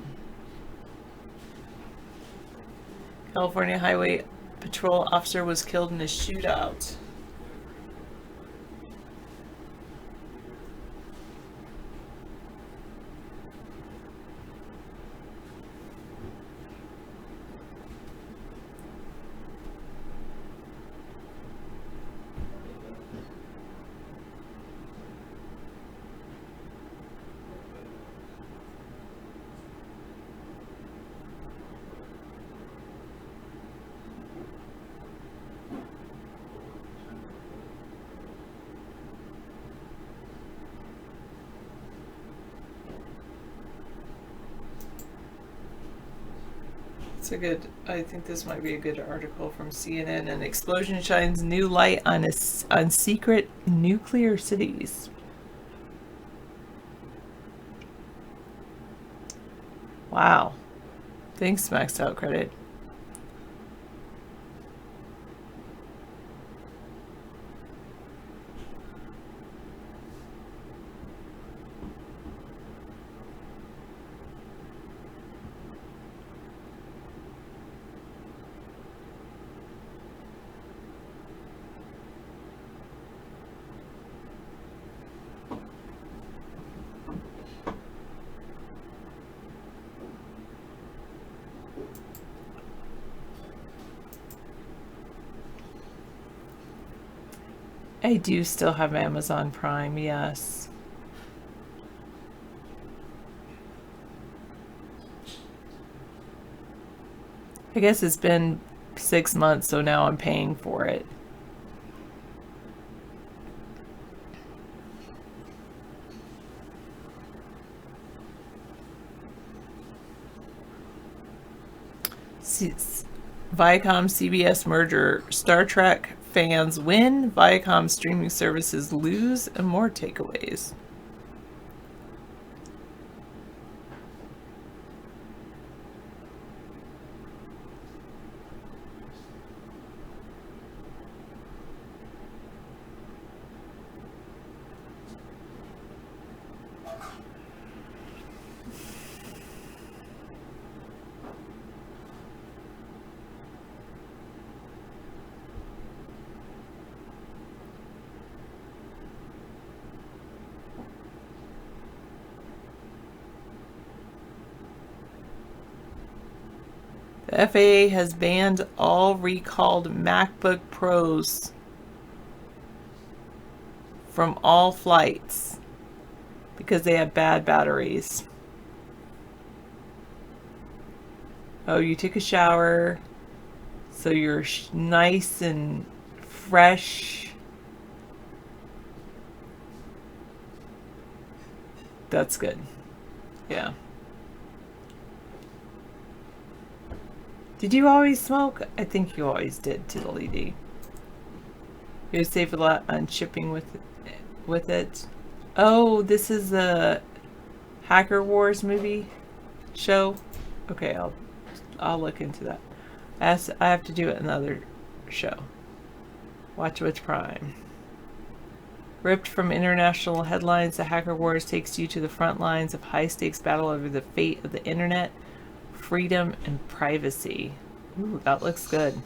California Highway Patrol officer was killed in a shootout. I think this might be a good article from CNN. An explosion shines new light on secret nuclear cities. Wow. Thanks, Maxed Out Credit. I do still have Amazon Prime, yes. I guess it's been 6 months, so now I'm paying for it. Viacom CBS merger. Star Trek fans win, Viacom streaming services lose, and more takeaways. The FAA has banned all recalled MacBook Pros from all flights because they have bad batteries. Oh, you took a shower, so you're nice and fresh. That's good. Yeah. Did you always smoke? I think you always did, Tiddly D. You save a lot on shipping with it. Oh, this is the Hacker Wars movie show. Okay, I'll look into that. I have to do it another show. Watch with Prime. Ripped from international headlines, the Hacker Wars takes you to the front lines of high-stakes battle over the fate of the internet, freedom, and privacy. Ooh, that looks good.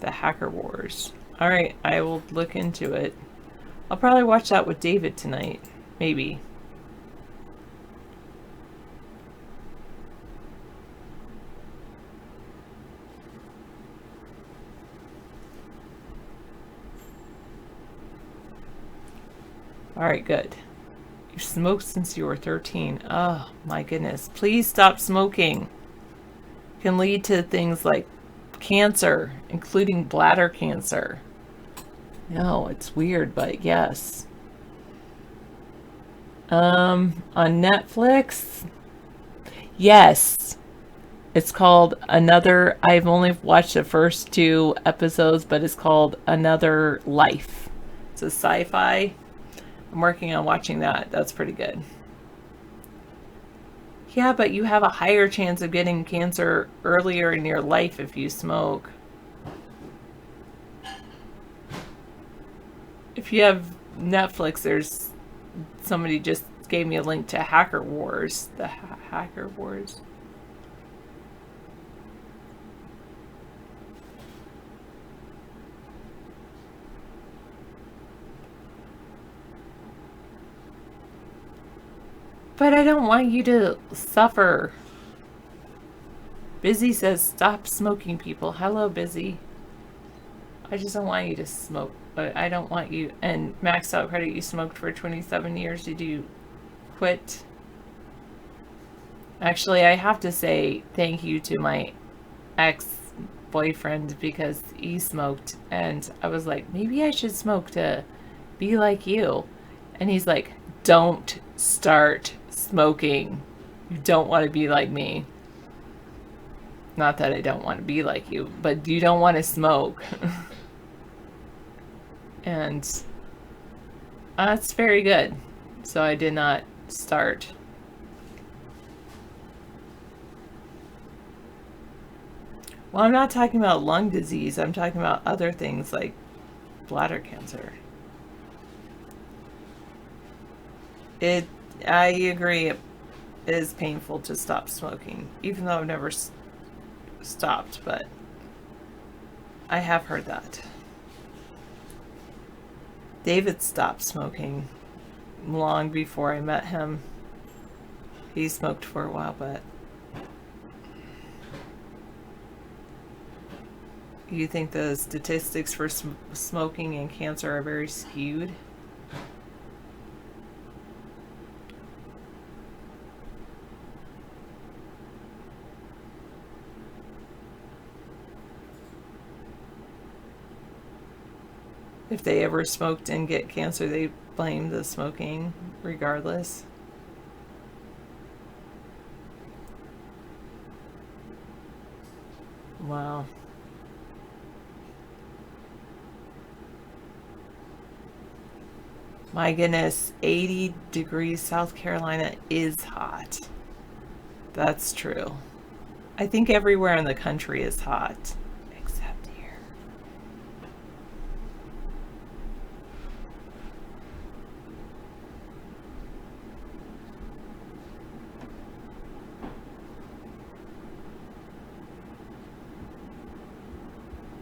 The Hacker Wars. Alright, I will look into it. I'll probably watch that with David tonight. Maybe. Alright, good. You've smoked since you were 13. Oh, my goodness. Please stop smoking. It can lead to things like cancer, including bladder cancer. No, it's weird, but yes. On Netflix? Yes. It's called Another... I've only watched the first 2 episodes, but it's called Another Life. It's a sci-fi. I'm working on watching that. That's pretty good. Yeah, but you have a higher chance of getting cancer earlier in your life if you smoke. If you have Netflix, there's... Somebody just gave me a link to Hacker Wars. The Hacker Wars. But I don't want you to suffer. Busy says, stop smoking, people. Hello, Busy. I just don't want you to smoke. But I don't want you... And Maxed Out Credit, you smoked for 27 years. Did you quit? Actually, I have to say thank you to my ex-boyfriend because he smoked. And I was like, maybe I should smoke to be like you. And he's like, don't start smoking. You don't want to be like me. Not that I don't want to be like you, but you don't want to smoke. And that's very good. So I did not start. Well, I'm not talking about lung disease. I'm talking about other things like bladder cancer. I agree, it is painful to stop smoking, even though I've never stopped, but I have heard that. David stopped smoking long before I met him. He smoked for a while, but you think the statistics for smoking and cancer are very skewed? If they ever smoked and get cancer, they blame the smoking regardless. Wow. My goodness, 80 degrees South Carolina is hot. That's true. I think everywhere in the country is hot. Except here.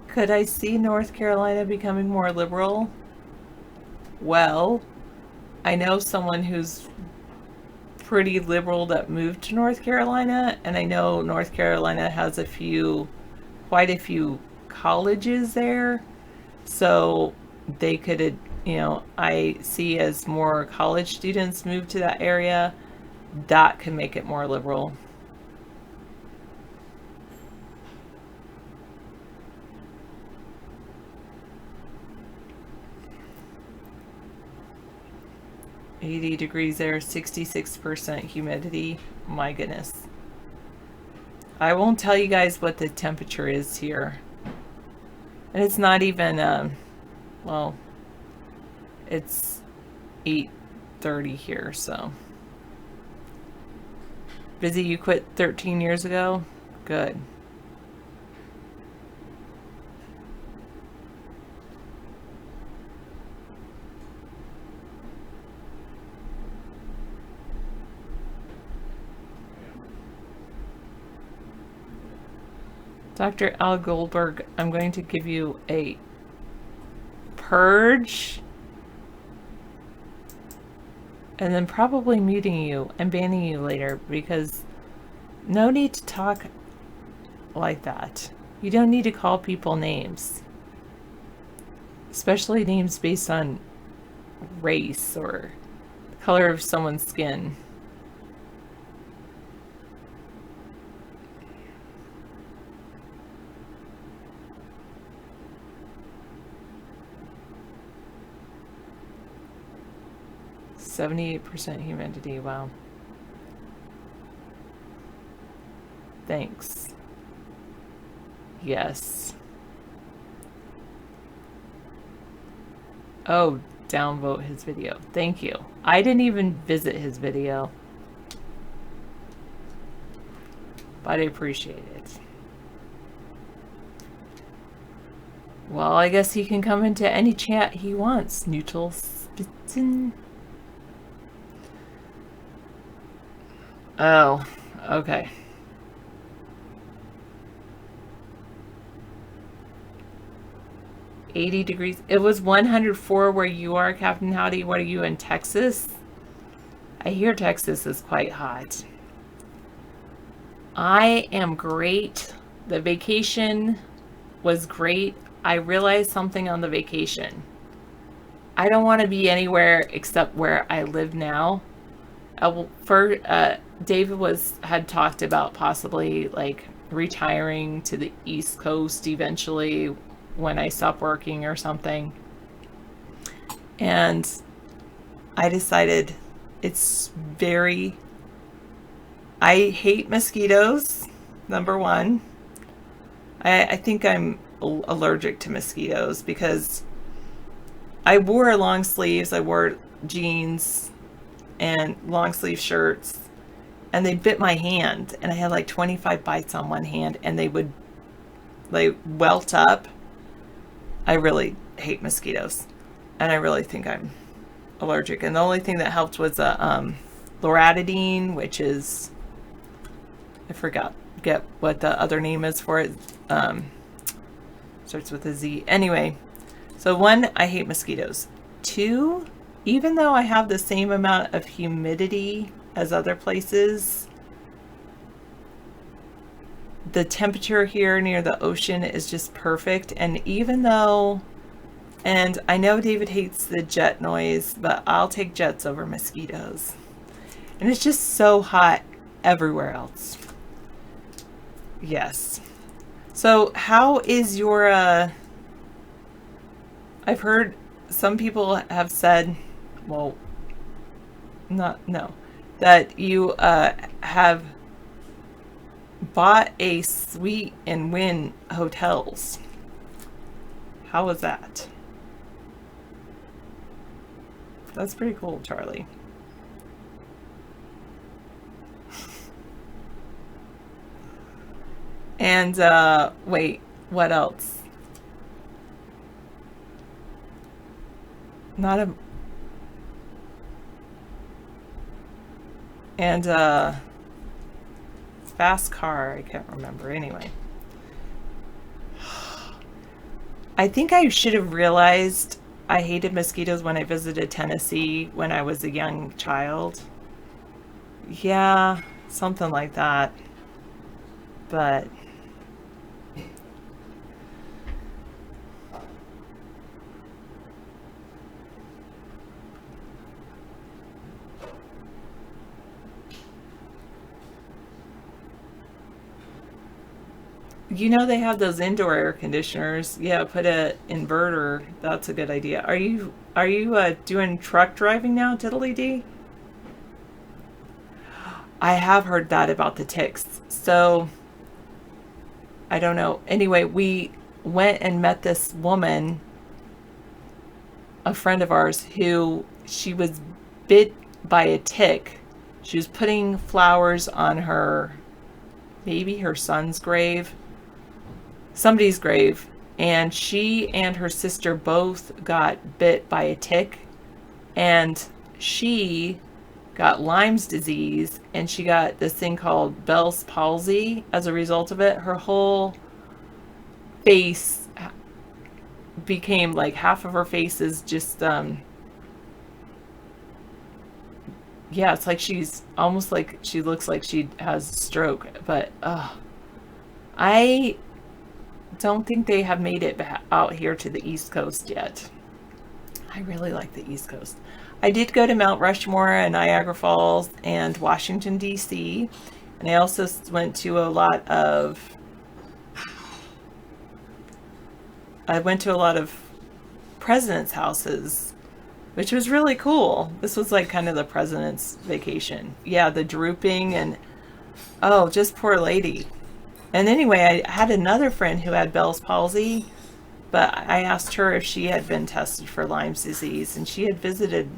Could I see North Carolina becoming more liberal? Well, I know someone who's pretty liberal that moved to North Carolina, and I know North Carolina has quite a few colleges there, so they could, I see as more college students move to that area, that can make it more liberal. $80 degrees there, 66% humidity. My goodness. I won't tell you guys what the temperature is here. And it's not even, well, it's 8:30 here, so. Busy, you quit 13 years ago? Good. Dr. Al Goldberg, I'm going to give you a purge and then probably muting you and banning you later, because no need to talk like that. You don't need to call people names, especially names based on race or the color of someone's skin. %78 humidity, wow. Thanks. Yes. Oh, downvote his video. Thank you. I didn't even visit his video, but I appreciate it. Well, I guess he can come into any chat he wants. Neutral Spitzen. Oh, okay. $80 degrees. It was 104 where you are, Captain Howdy. What are you, in Texas? I hear Texas is quite hot. I am great. The vacation was great. I realized something on the vacation. I don't want to be anywhere except where I live now. David had talked about possibly like retiring to the East Coast eventually when I stop working or something. And I decided I hate mosquitoes, number one. I think I'm allergic to mosquitoes because I wore long sleeves, I wore jeans and long sleeve shirts, and they bit my hand, and I had like 25 bites on one hand, and they would like welt up. I really hate mosquitoes, and I really think I'm allergic. And the only thing that helped was loratadine, which is, I get what the other name is for it. Starts with a Z. Anyway, so 1, I hate mosquitoes. 2, even though I have the same amount of humidity as other places, the temperature here near the ocean is just perfect. And even though, and I know David hates the jet noise, but I'll take jets over mosquitoes. And it's just so hot everywhere else. Yes. So how is your, I've heard some people have said, well, that you have bought a suite in Wynn Hotels. How was that? That's pretty cool, Charlie. And wait, what else? Fast car, I can't remember. Anyway, I think I should have realized I hated mosquitoes when I visited Tennessee when I was a young child. Yeah, something like that. But you know they have those indoor air conditioners. Yeah, put a inverter. That's a good idea. Are you doing truck driving now, Tiddly D? I have heard that about the ticks. So I don't know. Anyway, we went and met this woman, a friend of ours, who she was bit by a tick. She was putting flowers on maybe her son's grave, somebody's grave, and she and her sister both got bit by a tick, and she got Lyme's disease, and she got this thing called Bell's palsy as a result of it. Her whole face became like half of her face is just yeah, it's like she's almost like she looks like she has a stroke. But I don't think they have made it out here to the East Coast yet. I really like the East Coast. I did go to Mount Rushmore and Niagara Falls and Washington, D.C. And I also went to a lot of presidents' houses, which was really cool. This was like kind of the president's vacation. Yeah, the drooping and, oh, just poor lady. And anyway, I had another friend who had Bell's palsy, but I asked her if she had been tested for Lyme's disease, and she had visited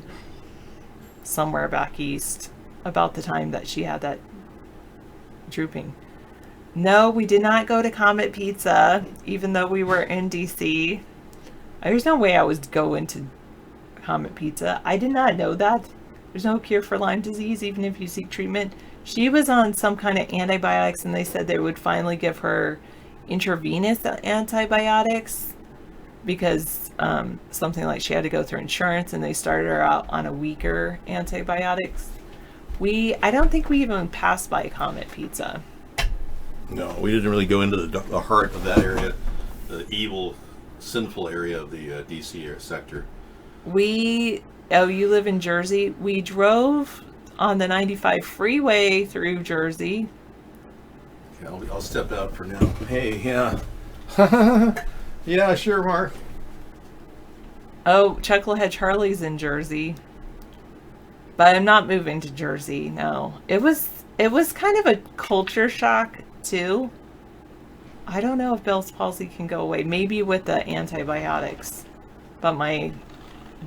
somewhere back east about the time that she had that drooping. No, we did not go to Comet Pizza, even though we were in DC. There's no way I would go into Comet Pizza. I did not know that. There's no cure for Lyme disease, even if you seek treatment. She was on some kind of antibiotics, and they said they would finally give her intravenous antibiotics because something like she had to go through insurance, and they started her out on a weaker antibiotics. I don't think we even passed by Comet Pizza. No, we didn't really go into the heart of that area, the evil, sinful area of the DC sector. You live in Jersey. We drove on the 95 freeway through Jersey. Yeah, I'll step out for now. Hey, yeah. Yeah, sure, Mark. Oh, Chucklehead Charlie's in Jersey. But I'm not moving to Jersey, no. It was kind of a culture shock, too. I don't know if Bell's palsy can go away. Maybe with the antibiotics. But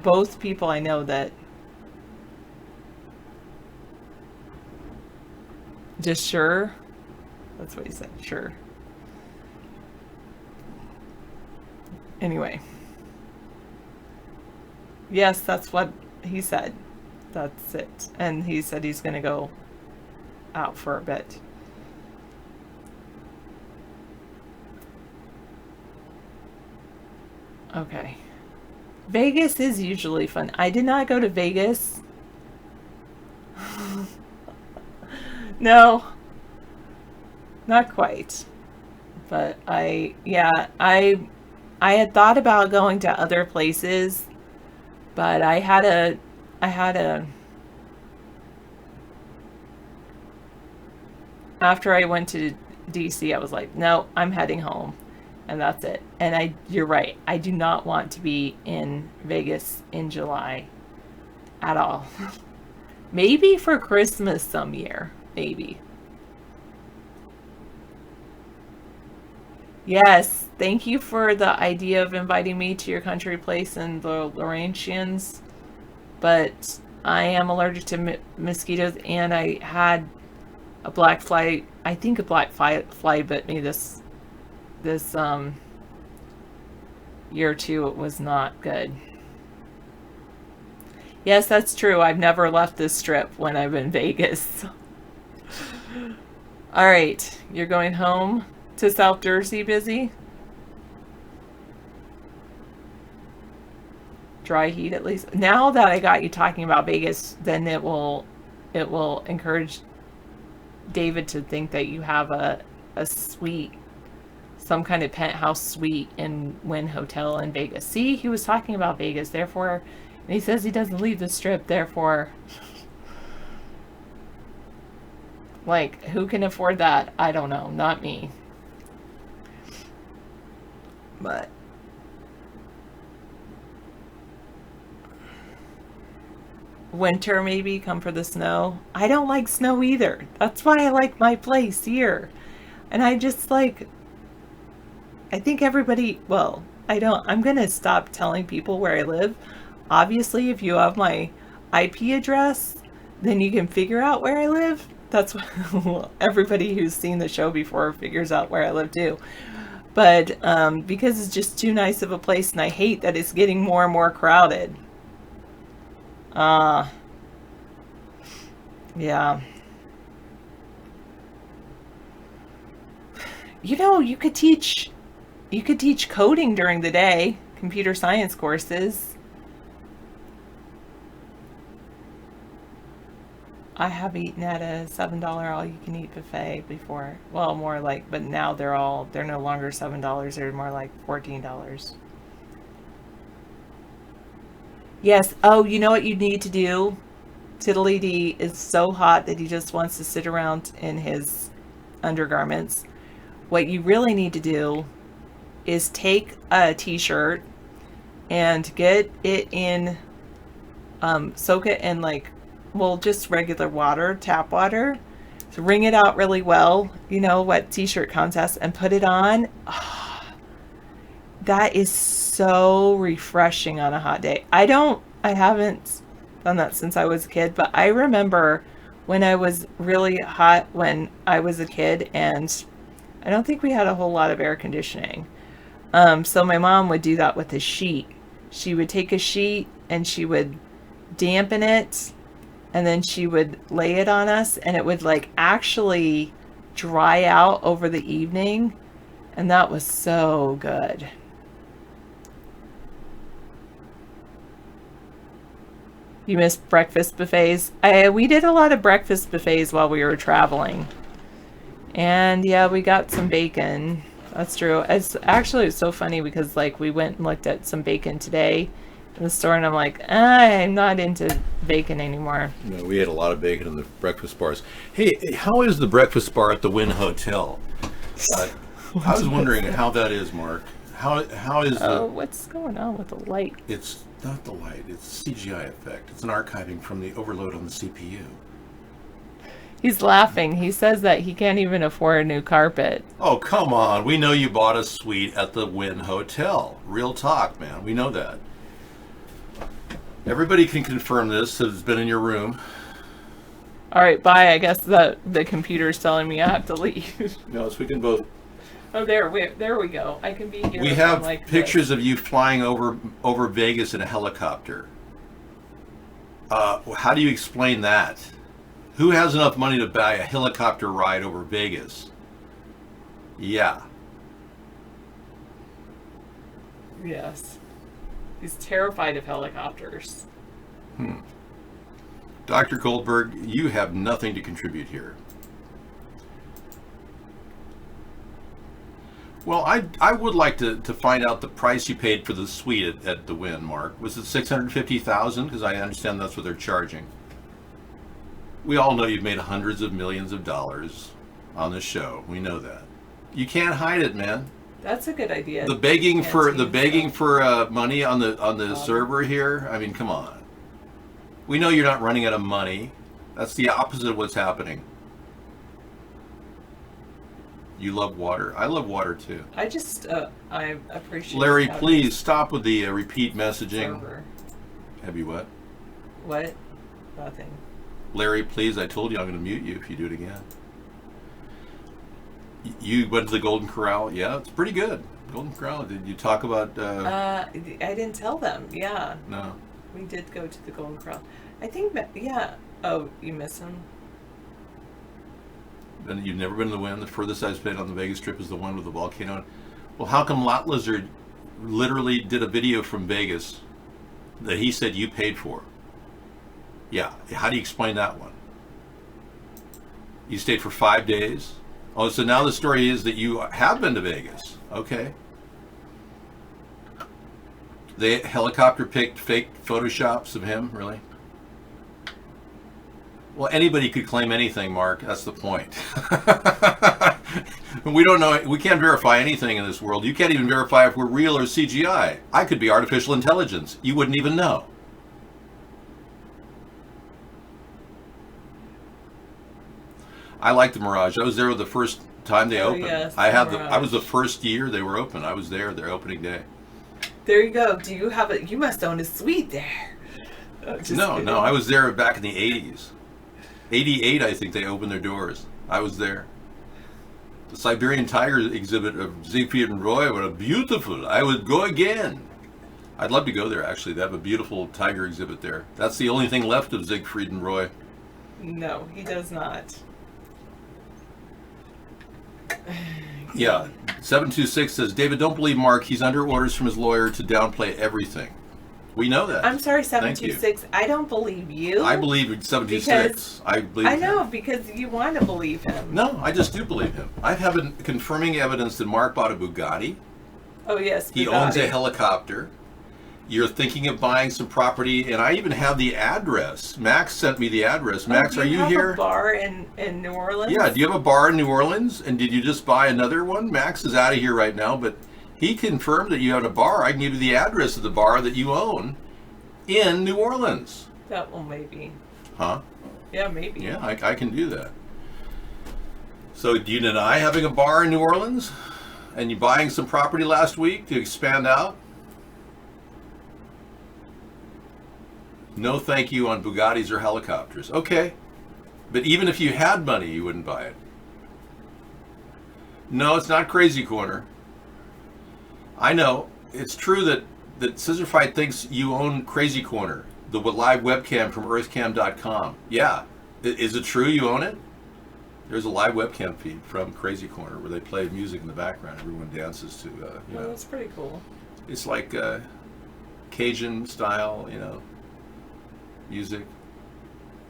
both people I know that just sure. That's what he said, sure. Anyway. Yes, that's what he said. That's it. And he said he's going to go out for a bit. Okay. Vegas is usually fun. I did not go to Vegas. No. Not quite. But I had thought about going to other places, but I had a after I went to DC, I was like, no, I'm heading home. And that's it. And you're right. I do not want to be in Vegas in July at all. Maybe for Christmas some year. Maybe. Yes. Thank you for the idea of inviting me to your country place in the Laurentians. But I am allergic to mosquitoes, and I had a black fly. I think a black fly bit me this year too. It was not good. Yes, that's true. I've never left this strip when I'm in Vegas. All right, you're going home to South Jersey, busy? Dry heat at least. Now that I got you talking about Vegas, then it will encourage David to think that you have a suite, some kind of penthouse suite in Wynn Hotel in Vegas. See, he was talking about Vegas, therefore, and he says he doesn't leave the strip, therefore, like, who can afford that? I don't know, not me. But winter, maybe come for the snow. I don't like snow either. That's why I like my place here. And I just like, I think everybody, well, I'm gonna stop telling people where I live. Obviously, if you have my IP address, then you can figure out where I live. That's what everybody who's seen the show before figures out where I live too. But because it's just too nice of a place, and I hate that it's getting more and more crowded. Yeah. You know, you could teach You could teach coding during the day, computer science courses. I have eaten at a $7 all-you-can-eat buffet before. Well, more like, but now they're no longer $7. They're more like $14. Yes. Oh, you know what you need to do? Tiddly D is so hot that he just wants to sit around in his undergarments. What you really need to do is take a t-shirt and get it in, soak it in just regular water, tap water. So wring it out really well, wet t-shirt contest, and put it on. Oh, that is so refreshing on a hot day. I haven't done that since I was a kid, but I remember when I was really hot when I was a kid, and I don't think we had a whole lot of air conditioning. So my mom would do that with a sheet. She would take a sheet and she would dampen it, and then she would lay it on us, and it would actually dry out over the evening, and that was so good. You missed breakfast buffets? We did a lot of breakfast buffets while we were traveling. And yeah, we got some bacon. That's true. It's so funny because we went and looked at some bacon today in the store, and I'm like, I'm not into bacon anymore. No, we ate a lot of bacon in the breakfast bars. Hey, how is the breakfast bar at the Wynn Hotel? I was wondering how that is, Mark. How is what's going on with the light? It's not the light. It's CGI effect. It's an archiving from the overload on the CPU. He's laughing. He says that he can't even afford a new carpet. Oh, come on. We know you bought a suite at the Wynn Hotel. Real talk, man. We know that. Everybody can confirm this. It's been in your room. All right, bye. I guess the computer's telling me I have to leave. No, so we can both... Oh, there we go. I can be here. We have pictures of you flying over Vegas in a helicopter. How do you explain that? Who has enough money to buy a helicopter ride over Vegas? Yeah. Yes. He's terrified of helicopters. Dr. Goldberg, you have nothing to contribute here. Well, I would like to find out the price you paid for the suite at the Wynn, Mark. Was it $650,000? Because I understand that's what they're charging. We all know you've made hundreds of millions of dollars on this show. We know that. You can't hide it, man. That's a good idea. The begging for money on the server here. I mean, come on. We know you're not running out of money. That's the opposite of what's happening. You love water. I love water too. I appreciate. Larry, please stop with the repeat messaging. Server. Have you what? What? Nothing. Larry, please. I told you I'm going to mute you if you do it again. You went to the Golden Corral? Yeah, it's pretty good. Golden Corral. Did you talk about... I didn't tell them. Yeah. No. We did go to the Golden Corral. I think, yeah. Oh, you miss him? And you've never been to the Wynn? The furthest I've been on the Vegas Strip is the one with the volcano. Well, how come Lot Lizard literally did a video from Vegas that he said you paid for? Yeah. How do you explain that one? You stayed for 5 days? Oh, so now the story is that you have been to Vegas. Okay. They helicopter picked fake photoshops of him, really? Well, anybody could claim anything, Mark. That's the point. We don't know. We can't verify anything in this world. You can't even verify if we're real or CGI. I could be artificial intelligence. You wouldn't even know. I like the Mirage. I was there the first time they opened. Yes, I was the first year they were open. I was there their opening day. There you go. Do you have you must own a suite there. No, I was there back in the 80s. 88, I think they opened their doors. I was there. The Siberian Tiger exhibit of Siegfried and Roy, what a beautiful. I would go again. I'd love to go there, actually. They have a beautiful tiger exhibit there. That's the only thing left of Siegfried and Roy. No, he does not. Yeah. 726 says, David, don't believe Mark. He's under orders from his lawyer to downplay everything. We know that. I'm sorry, Thank you. 726. I don't believe you. I believe 726. I believe I know, him. because you want to believe him. No, I just do believe him. I have confirming evidence that Mark bought a Bugatti. Oh, yes. He Bugatti. owns a helicopter. You're thinking of buying some property, and I even have the address. Max sent me the address. Max, do are you have here? A bar in New Orleans? Yeah, do you have a bar in New Orleans? And did you just buy another one? Max is out of here right now, but he confirmed that you had a bar. I can give you the address of the bar that you own in New Orleans. That one maybe. Huh? Yeah, maybe. Yeah, I can do that. So do you deny having a bar in New Orleans? And you buying some property last week to expand out? No thank you on Bugattis or helicopters. Okay. But even if you had money, you wouldn't buy it. No, it's not Crazy Corner. I know. It's true that Scissor Fight thinks you own Crazy Corner, the live webcam from earthcam.com. Yeah. Is it true you own it? There's a live webcam feed from Crazy Corner where they play music in the background. Everyone dances to, Oh, that's pretty cool. It's like Cajun style, music.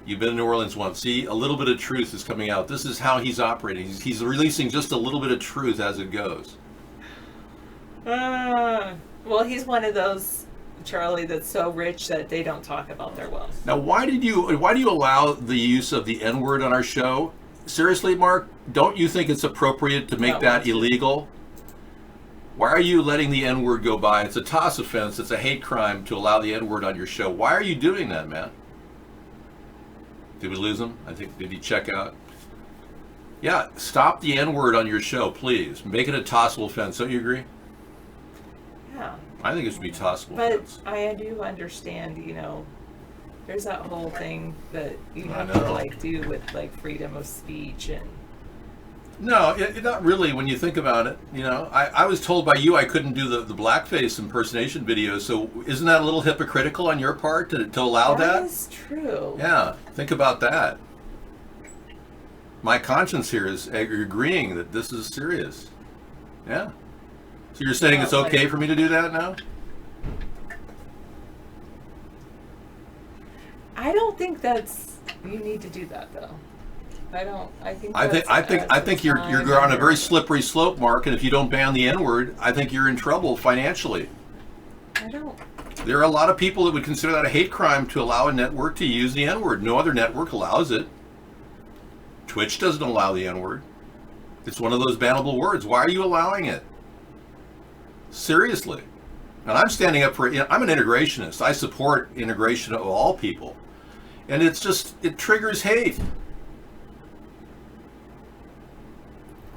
You've been in New Orleans once. See, a little bit of truth is coming out. This is how he's operating. He's releasing just a little bit of truth as it goes. Well, he's one of those, Charlie, that's so rich that they don't talk about their wealth. Now, why do you allow the use of the N-word on our show? Seriously, Mark, don't you think it's appropriate to make that illegal? Why are you letting the N-word go by? It's a toss offense. It's a hate crime to allow the N-word on your show. Why are you doing that, man? Did we lose him? I think, did he check out? Yeah, stop the N-word on your show, please. Make it a tossable offense. Don't you agree? Yeah. I think it should be tossable But offense. I do understand, there's that whole thing that you I have to know. do with freedom of speech and. No, not really when you think about it. I was told by you I couldn't do the blackface impersonation video, so isn't that a little hypocritical on your part to allow that? That is true. Yeah, think about that. My conscience here is agreeing that this is serious. Yeah. So you're saying it's okay for me to do that now? I don't think you need to do that though. I think you're on a very slippery slope, Mark, and if you don't ban the N-word, I think you're in trouble financially. I don't. There are a lot of people that would consider that a hate crime to allow a network to use the N-word. No other network allows it. Twitch doesn't allow the N-word. It's one of those bannable words. Why are you allowing it? Seriously. And I'm standing up for it. I'm an integrationist. I support integration of all people. And it triggers hate.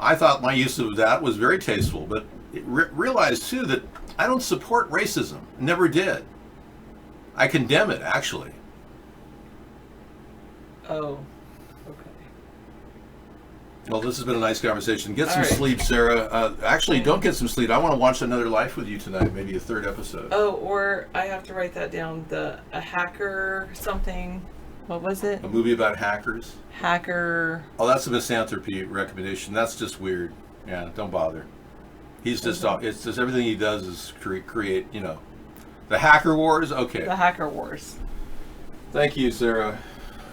I thought my use of that was very tasteful, but realize too that I don't support racism. Never did. I condemn it, actually. Oh. Well, this has been a nice conversation. Get All some right. sleep, Sarah. Actually, don't get some sleep. I want to watch Another Life with you tonight, maybe a third episode. Oh, or I have to write that down. A hacker something. What was it? A movie about hackers. Hacker. Oh, that's a misanthropy recommendation. That's just weird. Yeah, don't bother. He's just, it's just everything he does is create, the hacker wars. Okay. The Hacker Wars. Thank you, Sarah.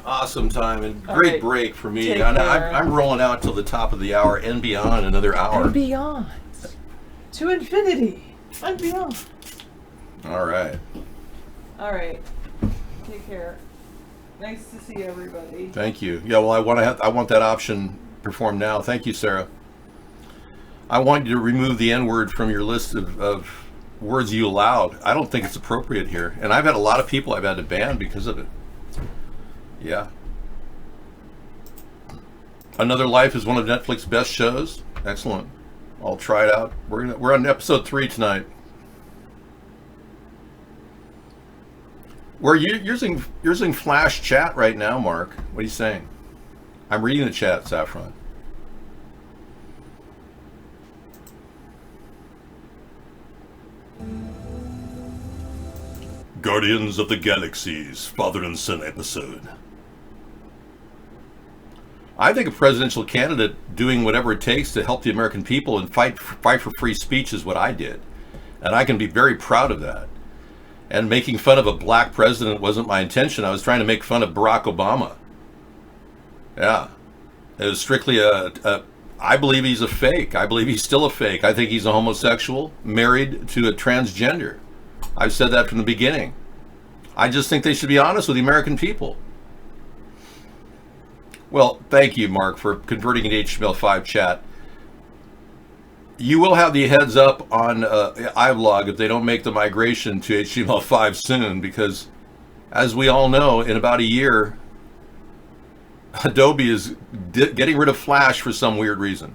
Awesome time and All great right. break for me. Take And care. I'm rolling out till the top of the hour and beyond another hour. And beyond. To infinity. And beyond. All right. All right. Take care. Nice to see everybody. Thank you. Yeah, well, I want that option performed now. Thank you, Sarah. I want you to remove the N-word from your list of words you allowed. I don't think it's appropriate here. And I've had a lot of people I've had to ban because of it. Yeah. Another Life is one of Netflix's best shows. Excellent. I'll try it out. We're on episode 3 tonight. We're using Flash Chat right now, Mark. What are you saying? I'm reading the chat, Saffron. Guardians of the Galaxy's Father and Son episode. I think a presidential candidate doing whatever it takes to help the American people and fight for free speech is what I did. And I can be very proud of that. And making fun of a black president wasn't my intention. I was trying to make fun of Barack Obama. Yeah. It was strictly I believe he's a fake. I believe he's still a fake. I think he's a homosexual married to a transgender. I've said that from the beginning. I just think they should be honest with the American people. Well, thank you, Mark, for converting into HTML5 chat. You will have the heads up on iVlog if they don't make the migration to HTML5 soon, because as we all know, in about a year, Adobe is getting rid of Flash for some weird reason.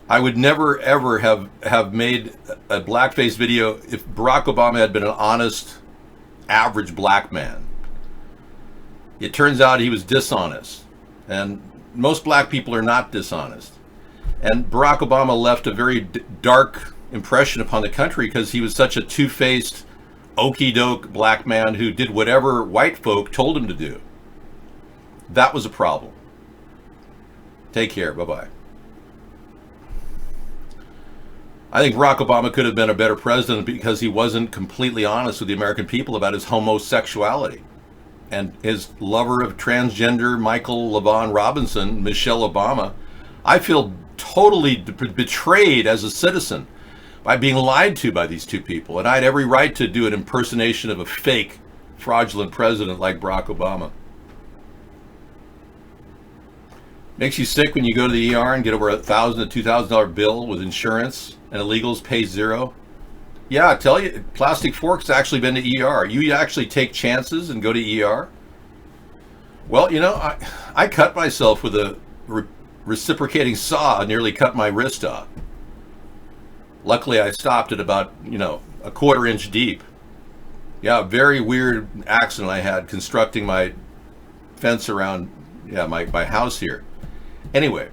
I would never, ever have made a blackface video if Barack Obama had been an honest, average black man. It turns out he was dishonest. And most black people are not dishonest. And Barack Obama left a very dark impression upon the country because he was such a two-faced, okey-doke black man who did whatever white folk told him to do. That was a problem. Take care. Bye-bye. I think Barack Obama could have been a better president because he wasn't completely honest with the American people about his homosexuality. And his lover of transgender Michael LaVaughn Robinson, Michelle Obama, I feel totally betrayed as a citizen by being lied to by these two people. And I had every right to do an impersonation of a fake, fraudulent president like Barack Obama. Makes you sick when you go to the ER and get over $1,000 to $2,000 bill with insurance and illegals pay zero. Yeah, I tell you, Plastic Fork's actually been to ER. You actually take chances and go to ER? Well, you know, I cut myself with a reciprocating saw, nearly cut my wrist off. Luckily, I stopped at about, a 1/4 inch deep. Yeah, very weird accident I had constructing my fence around, my house here. Anyway,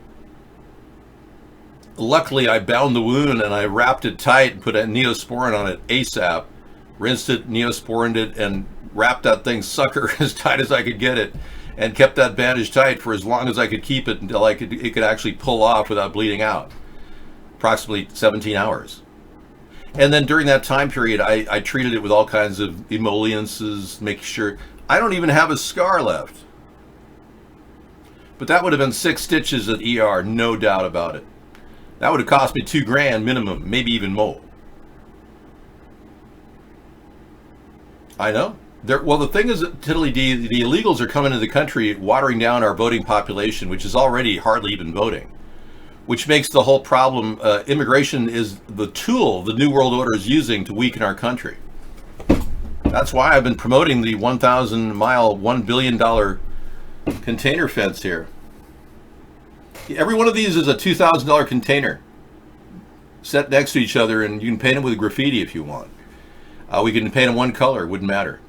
luckily I bound the wound and I wrapped it tight and put a Neosporin on it ASAP, rinsed it, Neosporined it, and wrapped that thing sucker as tight as I could get it, and kept that bandage tight for as long as I could keep it until it could actually pull off without bleeding out. Approximately 17 hours. And then during that time period, I treated it with all kinds of emollients, making sure I don't even have a scar left. But that would have been 6 stitches at ER, no doubt about it. That would have cost me $2,000 minimum, maybe even more. I know. Well, the thing is, Tiddly D, the illegals are coming into the country, watering down our voting population, which is already hardly even voting, which makes the whole problem. Immigration is the tool the New World Order is using to weaken our country. That's why I've been promoting the 1,000-mile, $1 billion container fence here. Every one of these is a $2,000 container set next to each other, and you can paint them with graffiti if you want. We can paint them one color, wouldn't matter.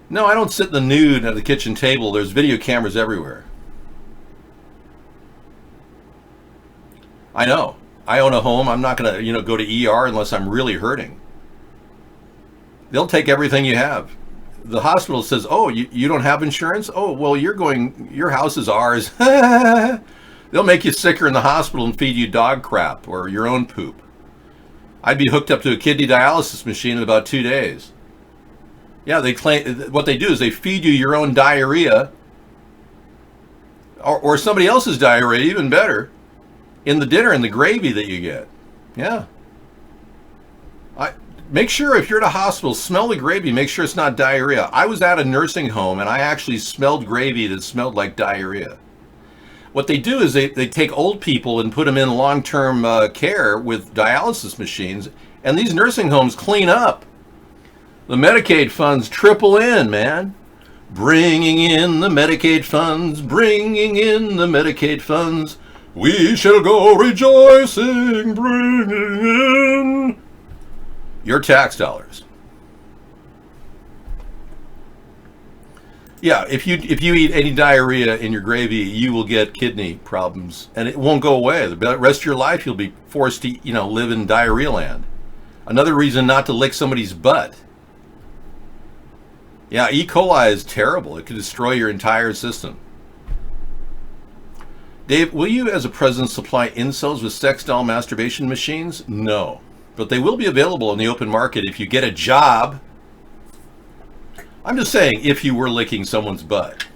No, I don't sit in the nude at the kitchen table. There's video cameras everywhere. I know. I own a home. I'm not going to, go to ER unless I'm really hurting. They'll take everything you have. The hospital says, oh, you don't have insurance? Oh, well, your house is ours. They'll make you sicker in the hospital and feed you dog crap or your own poop. I'd be hooked up to a kidney dialysis machine in about 2 days. Yeah, they claim what they do is they feed you your own diarrhea or somebody else's diarrhea, even better, in the dinner and the gravy that you get. Yeah. Make sure if you're at a hospital, smell the gravy. Make sure it's not diarrhea. I was at a nursing home and I actually smelled gravy that smelled like diarrhea. What they do is they take old people and put them in long-term care with dialysis machines, and these nursing homes clean up. The Medicaid funds triple in, man. Bringing in the Medicaid funds, bringing in the Medicaid funds. We shall go rejoicing, bringing in your tax dollars. Yeah, if you eat any diarrhea in your gravy, you will get kidney problems, and it won't go away. The rest of your life, you'll be forced to, live in diarrhea land. Another reason not to lick somebody's butt. Yeah, E. coli is terrible. It could destroy your entire system. Dave, will you as a president supply incels with sex doll masturbation machines? No. But they will be available in the open market if you get a job. I'm just saying, if you were licking someone's butt.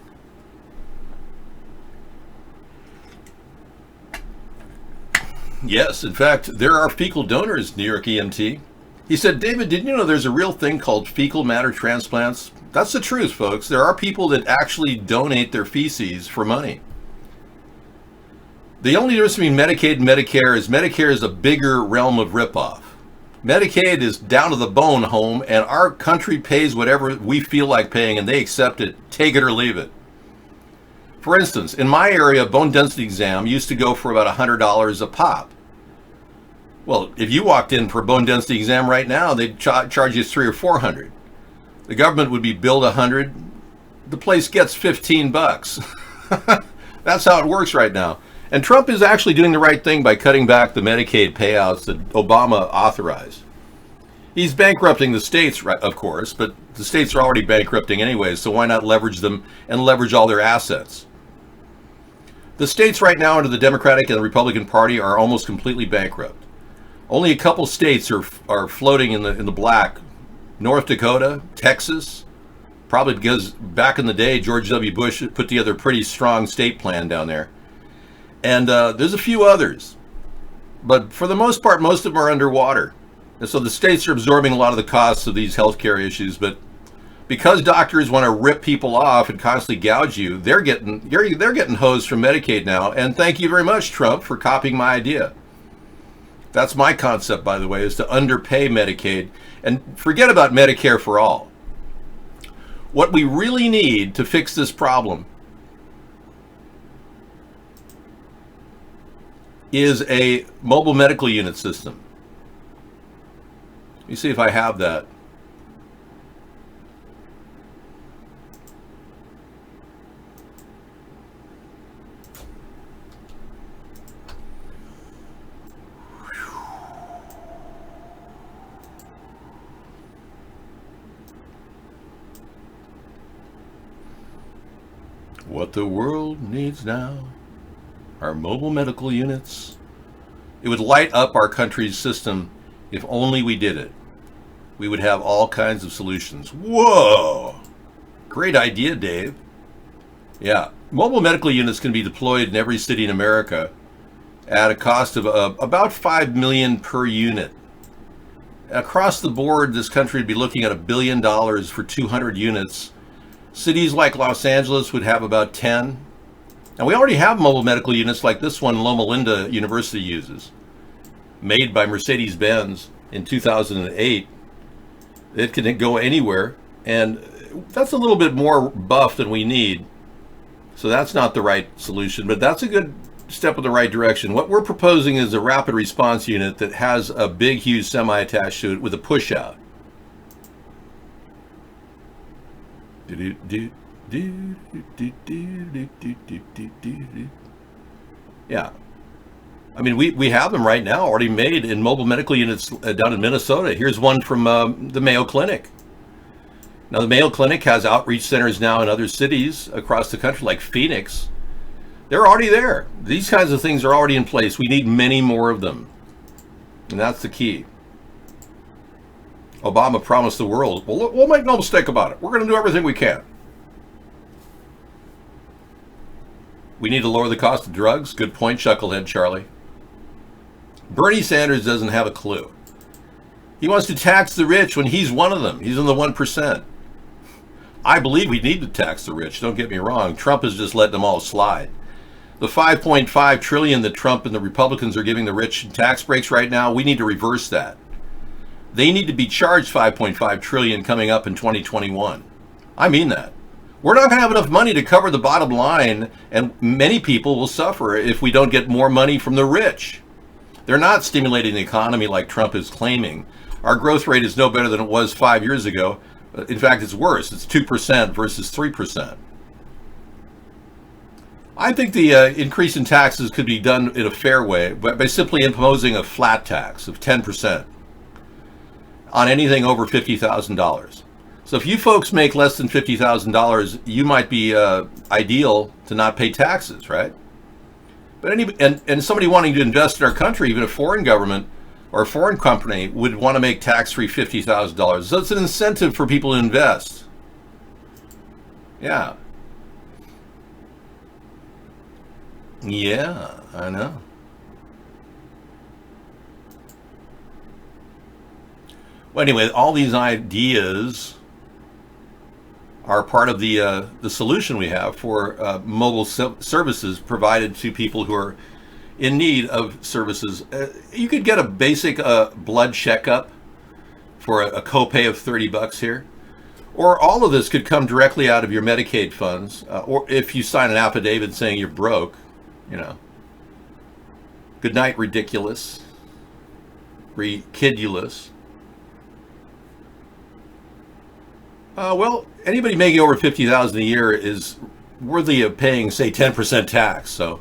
Yes, in fact, there are fecal donors, New York EMT. He said, David, did you know there's a real thing called fecal matter transplants? That's the truth, folks. There are people that actually donate their feces for money. The only difference between Medicaid and Medicare is a bigger realm of ripoff. Medicaid is down to the bone home, and our country pays whatever we feel like paying, and they accept it. Take it or leave it. For instance, in my area, a bone density exam used to go for about $100 a pop. Well, if you walked in for a bone density exam right now, they'd charge you $300 or $400. The government would be billed $100. The place gets $15. That's how it works right now. And Trump is actually doing the right thing by cutting back the Medicaid payouts that Obama authorized. He's bankrupting the states, of course, but the states are already bankrupting anyway, so why not leverage them and leverage all their assets? The states right now under the Democratic and the Republican Party are almost completely bankrupt. Only a couple states are floating in the black. North Dakota, Texas, probably because back in the day, George W. Bush put together a pretty strong state plan down there. And there's a few others. But for the most part, most of them are underwater. And so the states are absorbing a lot of the costs of these healthcare issues. But because doctors want to rip people off and constantly gouge you, they're getting hosed from Medicaid now. And thank you very much, Trump, for copying my idea. That's my concept, by the way, is to underpay Medicaid and forget about Medicare for all. What we really need to fix this problem is a mobile medical unit system. Let me see if I have that. What the world needs now are mobile medical units. It would light up our country's system if only we did it. We would have all kinds of solutions. Whoa! Great idea, Dave. Yeah, mobile medical units can be deployed in every city in America at a cost of about $5 million per unit. Across the board, this country would be looking at $1 billion for 200 units. Cities like Los Angeles would have about 10. And we already have mobile medical units like this one Loma Linda University uses, made by Mercedes-Benz in 2008. It can go anywhere, and that's a little bit more buff than we need. So that's not the right solution, but that's a good step in the right direction. What we're proposing is a rapid response unit that has a big, huge semi attached to it with a push out. Yeah. I mean, we have them right now already made in mobile medical units down in Minnesota. Here's one from the Mayo Clinic. Now, the Mayo Clinic has outreach centers now in other cities across the country, like Phoenix. They're already there. These kinds of things are already in place. We need many more of them. And that's the key. Obama promised the world, well, we'll make no mistake about it. We're going to do everything we can. We need to lower the cost of drugs. Good point, Chucklehead Charlie. Bernie Sanders doesn't have a clue. He wants to tax the rich when he's one of them. He's in the 1%. I believe we need to tax the rich. Don't get me wrong. Trump is just letting them all slide. The $5.5 trillion that Trump and the Republicans are giving the rich in tax breaks right now, we need to reverse that. They need to be charged $5.5 trillion coming up in 2021. I mean that. We're not going to have enough money to cover the bottom line, and many people will suffer if we don't get more money from the rich. They're not stimulating the economy like Trump is claiming. Our growth rate is no better than it was 5 years ago. In fact, it's worse. It's 2% versus 3%. I think the increase in taxes could be done in a fair way by simply imposing a flat tax of 10% on anything over $50,000. So if you folks make less than $50,000, you might be ideal to not pay taxes, right? But and somebody wanting to invest in our country, even a foreign government or a foreign company, would want to make tax-free $50,000. So it's an incentive for people to invest. Yeah. Yeah, I know. Well, anyway, all these ideas are part of the solution we have for mobile services provided to people who are in need of services. You could get a basic blood checkup for a copay of $30 here, or all of this could come directly out of your Medicaid funds, or if you sign an affidavit saying you're broke, you know. Good night, ridiculous, kidulous. Well, anybody making over $50,000 a year is worthy of paying, say, 10% tax. So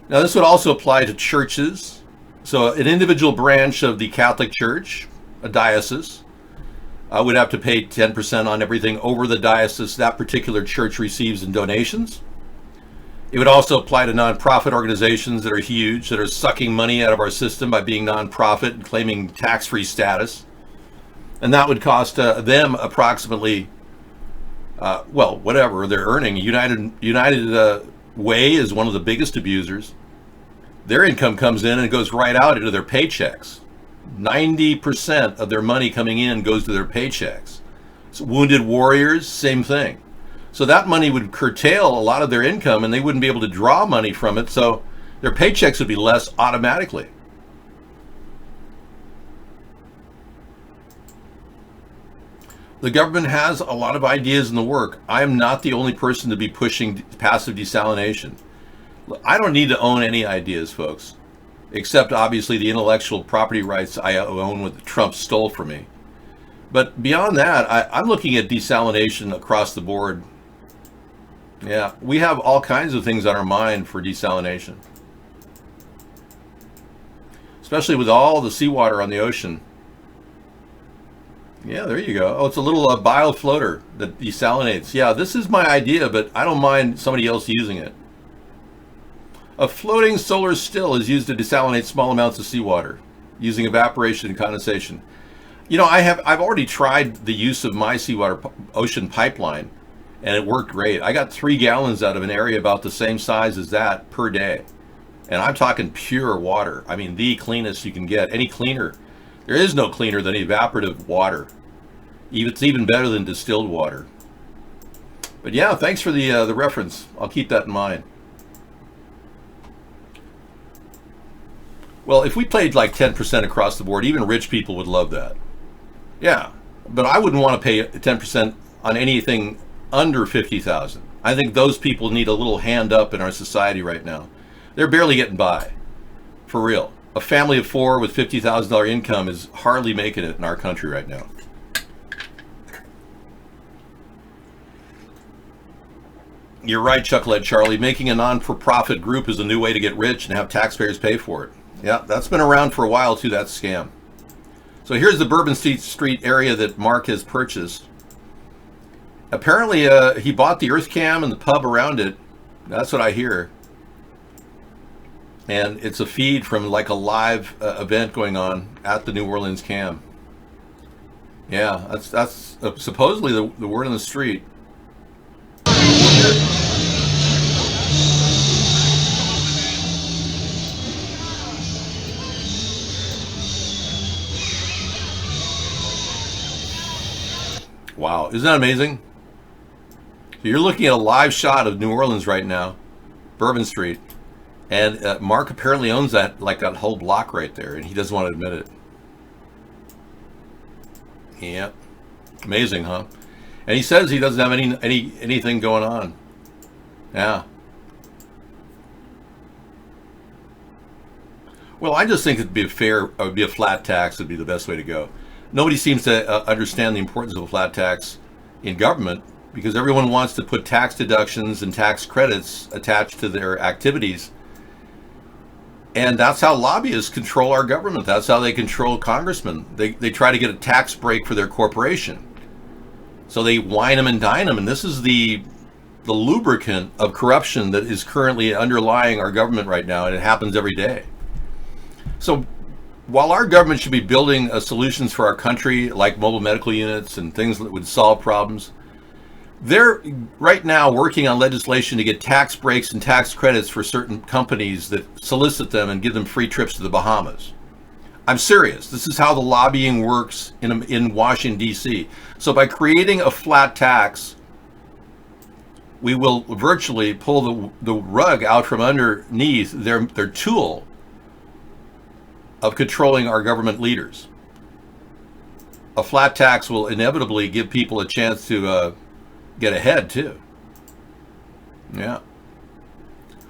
now this would also apply to churches. So an individual branch of the Catholic Church, a diocese, would have to pay 10% on everything over the diocese that particular church receives in donations. It would also apply to nonprofit organizations that are huge, that are sucking money out of our system by being nonprofit and claiming tax-free status. And that would cost them approximately, well, whatever they're earning. United Way is one of the biggest abusers. Their income comes in and goes right out into their paychecks. 90% of their money coming in goes to their paychecks. So Wounded Warriors, same thing. So that money would curtail a lot of their income, and they wouldn't be able to draw money from it. So their paychecks would be less automatically. The government has a lot of ideas in the work. I am not the only person to be pushing passive desalination. I don't need to own any ideas, folks, except obviously the intellectual property rights I own what Trump stole from me. But beyond that, I'm looking at desalination across the board. Yeah, we have all kinds of things on our mind for desalination, especially with all the seawater on the ocean. Yeah, there you go. Oh, it's a little biofloater that desalinates. Yeah, this is my idea, but I don't mind somebody else using it. A floating solar still is used to desalinate small amounts of seawater using evaporation and condensation. You know, I've already tried the use of my seawater ocean pipeline, and it worked great. I got 3 gallons out of an area about the same size as that per day. And I'm talking pure water. I mean, the cleanest you can get. Any cleaner. There is no cleaner than evaporative water. It's even better than distilled water. But yeah, thanks for the reference. I'll keep that in mind. Well, if we paid like 10% across the board, even rich people would love that. Yeah, but I wouldn't want to pay 10% on anything under $50,000. I think those people need a little hand up in our society right now. They're barely getting by, for real. A family of 4 with $50,000 income is hardly making it in our country right now. You're right, Chucklehead Charlie. Making a non-for-profit group is a new way to get rich and have taxpayers pay for it. Yeah, that's been around for a while too, that scam. So here's the Bourbon Street area that Mark has purchased. Apparently he bought the Earth Cam and the pub around it. That's what I hear. And it's a feed from like a live event going on at the New Orleans Cam. Yeah, that's supposedly the word on the street. Wow, isn't that amazing? So you're looking at a live shot of New Orleans right now, Bourbon Street, and Mark apparently owns that whole block right there, and he doesn't want to admit it. Yeah, amazing, huh? And he says he doesn't have anything going on. Yeah. Well, I just think it'd be a flat tax would be the best way to go. Nobody seems to understand the importance of a flat tax in government because everyone wants to put tax deductions and tax credits attached to their activities. And that's how lobbyists control our government. That's how they control congressmen. They try to get a tax break for their corporation. So they wine them and dine them, and this is the lubricant of corruption that is currently underlying our government right now, and it happens every day. So while our government should be building solutions for our country, like mobile medical units and things that would solve problems, they're right now working on legislation to get tax breaks and tax credits for certain companies that solicit them and give them free trips to the Bahamas. I'm serious. This is how the lobbying works in Washington, D.C. So by creating a flat tax, we will virtually pull the rug out from underneath their tool of controlling our government leaders. A flat tax will inevitably give people a chance to get ahead too. Yeah.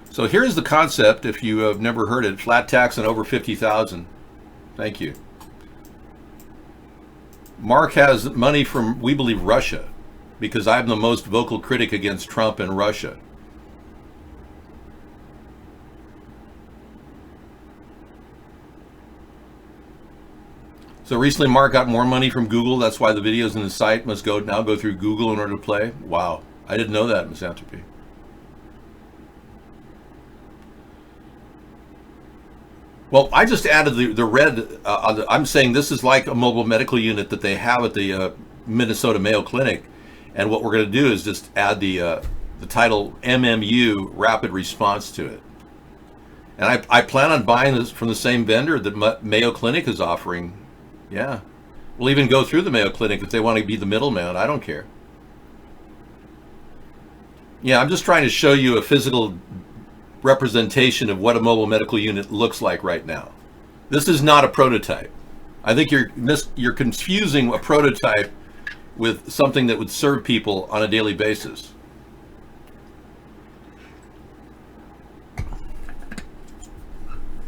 So here's the concept, if you have never heard it: flat tax on over 50,000. Thank you. Mark has money from, we believe, Russia, because I'm the most vocal critic against Trump and Russia. So recently Mark got more money from Google. That's why the videos in the site must now go through Google in order to play. Wow. I didn't know that, Misanthropy. Well, I just added the red. I'm saying this is like a mobile medical unit that they have at the Minnesota Mayo Clinic. And what we're going to do is just add the title MMU Rapid Response to it. And I plan on buying this from the same vendor that Mayo Clinic is offering. Yeah. We'll even go through the Mayo Clinic if they want to be the middleman. I don't care. Yeah, I'm just trying to show you a physical representation of what a mobile medical unit looks like right now. This is not a prototype. I think you're confusing a prototype with something that would serve people on a daily basis.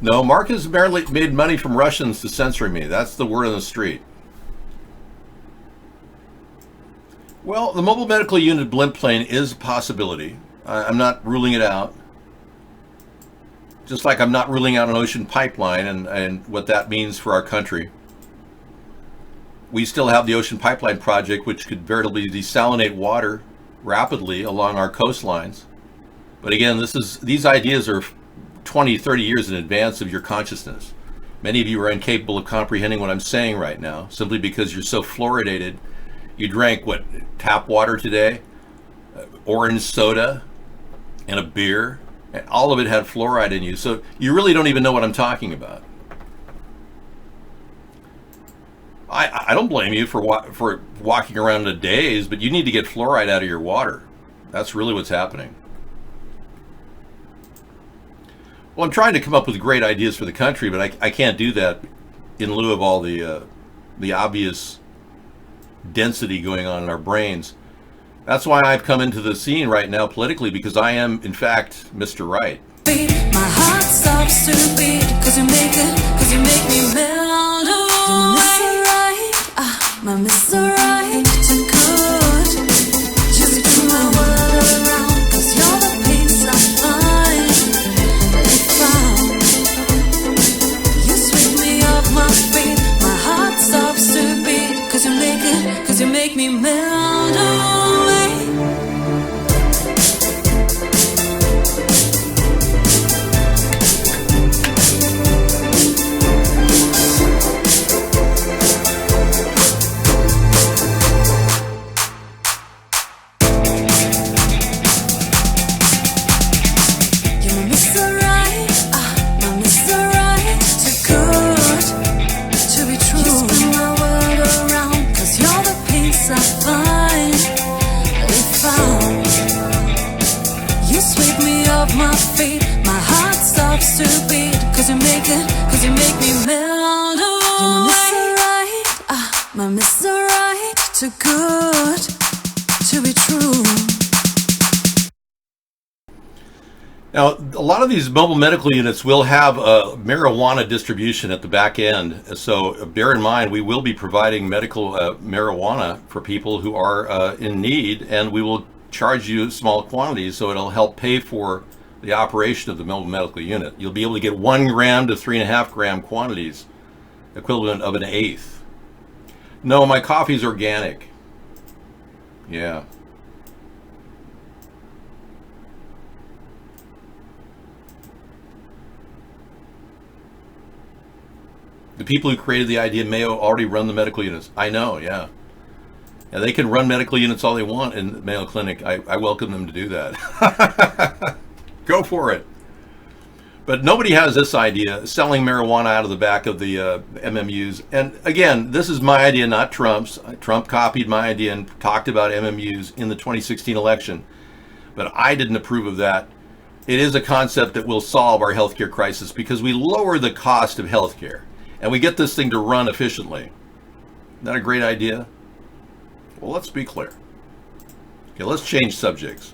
No, Mark has barely made money from Russians to censoring me. That's the word on the street. Well, the mobile medical unit blimp plane is a possibility. I'm not ruling it out. Just like I'm not ruling out an ocean pipeline and what that means for our country. We still have the Ocean Pipeline Project, which could veritably desalinate water rapidly along our coastlines. But again, these ideas are 20, 30 years in advance of your consciousness. Many of you are incapable of comprehending what I'm saying right now, simply because you're so fluoridated. You drank, what, tap water today? Orange soda and a beer? And all of it had fluoride in you. So you really don't even know what I'm talking about. I don't blame you for walking around in a daze, but you need to get fluoride out of your water. That's really what's happening. Well, I'm trying to come up with great ideas for the country, but I can't do that in lieu of all the obvious density going on in our brains. That's why I've come into the scene right now politically, because I am, in fact, Mr. Right. My heart stops to beat, cause you make me melt away. My Mr. Right, too good. Just do my world around, cause you're the peace I find. You sweep me off my feet. My heart stops to beat, cause you make me melt away. You make me melt away. My Mr. Right, too good to be true. Now, a lot of these mobile medical units will have marijuana distribution at the back end. So bear in mind, we will be providing medical marijuana for people who are in need, and we will charge you small quantities, so it'll help pay for the operation of the mobile medical unit. You'll be able to get 1 gram to 3.5 gram quantities, equivalent of an eighth. No, my coffee's organic. Yeah. The people who created the idea may already run the medical units. I know, yeah. Yeah, they can run medical units all they want in the Mayo Clinic. I welcome them to do that. Go for it. But nobody has this idea, selling marijuana out of the back of the MMUs. And again, this is my idea, not Trump's. Trump copied my idea and talked about MMUs in the 2016 election. But I didn't approve of that. It is a concept that will solve our healthcare crisis because we lower the cost of healthcare and we get this thing to run efficiently. Isn't that a great idea? Well, let's be clear. Okay, let's change subjects.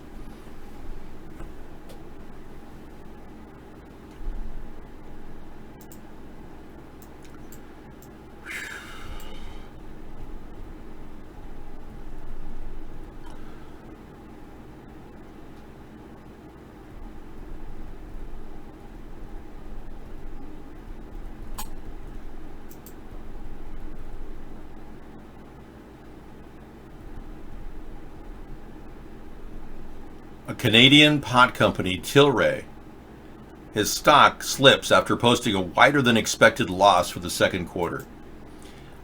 A Canadian pot company, Tilray, his stock slips after posting a wider than expected loss for the second quarter.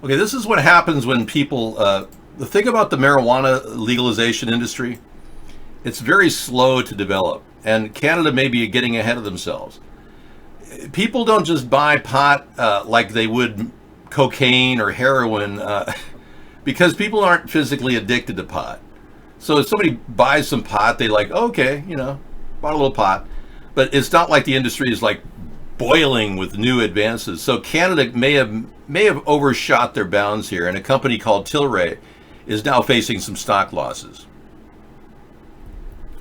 Okay, this is what happens when people, the thing about the marijuana legalization industry, it's very slow to develop, and Canada may be getting ahead of themselves. People don't just buy pot like they would cocaine or heroin because people aren't physically addicted to pot. So if somebody buys some pot, they like, okay, bought a little pot. But it's not like the industry is like boiling with new advances. So Canada may have overshot their bounds here, and a company called Tilray is now facing some stock losses.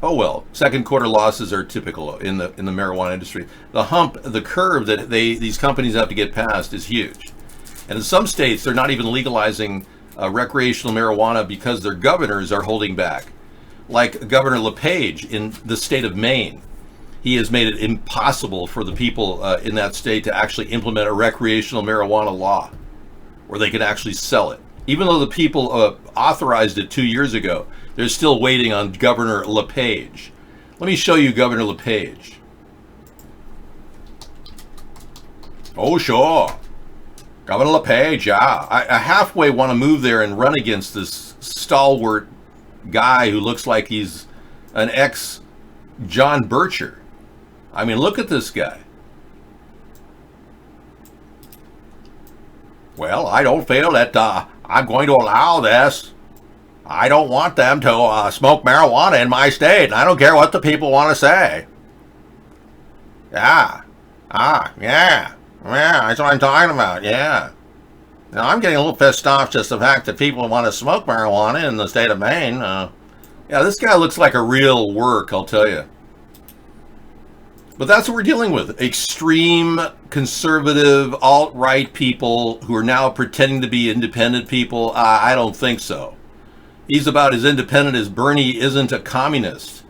Oh well, second quarter losses are typical in the marijuana industry. The curve that these companies have to get past is huge. And in some states, they're not even legalizing recreational marijuana because their governors are holding back. Like Governor LePage in the state of Maine. He has made it impossible for the people in that state to actually implement a recreational marijuana law where they can actually sell it. Even though the people authorized it 2 years ago, they're still waiting on Governor LePage. Let me show you Governor LePage. Oh, sure. Governor LePage, yeah. I halfway want to move there and run against this stalwart guy who looks like he's an ex-John Bircher. I mean, look at this guy. Well, I don't feel that I'm going to allow this. I don't want them to smoke marijuana in my state, and I don't care what the people want to say. Yeah. Yeah, that's what I'm talking about, yeah. Now, I'm getting a little pissed off just the fact that people want to smoke marijuana in the state of Maine. Yeah, this guy looks like a real work, I'll tell you. But that's what we're dealing with. Extreme, conservative, alt-right people who are now pretending to be independent people. I don't think so. He's about as independent as Bernie isn't a communist.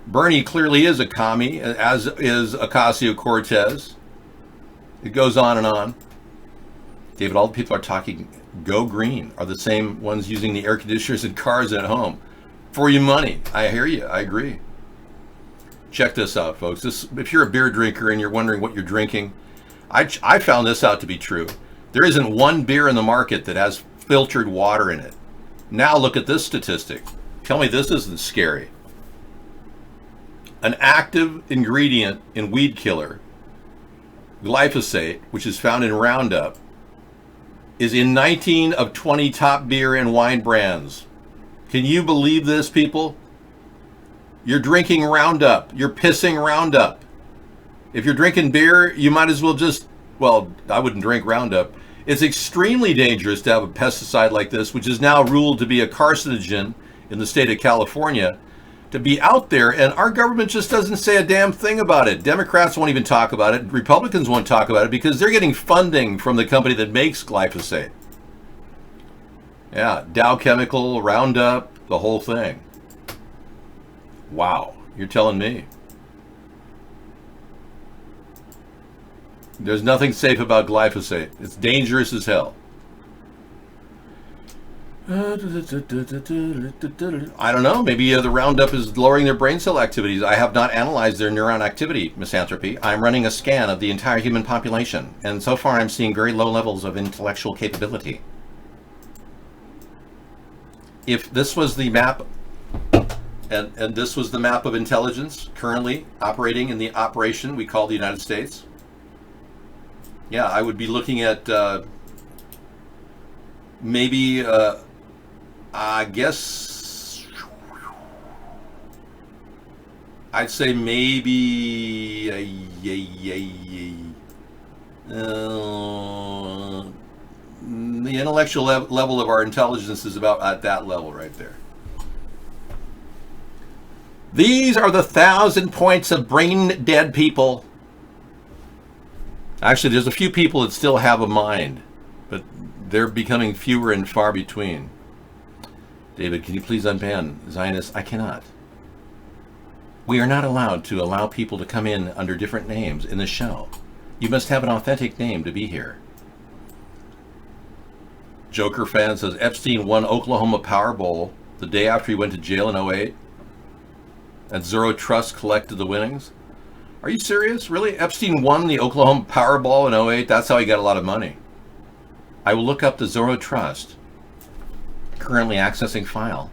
Bernie clearly is a commie, as is Ocasio-Cortez. It goes on and on. David, all the people are talking go green are the same ones using the air conditioners in cars at home. For your money. I hear you. I agree. Check this out, folks. If you're a beer drinker and you're wondering what you're drinking, I found this out to be true. There isn't one beer in the market that has filtered water in it. Now look at this statistic. Tell me this isn't scary. An active ingredient in weed killer, glyphosate, which is found in Roundup, is in 19 of 20 top beer and wine brands. Can you believe this, people? You're drinking Roundup. You're pissing Roundup. If you're drinking beer, you might as well just, well, I wouldn't drink Roundup. It's extremely dangerous to have a pesticide like this, which is now ruled to be a carcinogen in the state of California, to be out there, and our government just doesn't say a damn thing about it. Democrats won't even talk about it. Republicans won't talk about it because they're getting funding from the company that makes glyphosate. Yeah, Dow Chemical, Roundup, the whole thing. Wow, you're telling me. There's nothing safe about glyphosate. It's dangerous as hell. I don't know. Maybe the Roundup is lowering their brain cell activities. I have not analyzed their neuron activity, Misanthropy. I'm running a scan of the entire human population, and so far I'm seeing very low levels of intellectual capability. If this was the map, and this was the map of intelligence currently operating in the operation we call the United States, yeah, I would be looking at maybe, I guess, I'd say maybe the intellectual level of our intelligence is about at that level right there. These are the 1,000 points of brain dead people. Actually, there's a few people that still have a mind, but they're becoming fewer and far between. David, can you please unban Zionists? I cannot. We are not allowed to allow people to come in under different names in the show. You must have an authentic name to be here. Joker fan says Epstein won Oklahoma Powerball the day after he went to jail in 2008, and Zero Trust collected the winnings. Are you serious? Really? Epstein won the Oklahoma Powerball in 2008? That's how he got a lot of money. I will look up the Zero Trust. Currently accessing file.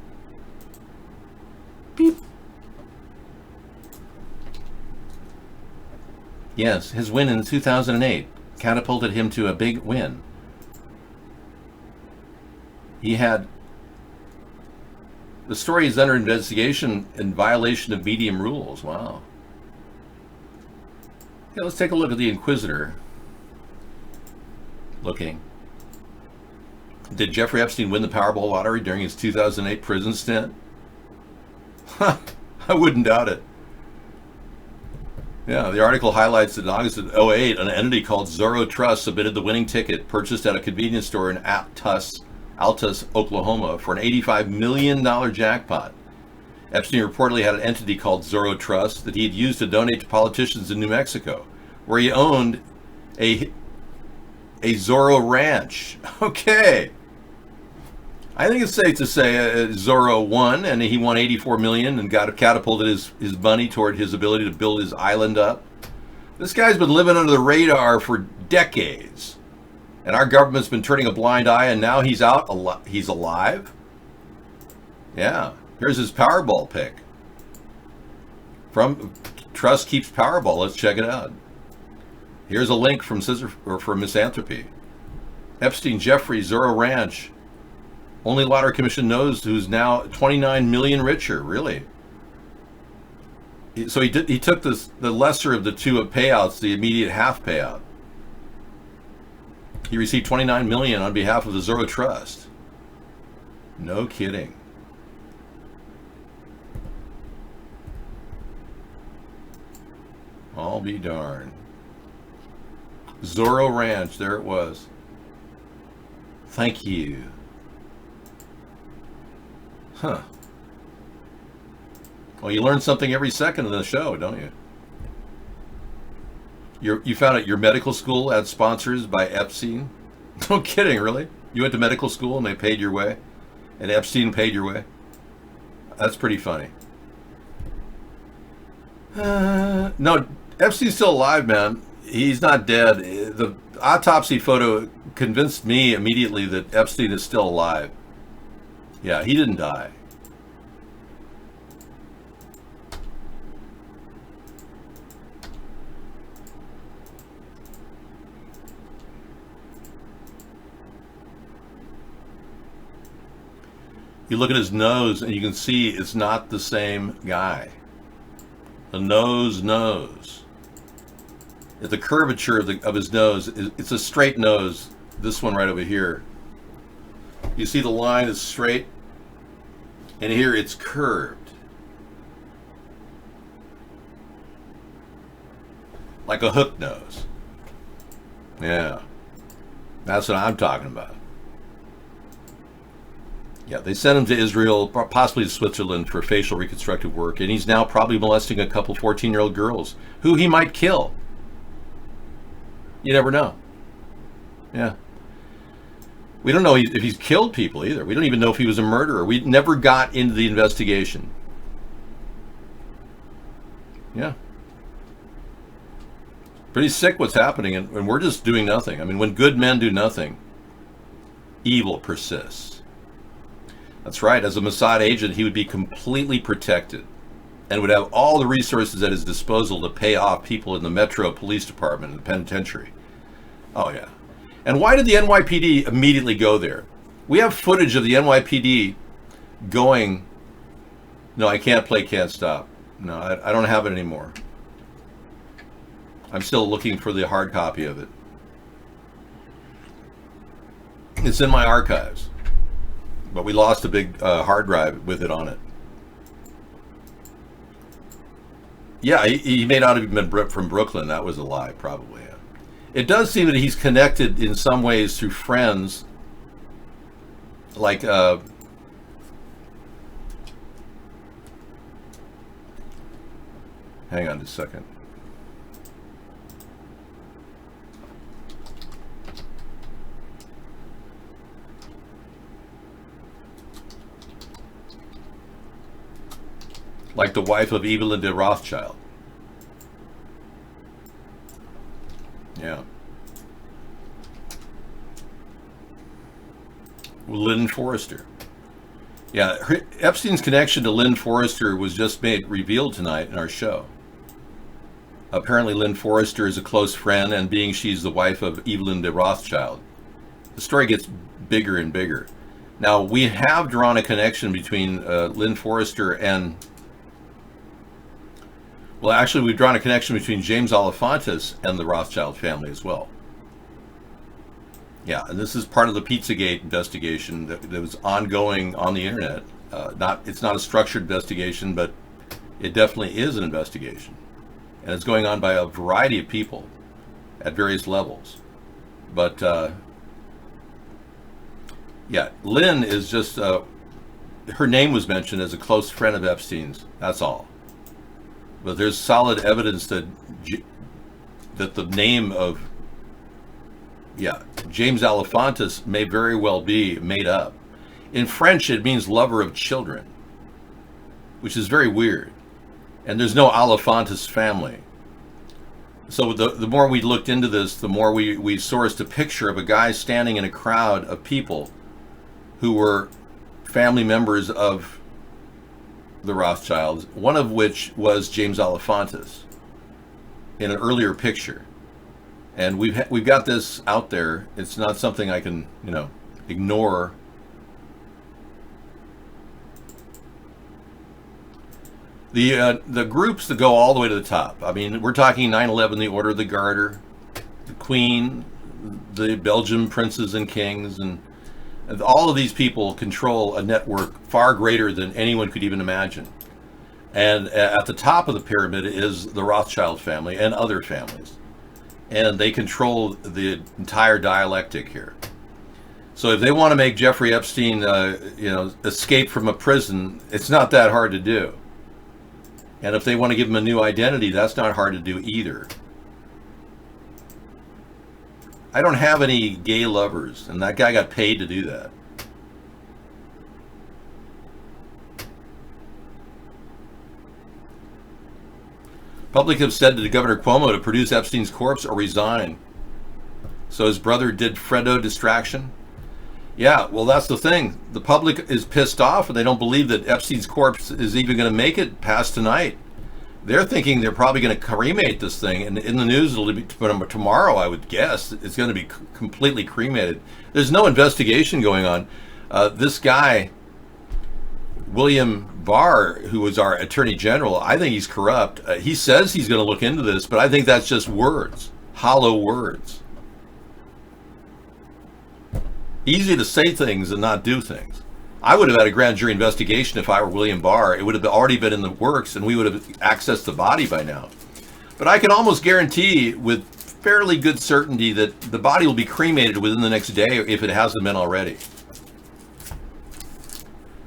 Beep. Yes, his win in 2008 catapulted him to a big win. He had... The story is under investigation in violation of medium rules. Wow. Okay, let's take a look at the Inquisitor. Looking. Did Jeffrey Epstein win the Powerball lottery during his 2008 prison stint? I wouldn't doubt it. Yeah, the article highlights that in August of 2008, an entity called Zero Trust submitted the winning ticket purchased at a convenience store in Altus, Oklahoma for an $85 million jackpot. Epstein reportedly had an entity called Zero Trust that he had used to donate to politicians in New Mexico, where he owned a Zorro ranch. Okay. I think it's safe to say Zorro won, and he won $84 million and got catapulted his money toward his ability to build his island up. This guy's been living under the radar for decades, and our government's been turning a blind eye, and now he's out. He's alive. Yeah. Here's his Powerball pick. From Trust Keeps Powerball. Let's check it out. Here's a link from Misanthropy. Epstein Jeffrey Zorro Ranch. Only Lottery Commission knows who's now 29 million richer. Really? So he took the lesser of the two payouts, the immediate half payout. He received 29 million on behalf of the Zero Trust. No kidding. I'll be darned. Zorro Ranch, there it was. Thank you. Huh. Well, you learn something every second of the show, don't you? You found out your medical school had sponsors by Epstein? No kidding, really? You went to medical school and they paid your way? And Epstein paid your way? That's pretty funny. No, Epstein's still alive, man. He's not dead. The autopsy photo convinced me immediately that Epstein is still alive. Yeah, he didn't die. You look at his nose and you can see it's not the same guy. The nose. The curvature of his nose, it's a straight nose. This one right over here. You see the line is straight, and here it's curved. Like a hook nose. Yeah. That's what I'm talking about. Yeah, they sent him to Israel, possibly to Switzerland for facial reconstructive work, and he's now probably molesting a couple 14-year-old girls who he might kill. You never know. Yeah. We don't know if he's killed people either. We don't even know if he was a murderer. We never got into the investigation. Yeah. Pretty sick what's happening, and we're just doing nothing. I mean, when good men do nothing, evil persists. That's right. As a Mossad agent, he would be completely protected and would have all the resources at his disposal to pay off people in the Metro Police Department and the penitentiary. Oh, yeah. And why did the NYPD immediately go there? We have footage of the NYPD going, no, I can't play Can't Stop. No, I don't have it anymore. I'm still looking for the hard copy of it. It's in my archives. But we lost a big hard drive with it on it. Yeah, he may not have been from Brooklyn. That was a lie, probably. Yeah. It does seem that he's connected in some ways through friends, like hang on just a second. Like the wife of Evelyn de Rothschild. Yeah. Lynn Forrester. Yeah, Epstein's connection to Lynn Forrester was just revealed tonight in our show. Apparently Lynn Forrester is a close friend, and being she's the wife of Evelyn de Rothschild, the story gets bigger and bigger. Now, we have drawn a connection between Lynn Forrester and... Well, actually, we've drawn a connection between James Alefantis and the Rothschild family as well. Yeah, and this is part of the Pizzagate investigation that was ongoing on the internet. It's not a structured investigation, but it definitely is an investigation. And it's going on by a variety of people at various levels. But, yeah, Lynn is just... her name was mentioned as a close friend of Epstein's. That's all. But there's solid evidence that the name of, James Alefantis may very well be made up. In French, it means lover of children, which is very weird. And there's no Alefantis family. So the more we looked into this, the more we sourced a picture of a guy standing in a crowd of people who were family members of the Rothschilds, one of which was James Alefantis in an earlier picture. And we've got this out there. It's not something I can, ignore. The groups that go all the way to the top. I mean, we're talking 9/11, the Order of the Garter, the Queen, the Belgian princes and kings, and all of these people control a network far greater than anyone could even imagine. And at the top of the pyramid is the Rothschild family and other families. And they control the entire dialectic here. So if they want to make Jeffrey Epstein, escape from a prison, it's not that hard to do. And if they want to give him a new identity, that's not hard to do either. I don't have any gay lovers, and that guy got paid to do that. Public have said to Governor Cuomo to produce Epstein's corpse or resign. So his brother did Fredo distraction. Yeah, well, that's the thing. The public is pissed off, and they don't believe that Epstein's corpse is even going to make it past tonight. They're thinking they're probably going to cremate this thing, and in the news it'll be tomorrow, I would guess. It's going to be completely cremated. There's no investigation going on. This guy, William Barr, who was our Attorney General, I think he's corrupt. He says he's going to look into this, but I think that's just words, hollow words. Easy to say things and not do things. I would have had a grand jury investigation if I were William Barr. It would have already been in the works, and we would have accessed the body by now. But I can almost guarantee with fairly good certainty that the body will be cremated within the next day if it hasn't been already.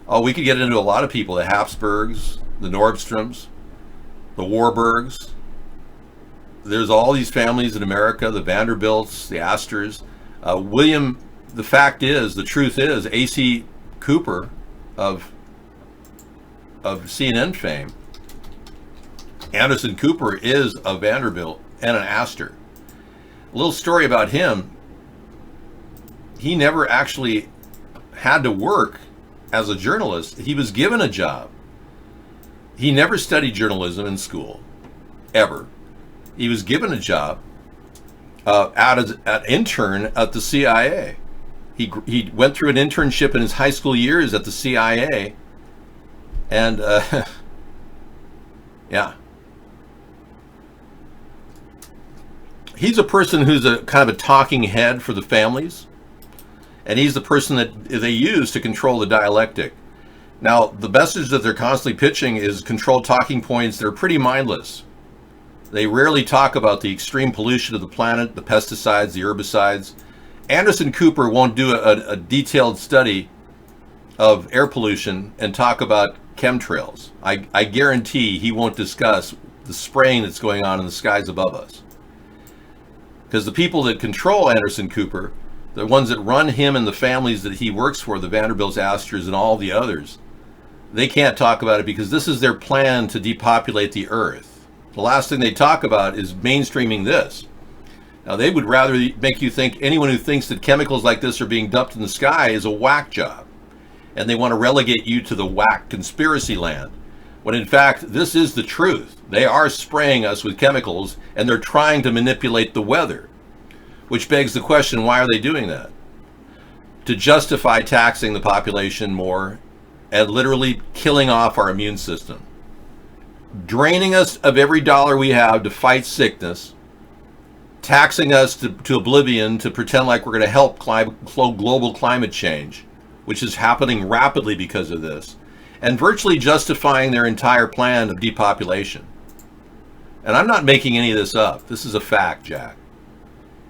Oh, we could get into a lot of people. The Habsburgs, the Nordstroms, the Warburgs. There's all these families in America, the Vanderbilts, the Astors. William the fact is, the truth is, A.C. Cooper of CNN fame, Anderson Cooper, is a Vanderbilt and an Astor. A little story about him: he never actually had to work as a journalist. He was given a job. He never studied journalism in school, ever. He was given a job as an intern at the CIA. He went through an internship in his high school years at the CIA, and yeah. He's a person who's a kind of a talking head for the families, and he's the person that they use to control the dialectic. Now, the message that they're constantly pitching is controlled talking points that are pretty mindless. They rarely talk about the extreme pollution of the planet, the pesticides, the herbicides. Anderson Cooper won't do a detailed study of air pollution and talk about chemtrails. I guarantee he won't discuss the spraying that's going on in the skies above us. Because the people that control Anderson Cooper, the ones that run him and the families that he works for, the Vanderbilts, Astors, and all the others, they can't talk about it because this is their plan to depopulate the earth. The last thing they talk about is mainstreaming this. Now, they would rather make you think anyone who thinks that chemicals like this are being dumped in the sky is a whack job. And they want to relegate you to the whack conspiracy land. When in fact, this is the truth. They are spraying us with chemicals, and they're trying to manipulate the weather. Which begs the question, why are they doing that? To justify taxing the population more and literally killing off our immune system. Draining us of every dollar we have to fight sickness. Taxing us to oblivion to pretend like we're going to help global climate change, which is happening rapidly because of this. And virtually justifying their entire plan of depopulation. And I'm not making any of this up. This is a fact, Jack.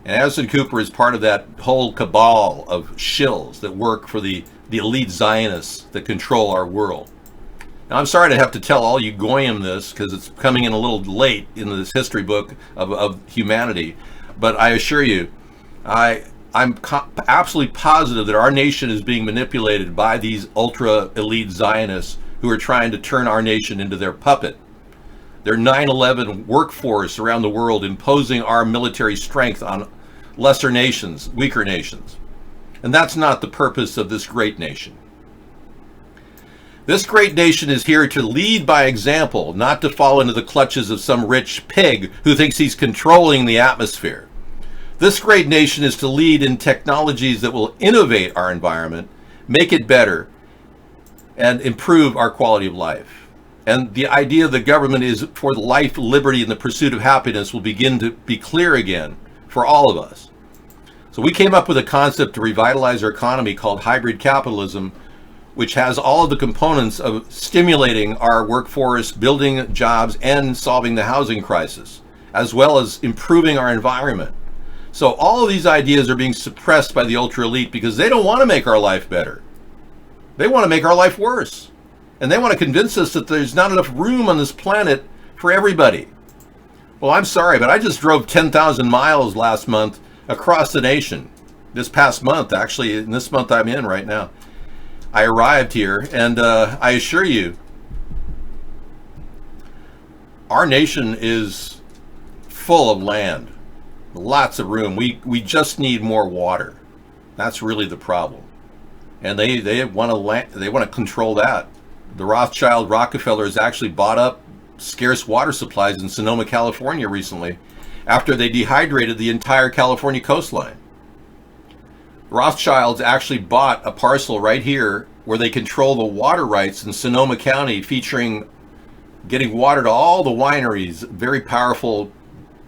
And Anderson Cooper is part of that whole cabal of shills that work for the elite Zionists that control our world. Now, I'm sorry to have to tell all you goyim this because it's coming in a little late in this history book of humanity. But I assure you, I'm absolutely positive that our nation is being manipulated by these ultra-elite Zionists who are trying to turn our nation into their puppet. Their 9/11 workforce around the world imposing our military strength on lesser nations, weaker nations. And that's not the purpose of this great nation. This great nation is here to lead by example, not to fall into the clutches of some rich pig who thinks he's controlling the atmosphere. This great nation is to lead in technologies that will innovate our environment, make it better, and improve our quality of life. And the idea of the government is for life, liberty, and the pursuit of happiness will begin to be clear again for all of us. So we came up with a concept to revitalize our economy called hybrid capitalism, which has all of the components of stimulating our workforce, building jobs, and solving the housing crisis, as well as improving our environment. So all of these ideas are being suppressed by the ultra elite because they don't want to make our life better. They want to make our life worse. And they want to convince us that there's not enough room on this planet for everybody. Well, I'm sorry, but I just drove 10,000 miles last month across the nation. This past month, actually, in this month I'm in right now. I arrived here, and I assure you, our nation is full of land. Lots of room. We just need more water. That's really the problem. And they want to control that. The Rothschild Rockefellers actually bought up scarce water supplies in Sonoma, California recently after they dehydrated the entire California coastline. Rothschilds actually bought a parcel right here where they control the water rights in Sonoma County, featuring getting water to all the wineries, very powerful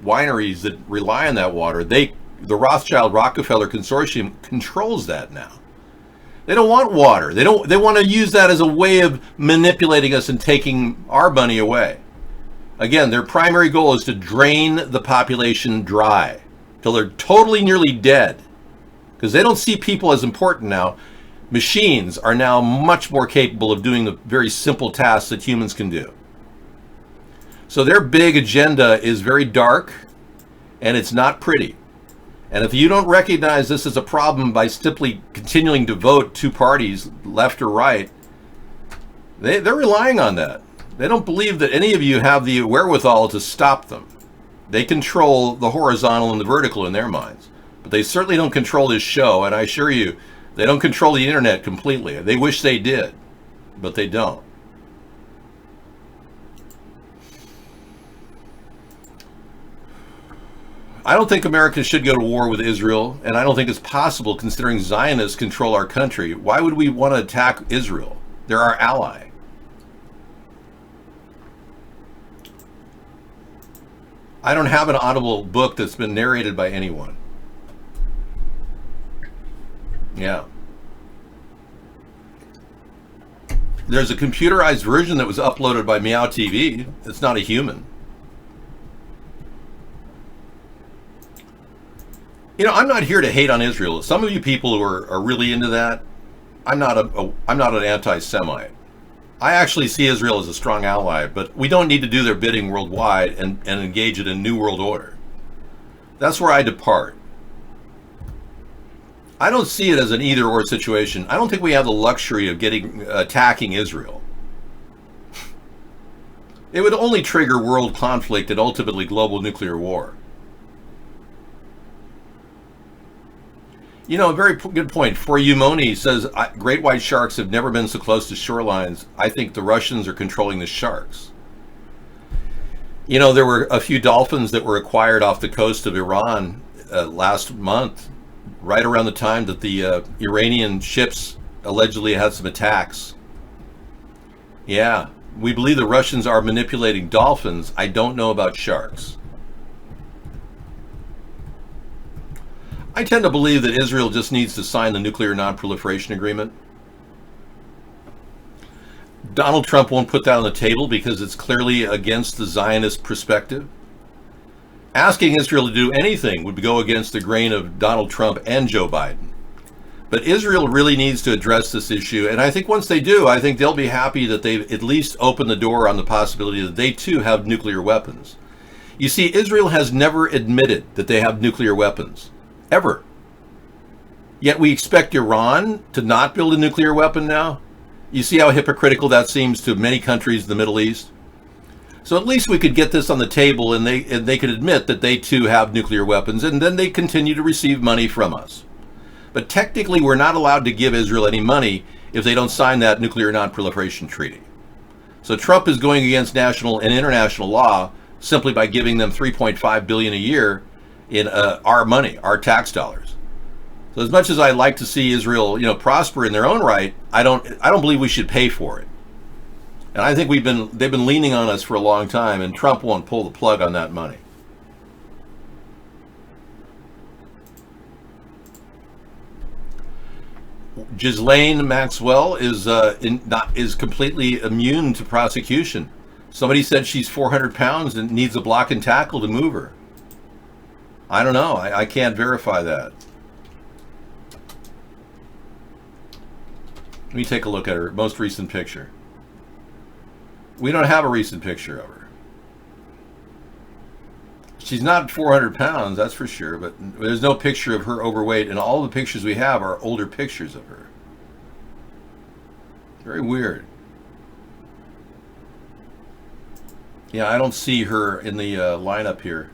wineries that rely on that water. The Rothschild Rockefeller Consortium controls that now. They don't want water. They want to use that as a way of manipulating us and taking our money away. Again, their primary goal is to drain the population dry till they're totally nearly dead. Because they don't see people as important now. Machines are now much more capable of doing the very simple tasks that humans can do. So their big agenda is very dark, and it's not pretty. And if you don't recognize this as a problem by simply continuing to vote two parties, left or right, they're relying on that. They don't believe that any of you have the wherewithal to stop them. They control the horizontal and the vertical in their minds. But they certainly don't control this show, and I assure you, they don't control the internet completely. They wish they did, but they don't. I don't think America should go to war with Israel, and I don't think it's possible considering Zionists control our country. Why would we want to attack Israel? They're our ally. I don't have an audible book that's been narrated by anyone. Yeah. There's a computerized version that was uploaded by Meow TV. It's not a human. You know, I'm not here to hate on Israel. Some of you people who are really into that, I'm not an anti-Semite. I actually see Israel as a strong ally, but we don't need to do their bidding worldwide and engage in a new world order. That's where I depart. I don't see it as an either-or situation. I don't think we have the luxury of attacking Israel. It would only trigger world conflict and ultimately global nuclear war. You know, a very good point. For Yumoni says, great white sharks have never been so close to shorelines. I think the Russians are controlling the sharks. You know, there were a few dolphins that were acquired off the coast of Iran last month, right around the time that the Iranian ships allegedly had some attacks. Yeah, we believe the Russians are manipulating dolphins. I don't know about sharks. I tend to believe that Israel just needs to sign the nuclear non-proliferation agreement. Donald Trump won't put that on the table because it's clearly against the Zionist perspective. Asking Israel to do anything would go against the grain of Donald Trump and Joe Biden. But Israel really needs to address this issue, and I think once they do, I think they'll be happy that they've at least opened the door on the possibility that they too have nuclear weapons. You see, Israel has never admitted that they have nuclear weapons. Ever. Yet we expect Iran to not build a nuclear weapon now? You see how hypocritical that seems to many countries in the Middle East? So at least we could get this on the table and they could admit that they too have nuclear weapons, and then they continue to receive money from us. But technically we're not allowed to give Israel any money if they don't sign that nuclear non-proliferation treaty. So Trump is going against national and international law simply by giving them $3.5 billion a year in our money, our tax dollars. So as much as I'd like to see Israel, prosper in their own right, I don't believe we should pay for it. And I think they've been leaning on us for a long time, and Trump won't pull the plug on that money. Ghislaine Maxwell is completely immune to prosecution. Somebody said she's 400 pounds and needs a block and tackle to move her. I don't know. I can't verify that. Let me take a look at her most recent picture. We don't have a recent picture of her. She's not 400 pounds, that's for sure, but there's no picture of her overweight, and all the pictures we have are older pictures of her. Very weird. Yeah, I don't see her in the lineup here.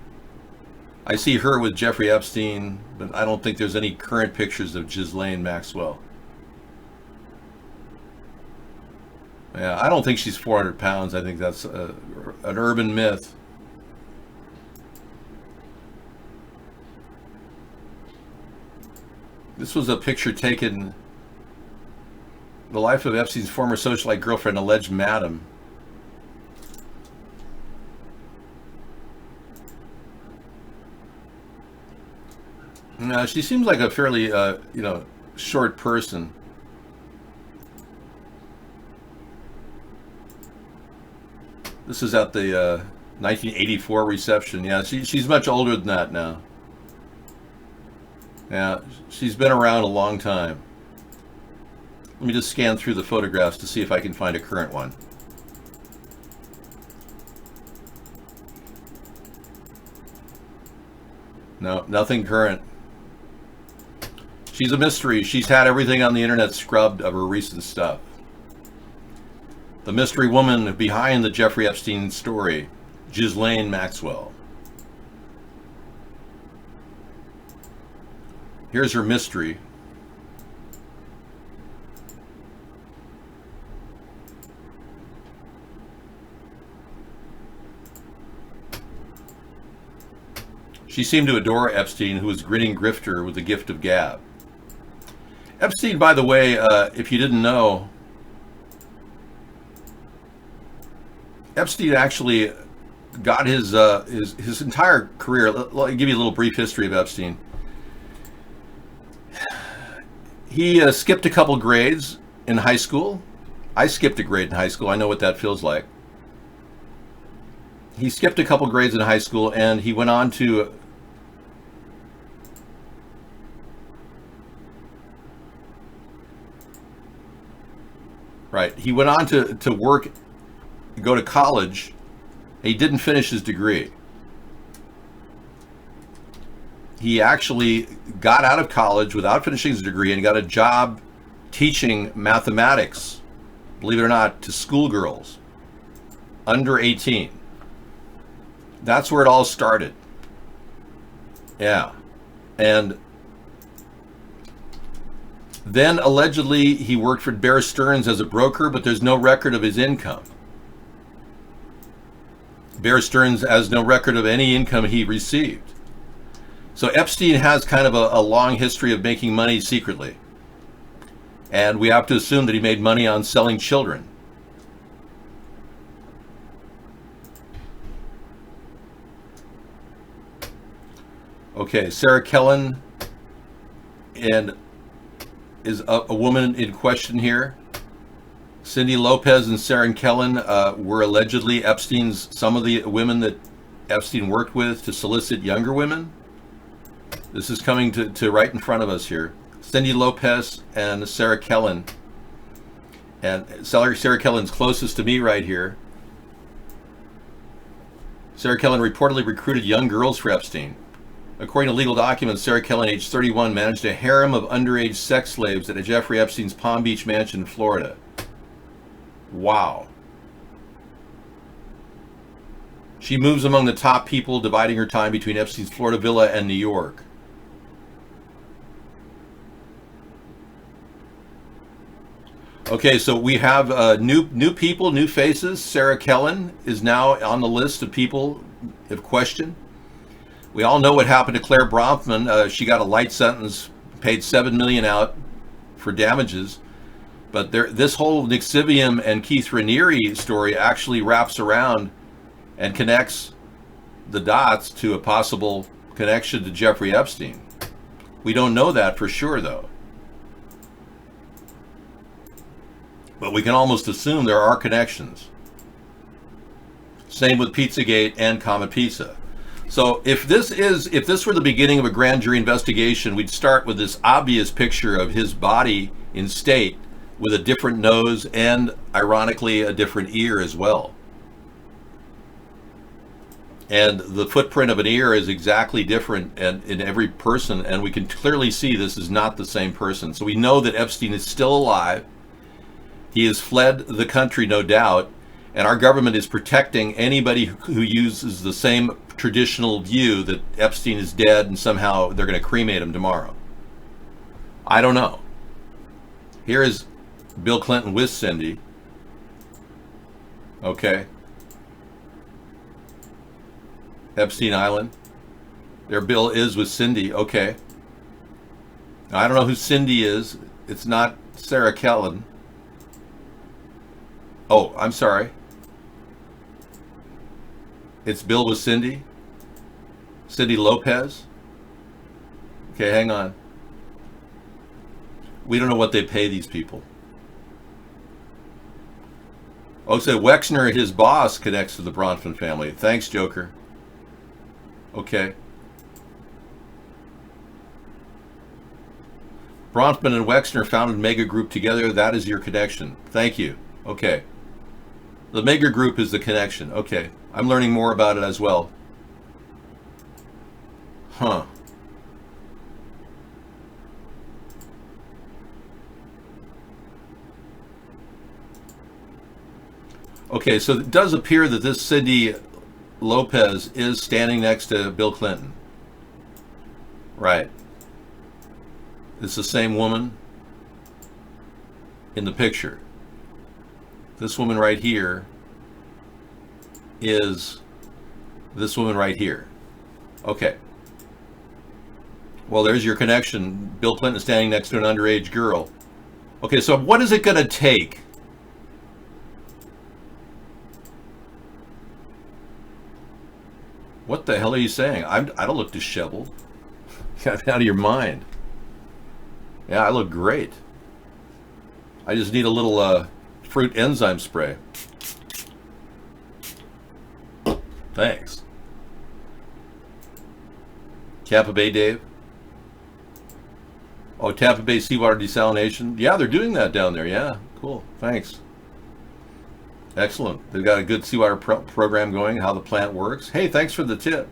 I see her with Jeffrey Epstein, but I don't think there's any current pictures of Ghislaine Maxwell. Yeah, I don't think she's 400 pounds. I think that's an urban myth. This was a picture taken, the life of Epstein's former socialite girlfriend, alleged madam. No, she seems like a fairly, short person. This is at the 1984 reception. Yeah, she's much older than that now. Yeah, she's been around a long time. Let me just scan through the photographs to see if I can find a current one. No, nothing current. She's a mystery. She's had everything on the internet scrubbed of her recent stuff. The mystery woman behind the Jeffrey Epstein story, Ghislaine Maxwell. Here's her mystery. She seemed to adore Epstein, who was a grinning grifter with the gift of gab. Epstein, by the way, if you didn't know, Epstein actually got his entire career. Let me give you a little brief history of Epstein. He skipped a couple grades in high school. I skipped a grade in high school. I know what that feels like. He skipped a couple grades in high school, and he went on to He went on to work, go to college. He didn't finish his degree. He actually got out of college without finishing his degree and got a job teaching mathematics, believe it or not, to schoolgirls under 18. That's where it all started. Yeah. And then allegedly he worked for Bear Stearns as a broker, but there's no record of his income. Bear Stearns has no record of any income he received. So Epstein has kind of a long history of making money secretly. And we have to assume that he made money on selling children. Okay, Sarah Kellen and is a woman in question here. Cindy Lopez and Sarah Kellen were allegedly some of the women that Epstein worked with to solicit younger women. This is coming to right in front of us here. Cindy Lopez and Sarah Kellen. And Sarah Kellen's closest to me right here. Sarah Kellen reportedly recruited young girls for Epstein. According to legal documents, Sarah Kellen, age 31, managed a harem of underage sex slaves at Jeffrey Epstein's Palm Beach mansion in Florida. Wow. She moves among the top people, dividing her time between Epstein's Florida villa and New York. Okay, so we have new people, new faces. Sarah Kellen is now on the list of people of question. We all know what happened to Claire Bronfman. She got a light sentence, paid $7 million out for damages. But this whole Nixivium and Keith Raniere story actually wraps around and connects the dots to a possible connection to Jeffrey Epstein. We don't know that for sure, though. But we can almost assume there are connections. Same with Pizzagate and Comet Pizza. So if this were the beginning of a grand jury investigation, we'd start with this obvious picture of his body in state with a different nose and, ironically, a different ear as well. And the footprint of an ear is exactly different in every person, and we can clearly see this is not the same person. So we know that Epstein is still alive. He has fled the country, no doubt, and our government is protecting anybody who uses the same traditional view that Epstein is dead and somehow they're going to cremate him tomorrow. I don't know. Here is Bill Clinton with Cindy. Okay. Epstein Island. There Bill is with Cindy. Okay. Now, I don't know who Cindy is. It's not Sarah Kellen. Oh, I'm sorry. It's Bill with Cindy. Cindy Lopez. Okay, hang on. We don't know what they pay these people. Oh, so Wexner, his boss, connects to the Bronfman family. Thanks, Joker. Okay. Bronfman and Wexner founded Mega Group together. That is your connection. Thank you. Okay. The Mega Group is the connection. Okay. I'm learning more about it as well. Huh. Okay, so it does appear that this Cindy Lopez is standing next to Bill Clinton. Right. It's the same woman in the picture. This woman right here is this woman right here. Okay. Well, there's your connection. Bill Clinton standing next to an underage girl. Okay, so what is it going to take? What the hell are you saying? I don't look disheveled. Got out of your mind. Yeah, I look great. I just need a little fruit enzyme spray. Thanks. Tampa Bay, Dave? Oh, Tampa Bay seawater desalination? Yeah, they're doing that down there. Yeah, cool. Thanks. Excellent. They've got a good seawater program going, how the plant works. Hey, thanks for the tip.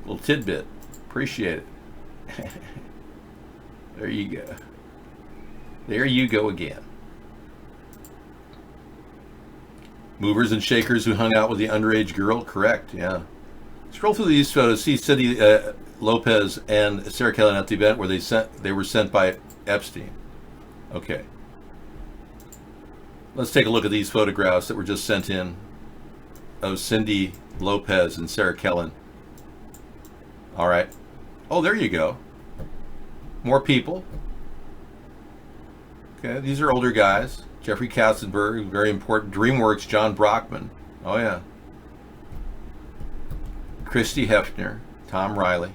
Little tidbit. Appreciate it. There you go. There you go again. Movers and shakers who hung out with the underage girl? Correct, yeah. Scroll through these photos. See Cindy Lopez and Sarah Kelly at the event where they were sent by Epstein. Okay. Let's take a look at these photographs that were just sent in of Cindy Lopez and Sarah Kellen. All right. Oh, there you go. More people. Okay, these are older guys. Jeffrey Katzenberg, very important. DreamWorks, John Brockman. Oh, yeah. Christy Hefner, Tom Riley.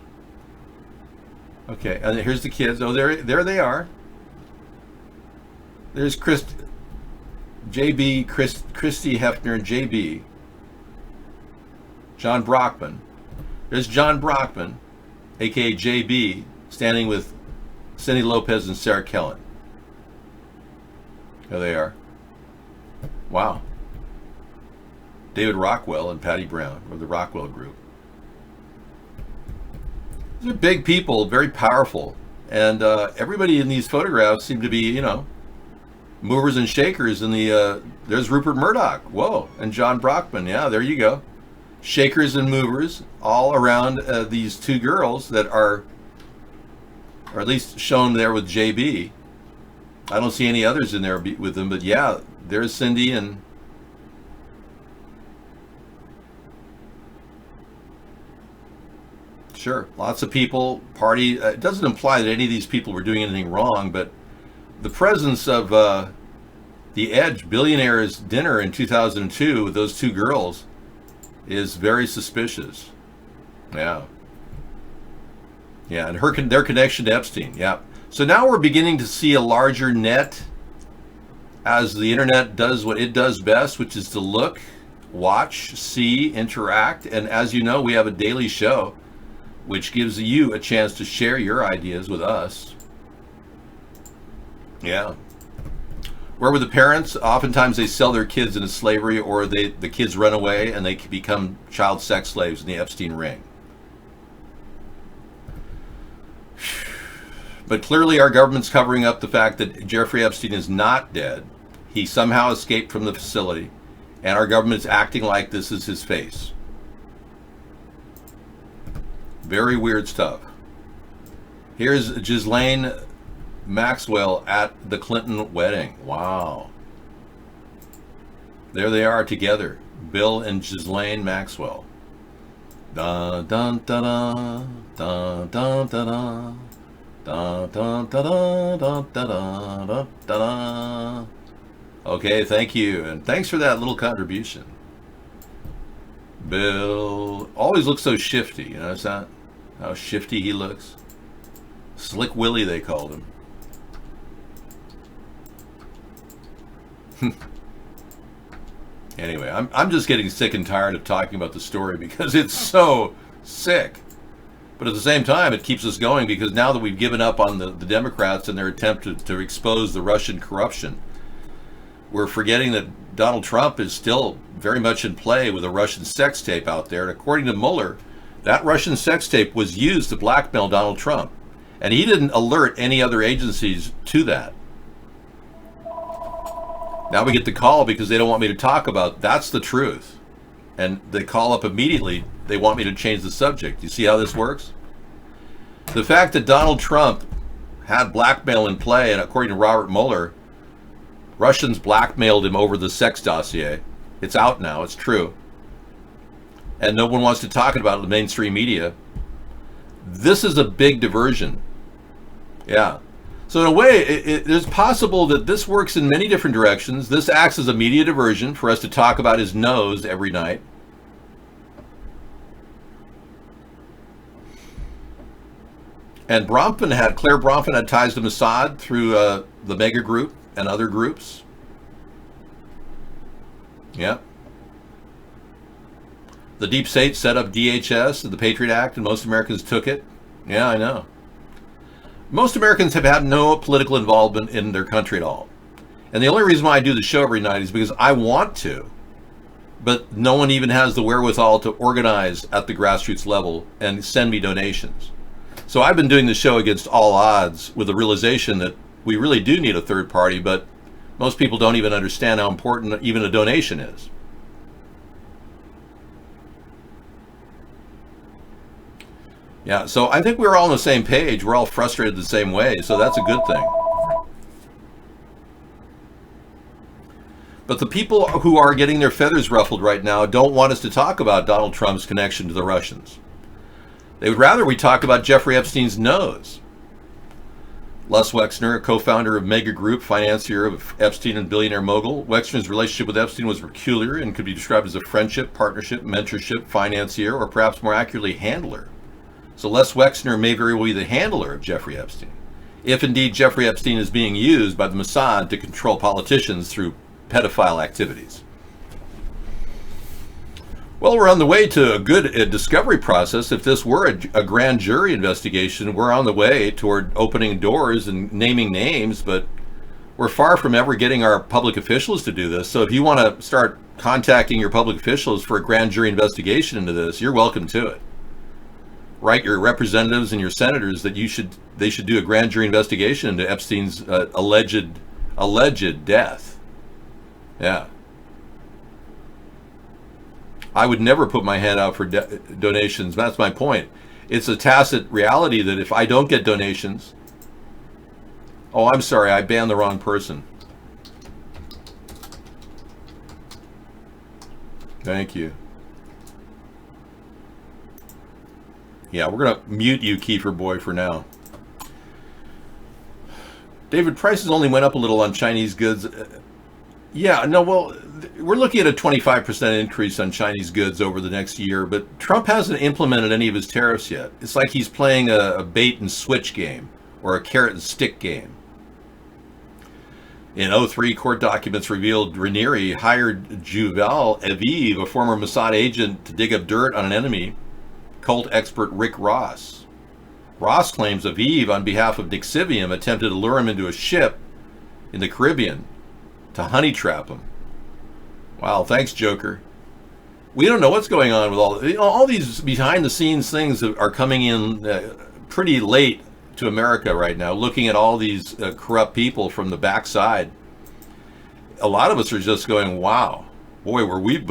Okay, and here's the kids. Oh, there they are. There's Christy Hefner, JB. John Brockman. There's John Brockman, a.k.a. JB, standing with Cindy Lopez and Sarah Kellen. There they are. Wow. David Rockwell and Patty Brown, or the Rockwell Group. These are big people, very powerful. And everybody in these photographs seem to be, you know, movers and shakers in the, there's Rupert Murdoch. Whoa. And John Brockman. Yeah, there you go. Shakers and movers all around these two girls that are, or at least shown there with JB. I don't see any others in there with them, but yeah, there's Cindy and sure, lots of people, party. It doesn't imply that any of these people were doing anything wrong, but the presence of the Edge Billionaires Dinner in 2002 with those two girls is very suspicious. Yeah. Yeah, and their connection to Epstein, yeah. So now we're beginning to see a larger net as the internet does what it does best, which is to look, watch, see, interact. And as you know, we have a daily show, which gives you a chance to share your ideas with us. Yeah. Where were the parents? Oftentimes they sell their kids into slavery, or the kids run away and they become child sex slaves in the Epstein ring. But clearly our government's covering up the fact that Jeffrey Epstein is not dead. He somehow escaped from the facility, and our government's acting like this is his face. Very weird stuff. Here's Ghislaine Maxwell at the Clinton wedding. Wow. There they are together. Bill and Ghislaine Maxwell. Dun dun dun dun dun dun dun. Dun, dun, dun, dun, dun, dun, dun, dun. Okay, thank you. And thanks for that little contribution. Bill always looks so shifty. You notice that? How shifty he looks? Slick Willie, they called him. Anyway, I'm just getting sick and tired of talking about the story because it's so sick. But at the same time, it keeps us going because now that we've given up on the Democrats and their attempt to expose the Russian corruption, we're forgetting that Donald Trump is still very much in play with a Russian sex tape out there. And according to Mueller, that Russian sex tape was used to blackmail Donald Trump. And he didn't alert any other agencies to that. Now we get the call because they don't want me to talk about. That's the truth. And they call up immediately. They want me to change the subject. You see how this works? The fact that Donald Trump had blackmail in play, and according to Robert Mueller, Russians blackmailed him over the sex dossier. It's out now. It's true. And no one wants to talk about it in the mainstream media. This is a big diversion. Yeah. So in a way, it's possible that this works in many different directions. This acts as a media diversion for us to talk about his nose every night. And Claire Bronfman had ties to Mossad through the Mega Group and other groups. Yeah. The Deep State set up DHS and the Patriot Act, and most Americans took it. Yeah, I know. Most Americans have had no political involvement in their country at all. And the only reason why I do the show every night is because I want to. But no one even has the wherewithal to organize at the grassroots level and send me donations. So I've been doing the show against all odds with the realization that we really do need a third party, but most people don't even understand how important even a donation is. Yeah, so I think we're all on the same page. We're all frustrated the same way, so that's a good thing. But the people who are getting their feathers ruffled right now don't want us to talk about Donald Trump's connection to the Russians. They would rather we talk about Jeffrey Epstein's nose. Les Wexner, a co-founder of Mega Group, financier of Epstein and billionaire mogul. Wexner's relationship with Epstein was peculiar and could be described as a friendship, partnership, mentorship, financier, or perhaps more accurately, handler. So Les Wexner may very well be the handler of Jeffrey Epstein, if indeed Jeffrey Epstein is being used by the Mossad to control politicians through pedophile activities. Well, we're on the way to a good discovery process. If this were a grand jury investigation, we're on the way toward opening doors and naming names, but we're far from ever getting our public officials to do this. So if you want to start contacting your public officials for a grand jury investigation into this, you're welcome to it. Write your representatives and your senators that they should do a grand jury investigation into Epstein's alleged death. Yeah. I would never put my hand out for donations. That's my point. It's a tacit reality that if I don't get donations... Oh, I'm sorry, I banned the wrong person. Thank you. Yeah, we're going to mute you, Kiefer Boy, for now. David, prices only went up a little on Chinese goods. Yeah, no, well, we're looking at a 25% increase on Chinese goods over the next year, but Trump hasn't implemented any of his tariffs yet. It's like he's playing a bait and switch game or a carrot and stick game. In 2003, court documents revealed Raniere hired Juval Aviv, a former Mossad agent, to dig up dirt on an enemy, cult expert Rick Ross. Ross claims Aviv, on behalf of Nixivium, attempted to lure him into a ship in the Caribbean to honey trap him. Wow, thanks, Joker. We don't know what's going on with all these behind the scenes things that are coming in pretty late to America right now, looking at all these corrupt people from the backside. A lot of us are just going, wow, boy, were we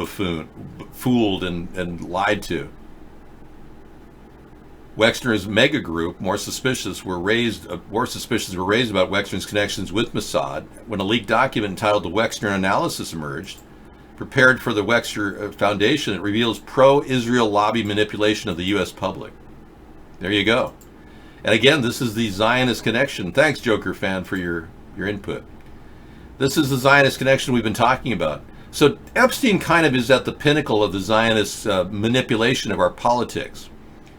fooled and lied to. Wexner's Mega Group, more suspicions were raised about Wexner's connections with Mossad when a leaked document entitled The Wexner Analysis emerged, prepared for the Wexner Foundation. It reveals pro-Israel lobby manipulation of the U.S. public. There you go. And again, this is the Zionist connection. Thanks, Joker fan, for your input. This is the Zionist connection we've been talking about. So Epstein kind of is at the pinnacle of the Zionist manipulation of our politics.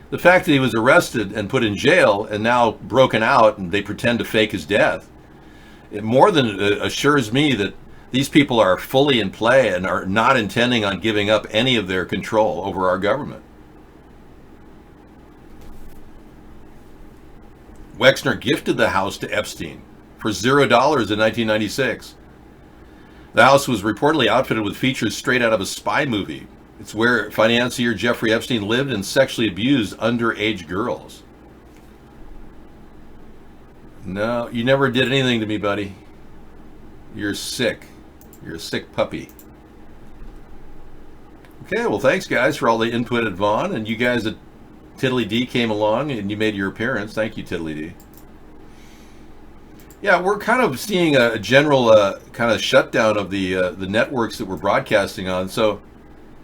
The fact that he was arrested and put in jail and now broken out and they pretend to fake his death, it more than assures me that these people are fully in play and are not intending on giving up any of their control over our government. Wexner gifted the house to Epstein for $0 in 1996. The house was reportedly outfitted with features straight out of a spy movie. It's where financier Jeffrey Epstein lived and sexually abused underage girls. No, you never did anything to me, buddy. You're sick. You're a sick puppy. Okay, well, thanks, guys, for all the input at Vaughn. And you guys at Tiddly D came along and you made your appearance. Thank you, Tiddly D. Yeah, we're kind of seeing a general kind of shutdown of the networks that we're broadcasting on. So,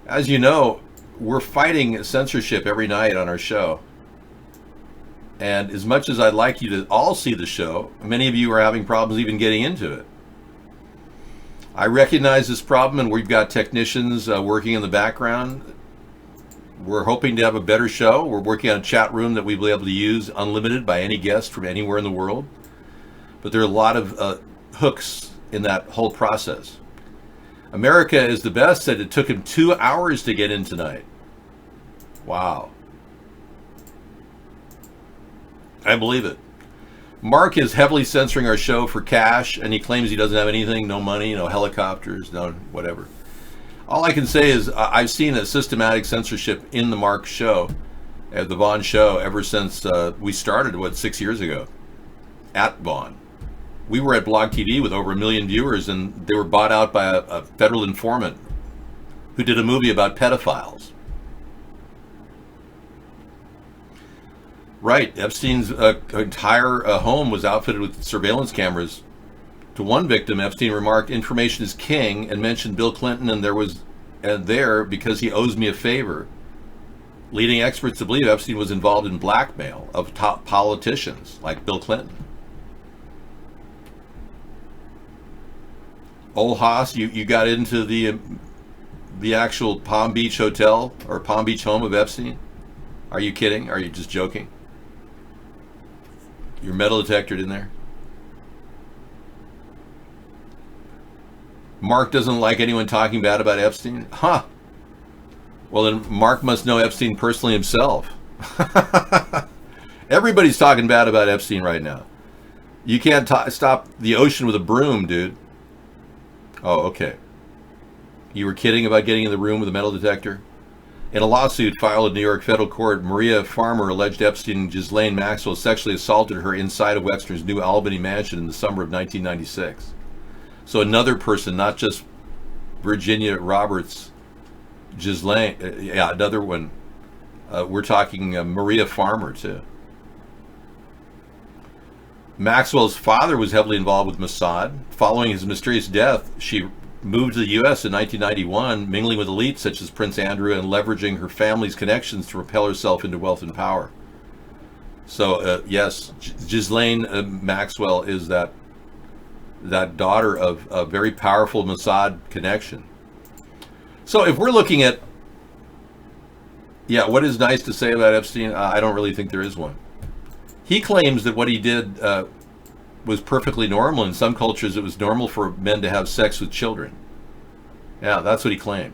as you know, we're fighting censorship every night on our show. And as much as I'd like you to all see the show, many of you are having problems even getting into it. I recognize this problem, and we've got technicians working in the background. We're hoping to have a better show. We're working on a chat room that we'll be able to use unlimited by any guest from anywhere in the world. But there are a lot of hooks in that whole process. America is the best that it took him 2 hours to get in tonight. Wow. I believe it. Mark is heavily censoring our show for cash, and he claims he doesn't have anything, no money, no helicopters, no whatever. All I can say is I've seen a systematic censorship in the Mark show, the Vaughn show, ever since we started, 6 years ago, at Vaughn. We were at Blog TV with over 1 million viewers, and they were bought out by a federal informant who did a movie about pedophiles. Right, Epstein's entire home was outfitted with surveillance cameras. To one victim, Epstein remarked, "Information is king," and mentioned Bill Clinton, and there was there because he owes me a favor. Leading experts to believe Epstein was involved in blackmail of top politicians like Bill Clinton. Old Haas, you got into the actual Palm Beach hotel or Palm Beach home of Epstein? Are you kidding? Are you just joking? Your metal detector in there? Mark doesn't like anyone talking bad about Epstein? Huh. Well, then Mark must know Epstein personally himself. Everybody's talking bad about Epstein right now. You can't stop the ocean with a broom, dude. Oh, okay. You were kidding about getting in the room with a metal detector? In a lawsuit filed in New York federal court, Maria Farmer alleged Epstein and Ghislaine Maxwell sexually assaulted her inside of Wexner's New Albany mansion in the summer of 1996. So another person, not just Virginia Roberts, Ghislaine, yeah, another one. We're talking Maria Farmer, too. Maxwell's father was heavily involved with Mossad. Following his mysterious death, she moved to the U.S. in 1991, mingling with elites such as Prince Andrew and leveraging her family's connections to propel herself into wealth and power. So, yes, Ghislaine Maxwell is that daughter of a very powerful Mossad connection. So if we're looking at, yeah, what is nice to say about Epstein? I don't really think there is one. He claims that what he did was perfectly normal. In some cultures, it was normal for men to have sex with children. Yeah, that's what he claimed.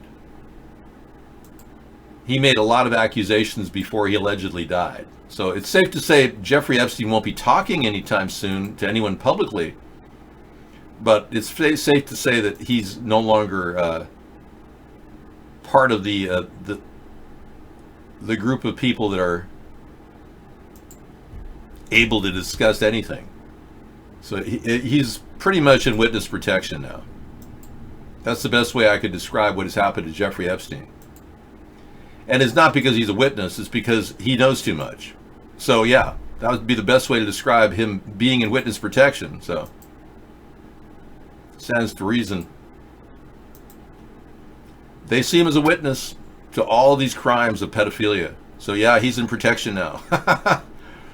He made a lot of accusations before he allegedly died. So it's safe to say Jeffrey Epstein won't be talking anytime soon to anyone publicly. But it's safe to say that he's no longer part of the group of people that are able to discuss anything. So he's pretty much in witness protection now. That's the best way I could describe what has happened to Jeffrey Epstein. And it's not because he's a witness, it's because he knows too much. So yeah, that would be the best way to describe him being in witness protection. So stands to reason. They see him as a witness to all these crimes of pedophilia. So yeah, he's in protection now.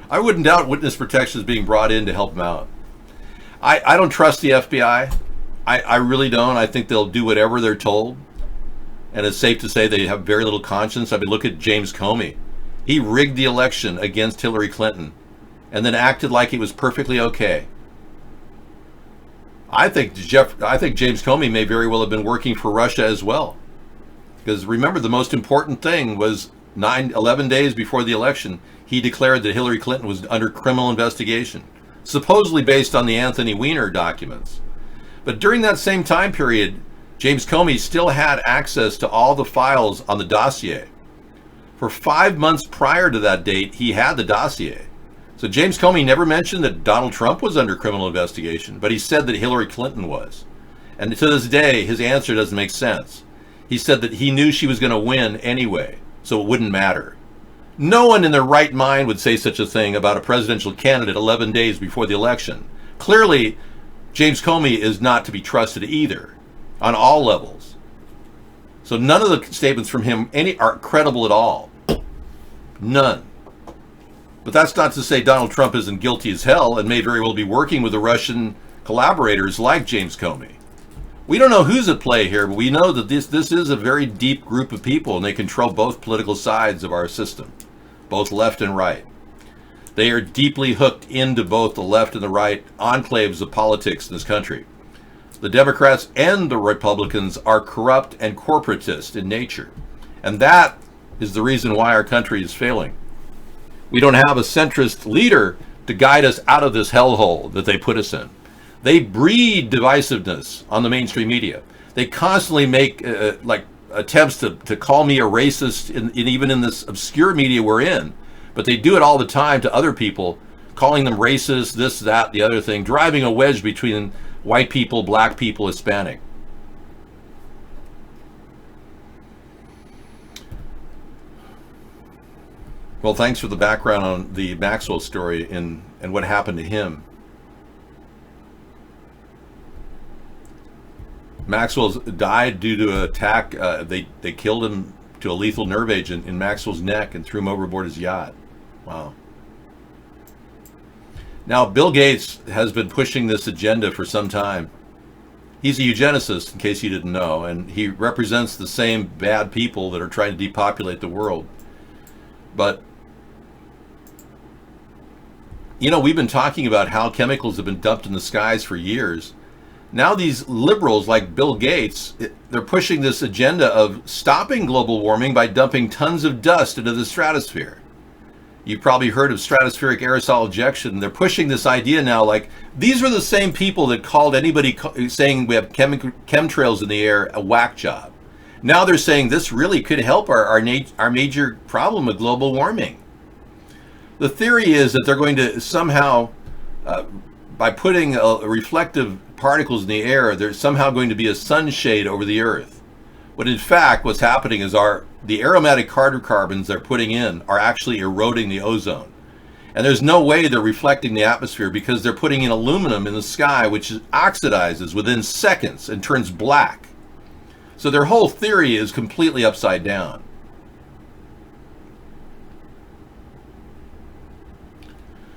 I wouldn't doubt witness protection is being brought in to help him out. I don't trust the FBI. I really don't. I think they'll do whatever they're told. And it's safe to say they have very little conscience. I mean, look at James Comey. He rigged the election against Hillary Clinton and then acted like it was perfectly okay. I think James Comey may very well have been working for Russia as well. Because remember, the most important thing was 11 days before the election, he declared that Hillary Clinton was under criminal investigation, supposedly based on the Anthony Weiner documents. But during that same time period, James Comey still had access to all the files on the dossier. For 5 months prior to that date, he had the dossier. So James Comey never mentioned that Donald Trump was under criminal investigation, but he said that Hillary Clinton was. And to this day, his answer doesn't make sense. He said that he knew she was going to win anyway, so it wouldn't matter. No one in their right mind would say such a thing about a presidential candidate 11 days before the election. Clearly, James Comey is not to be trusted either, on all levels. So none of the statements from him are credible at all. None. But that's not to say Donald Trump isn't guilty as hell and may very well be working with the Russian collaborators like James Comey. We don't know who's at play here, but we know that this is a very deep group of people, and they control both political sides of our system, both left and right. They are deeply hooked into both the left and the right enclaves of politics in this country. The Democrats and the Republicans are corrupt and corporatist in nature, and that is the reason why our country is failing. We don't have a centrist leader to guide us out of this hellhole that they put us in. They breed divisiveness on the mainstream media. They constantly make attempts to call me a racist, even in this obscure media we're in. But they do it all the time to other people, calling them racist, this, that, the other thing, driving a wedge between white people, black people, Hispanic. Well, thanks for the background on the Maxwell story and what happened to him. Maxwell died due to an attack. They killed him to a lethal nerve agent in Maxwell's neck and threw him overboard his yacht. Wow. Now, Bill Gates has been pushing this agenda for some time. He's a eugenicist, in case you didn't know, and he represents the same bad people that are trying to depopulate the world. But, you know, we've been talking about how chemicals have been dumped in the skies for years. Now these liberals like Bill Gates, they're pushing this agenda of stopping global warming by dumping tons of dust into the stratosphere. You've probably heard of stratospheric aerosol ejection. They're pushing this idea now, like these are the same people that called anybody saying we have chemtrails in the air a whack job. Now they're saying this really could help our major problem of global warming. The theory is that they're going to somehow, by putting reflective particles in the air, there's somehow going to be a sunshade over the Earth. But in fact, what's happening is the aromatic hydrocarbons they're putting in are actually eroding the ozone. And there's no way they're reflecting the atmosphere because they're putting in aluminum in the sky, which oxidizes within seconds and turns black. So their whole theory is completely upside down.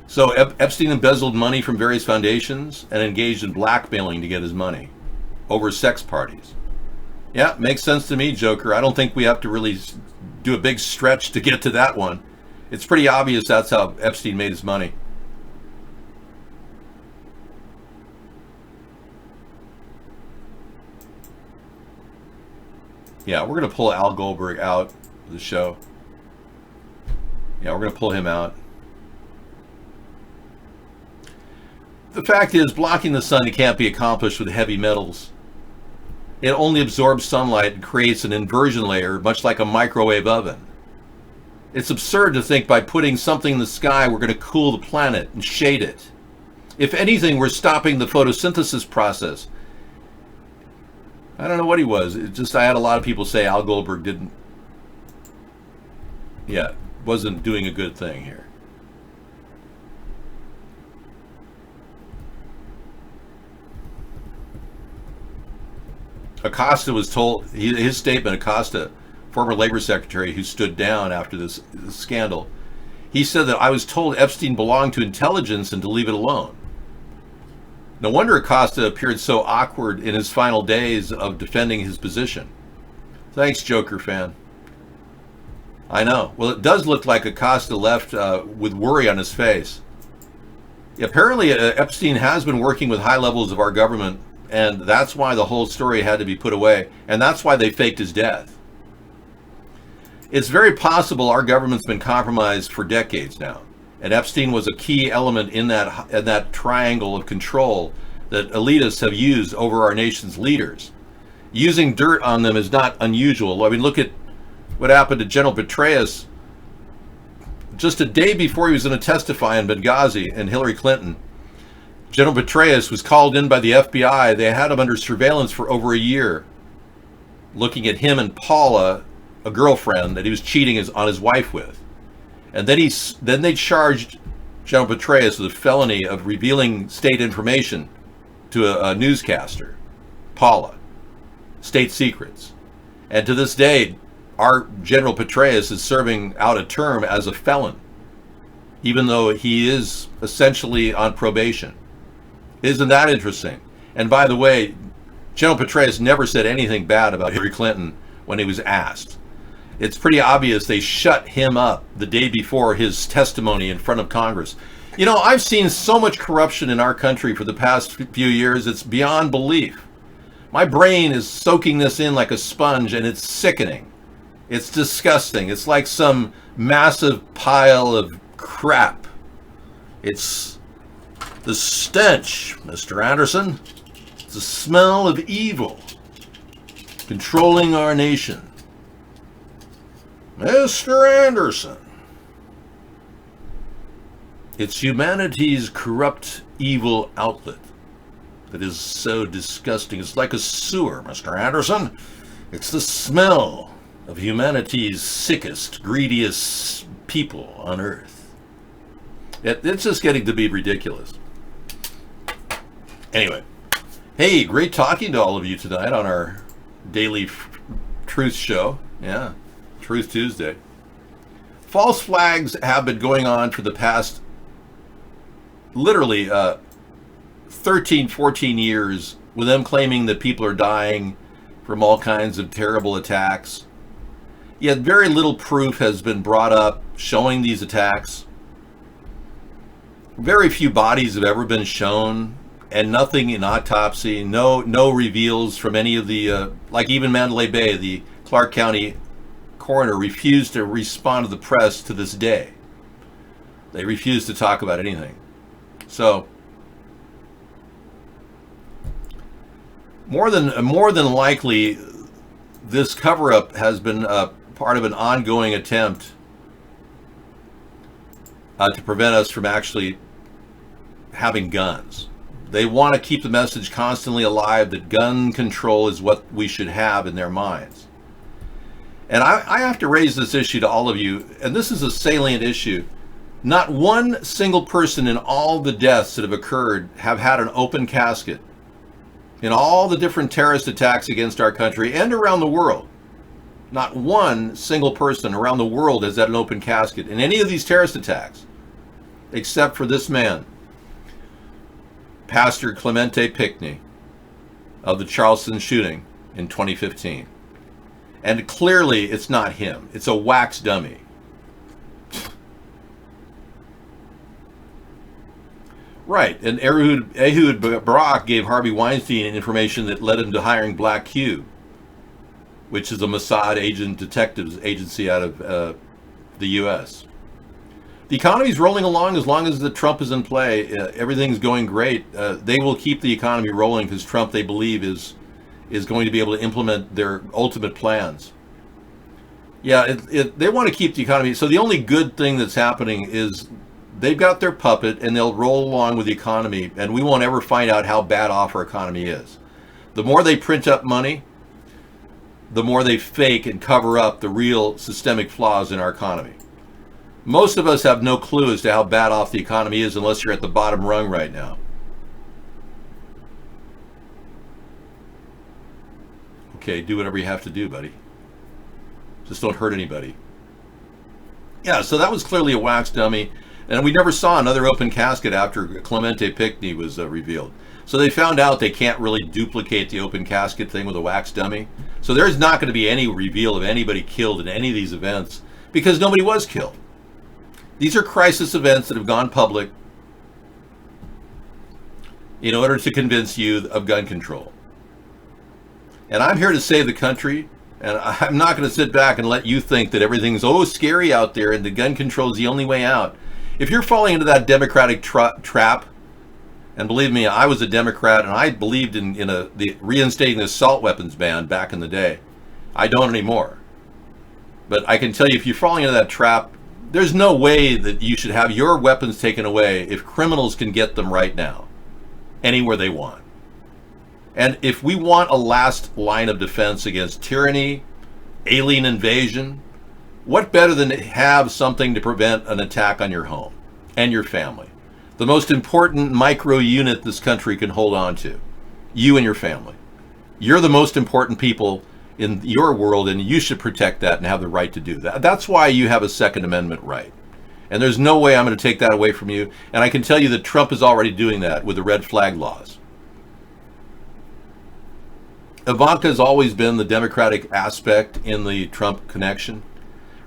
So Epstein embezzled money from various foundations and engaged in blackmailing to get his money over sex parties. Yeah, makes sense to me, Joker. I don't think we have to really do a big stretch to get to that one. It's pretty obvious that's how Epstein made his money. Yeah, we're going to pull Al Goldberg out of the show. Yeah, we're going to pull him out. The fact is, blocking the sun can't be accomplished with heavy metals. It only absorbs sunlight and creates an inversion layer, much like a microwave oven. It's absurd to think by putting something in the sky we're going to cool the planet and shade it. If anything, we're stopping the photosynthesis process. I don't know what he was. I had a lot of people say Al Goldberg wasn't doing a good thing here. Acosta was told, his statement, Acosta, former labor secretary who stood down after this scandal, he said that I was told Epstein belonged to intelligence and to leave it alone. No wonder Acosta appeared so awkward in his final days of defending his position. Thanks, Joker fan. I know. Well, it does look like Acosta left with worry on his face. Apparently, Epstein has been working with high levels of our government, and that's why the whole story had to be put away, and that's why they faked his death. It's very possible our government's been compromised for decades now, and Epstein was a key element in that triangle of control that elitists have used over our nation's leaders. Using dirt on them is not unusual. I mean, look at what happened to General Petraeus just a day before he was going to testify in Benghazi and Hillary Clinton. General Petraeus was called in by the FBI. They had him under surveillance for over a year, looking at him and Paula, a girlfriend that he was cheating on his wife with. And then they charged General Petraeus with a felony of revealing state information to a newscaster, Paula, state secrets. And to this day, our General Petraeus is serving out a term as a felon, even though he is essentially on probation. Isn't that interesting? And by the way, General Petraeus never said anything bad about Hillary Clinton when he was asked. It's pretty obvious they shut him up the day before his testimony in front of Congress. You know, I've seen so much corruption in our country for the past few years, it's beyond belief. My brain is soaking this in like a sponge, and it's sickening. It's disgusting. It's like some massive pile of crap. It's the stench, Mr. Anderson. It's the smell of evil controlling our nation. Mr. Anderson. It's humanity's corrupt, evil outlet that is so disgusting. It's like a sewer, Mr. Anderson. It's the smell of humanity's sickest, greediest people on earth. It's just getting to be ridiculous. Anyway, hey, great talking to all of you tonight on our daily truth show. Yeah, Truth Tuesday. False flags have been going on for the past literally 13, 14 years, with them claiming that people are dying from all kinds of terrible attacks. Yet very little proof has been brought up showing these attacks. Very few bodies have ever been shown, and nothing in autopsy, no reveals from any of the, like even Mandalay Bay, the Clark County coroner refused to respond to the press to this day. They refuse to talk about anything. So, more than likely, this cover-up has been part of an ongoing attempt to prevent us from actually having guns. They want to keep the message constantly alive that gun control is what we should have in their minds. And I have to raise this issue to all of you, and this is a salient issue. Not one single person in all the deaths that have occurred have had an open casket. In all the different terrorist attacks against our country and around the world, not one single person around the world has had an open casket in any of these terrorist attacks, except for this man, Pastor Clemente Pickney of the Charleston shooting in 2015. And clearly it's not him. It's a wax dummy. Right, and Ehud Barak gave Harvey Weinstein information that led him to hiring Black Q, which is a Mossad agent detectives agency out of the U.S. The economy's rolling along as long as the Trump is in play. Everything's going great. They will keep the economy rolling because Trump, they believe, is going to be able to implement their ultimate plans. Yeah, they want to keep the economy. So the only good thing that's happening is they've got their puppet and they'll roll along with the economy, and we won't ever find out how bad off our economy is. The more they print up money, the more they fake and cover up the real systemic flaws in our economy. Most of us have no clue as to how bad off the economy is unless you're at the bottom rung right now. Okay, do whatever you have to do, buddy. Just don't hurt anybody. Yeah, so that was clearly a wax dummy. And we never saw another open casket after Clemente Pickney was revealed. So they found out they can't really duplicate the open casket thing with a wax dummy. So there's not going to be any reveal of anybody killed in any of these events because nobody was killed. These are crisis events that have gone public in order to convince you of gun control. And I'm here to save the country, and I'm not going to sit back and let you think that everything's scary out there and the gun control is the only way out. If you're falling into that Democratic trap, and believe me, I was a Democrat and I believed in the reinstating the assault weapons ban back in the day. I don't anymore. But I can tell you, if you're falling into that trap, there's no way that you should have your weapons taken away if criminals can get them right now. anywhere they want. And if we want a last line of defense against tyranny, alien invasion, what better than to have something to prevent an attack on your home and your family? The most important micro unit this country can hold on to, you and your family. You're the most important people in your world, and you should protect that and have the right to do that. That's why you have a Second Amendment right. And there's no way I'm going to take that away from you. And I can tell you that Trump is already doing that with the red flag laws. Ivanka has always been the Democratic aspect in the Trump connection.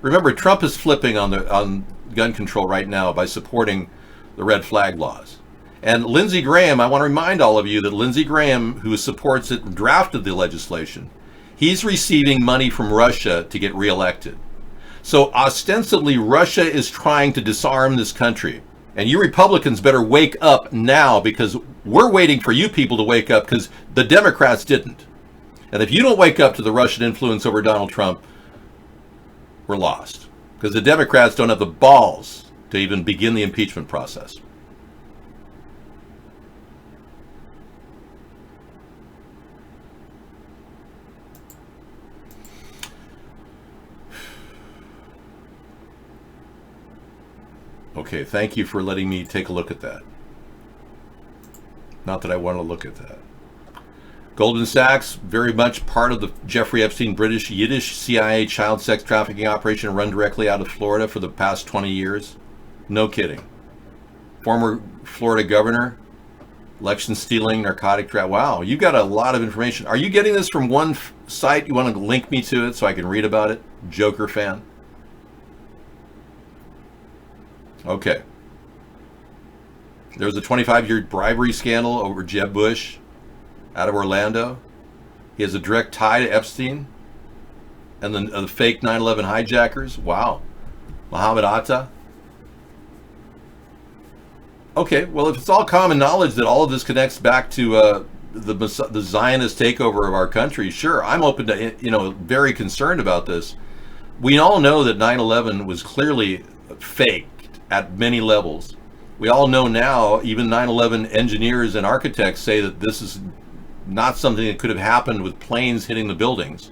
Remember, Trump is flipping on gun control right now by supporting the red flag laws. And Lindsey Graham, I want to remind all of you that Lindsey Graham, who supports it and drafted the legislation, he's receiving money from Russia to get reelected. So ostensibly, Russia is trying to disarm this country. And you Republicans better wake up now, because we're waiting for you people to wake up, because the Democrats didn't. And if you don't wake up to the Russian influence over Donald Trump, we're lost. Because the Democrats don't have the balls to even begin the impeachment process. Okay, thank you for letting me take a look at that. Not that I want to look at that. Goldman Sachs, very much part of the Jeffrey Epstein British Yiddish CIA child sex trafficking operation run directly out of Florida for the past 20 years. No kidding. Former Florida governor, election stealing, narcotic trap. Wow, you got a lot of information. Are you getting this from one site? You want to link me to it so I can read about it? Joker fan. Okay. There was a 25-year bribery scandal over Jeb Bush out of Orlando. He has a direct tie to Epstein and the fake 9/11 hijackers. Wow. Mohammed Atta. Okay, well, if it's all common knowledge that all of this connects back to the Zionist takeover of our country, sure, I'm open to, very concerned about this. We all know that 9/11 was clearly faked at many levels. We all know now, even 9/11 engineers and architects say that this is not something that could have happened with planes hitting the buildings.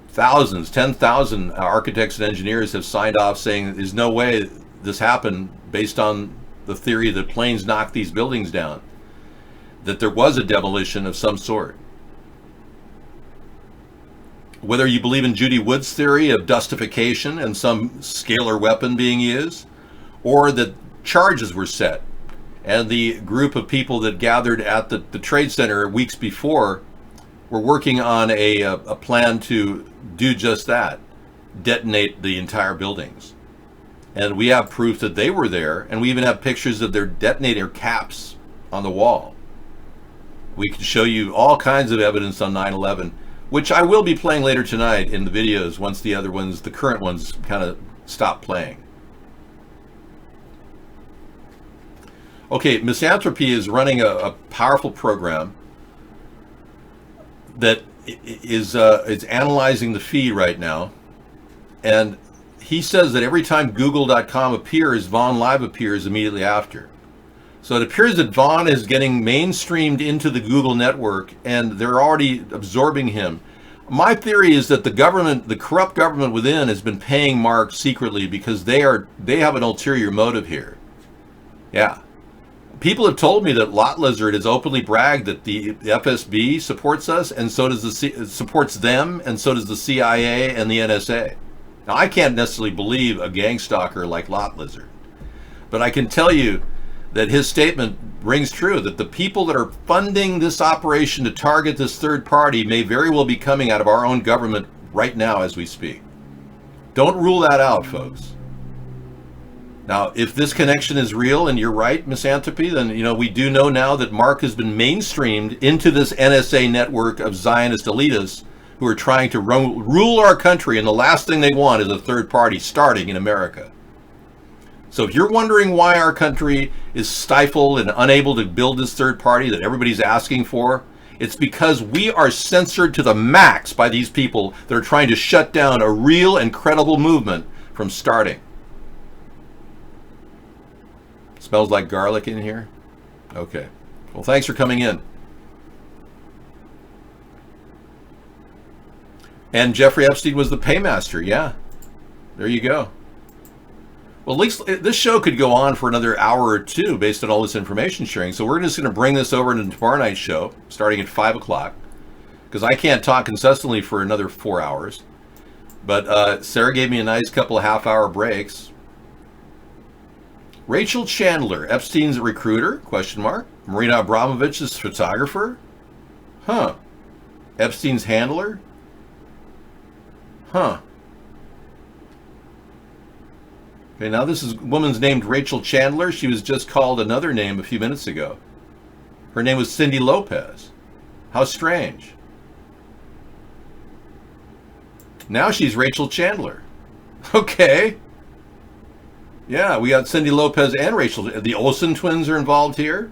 Thousands, 10,000 architects and engineers have signed off saying there's no way this happened based on the theory that planes knocked these buildings down, that there was a demolition of some sort. Whether you believe in Judy Wood's theory of dustification and some scalar weapon being used, or that charges were set, and the group of people that gathered at the Trade Center weeks before were working on a plan to do just that, detonate the entire buildings. And we have proof that they were there, and we even have pictures of their detonator caps on the wall. We can show you all kinds of evidence on 9/11, which I will be playing later tonight in the videos once the other ones, the current ones, kind of stop playing. Okay, Misanthropy is running a powerful program that is analyzing the feed right now, and he says that every time Google.com appears, Vaughn Live appears immediately after. So it appears that Vaughn is getting mainstreamed into the Google network, and they're already absorbing him. My theory is that the government, the corrupt government within, has been paying Mark secretly because they have an ulterior motive here. Yeah. People have told me that Lot Lizard has openly bragged that the FSB supports us, and so does supports them, and so does the CIA and the NSA. Now, I can't necessarily believe a gang stalker like Lot Lizard, but I can tell you that his statement rings true, that the people that are funding this operation to target this third party may very well be coming out of our own government right now as we speak. Don't rule that out, folks. Now, if this connection is real, and you're right, Misanthropy, then we do know now that Mark has been mainstreamed into this NSA network of Zionist elitists who are trying to rule our country, and the last thing they want is a third party starting in America. So if you're wondering why our country is stifled and unable to build this third party that everybody's asking for, it's because we are censored to the max by these people that are trying to shut down a real and credible movement from starting. Smells like garlic in here? Okay. Well, thanks for coming in. And Jeffrey Epstein was the paymaster. Yeah, there you go. Well, at least this show could go on for another hour or two based on all this information sharing. So we're just going to bring this over into tomorrow night's show, starting at 5 o'clock, because I can't talk consistently for another 4 hours. But Sarah gave me a nice couple of half-hour breaks. Rachel Chandler, Epstein's recruiter, question mark. Marina Abramovich's photographer? Huh. Epstein's handler? Huh. Okay, now this is a woman's named Rachel Chandler. She was just called another name a few minutes ago. Her name was Cindy Lopez. How strange. Now she's Rachel Chandler. Okay. Yeah, we got Cindy Lopez and Rachel. The Olsen twins are involved here.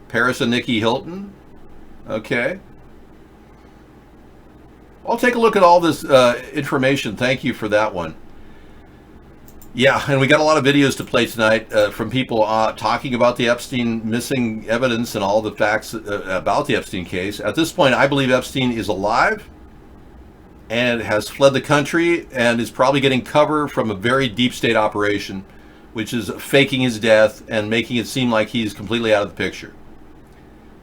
Paris and Nikki Hilton. Okay. I'll take a look at all this information. Thank you for that one. Yeah, and we got a lot of videos to play tonight from people talking about the Epstein missing evidence and all the facts about the Epstein case. At this point, I believe Epstein is alive and has fled the country and is probably getting cover from a very deep state operation, which is faking his death and making it seem like he's completely out of the picture.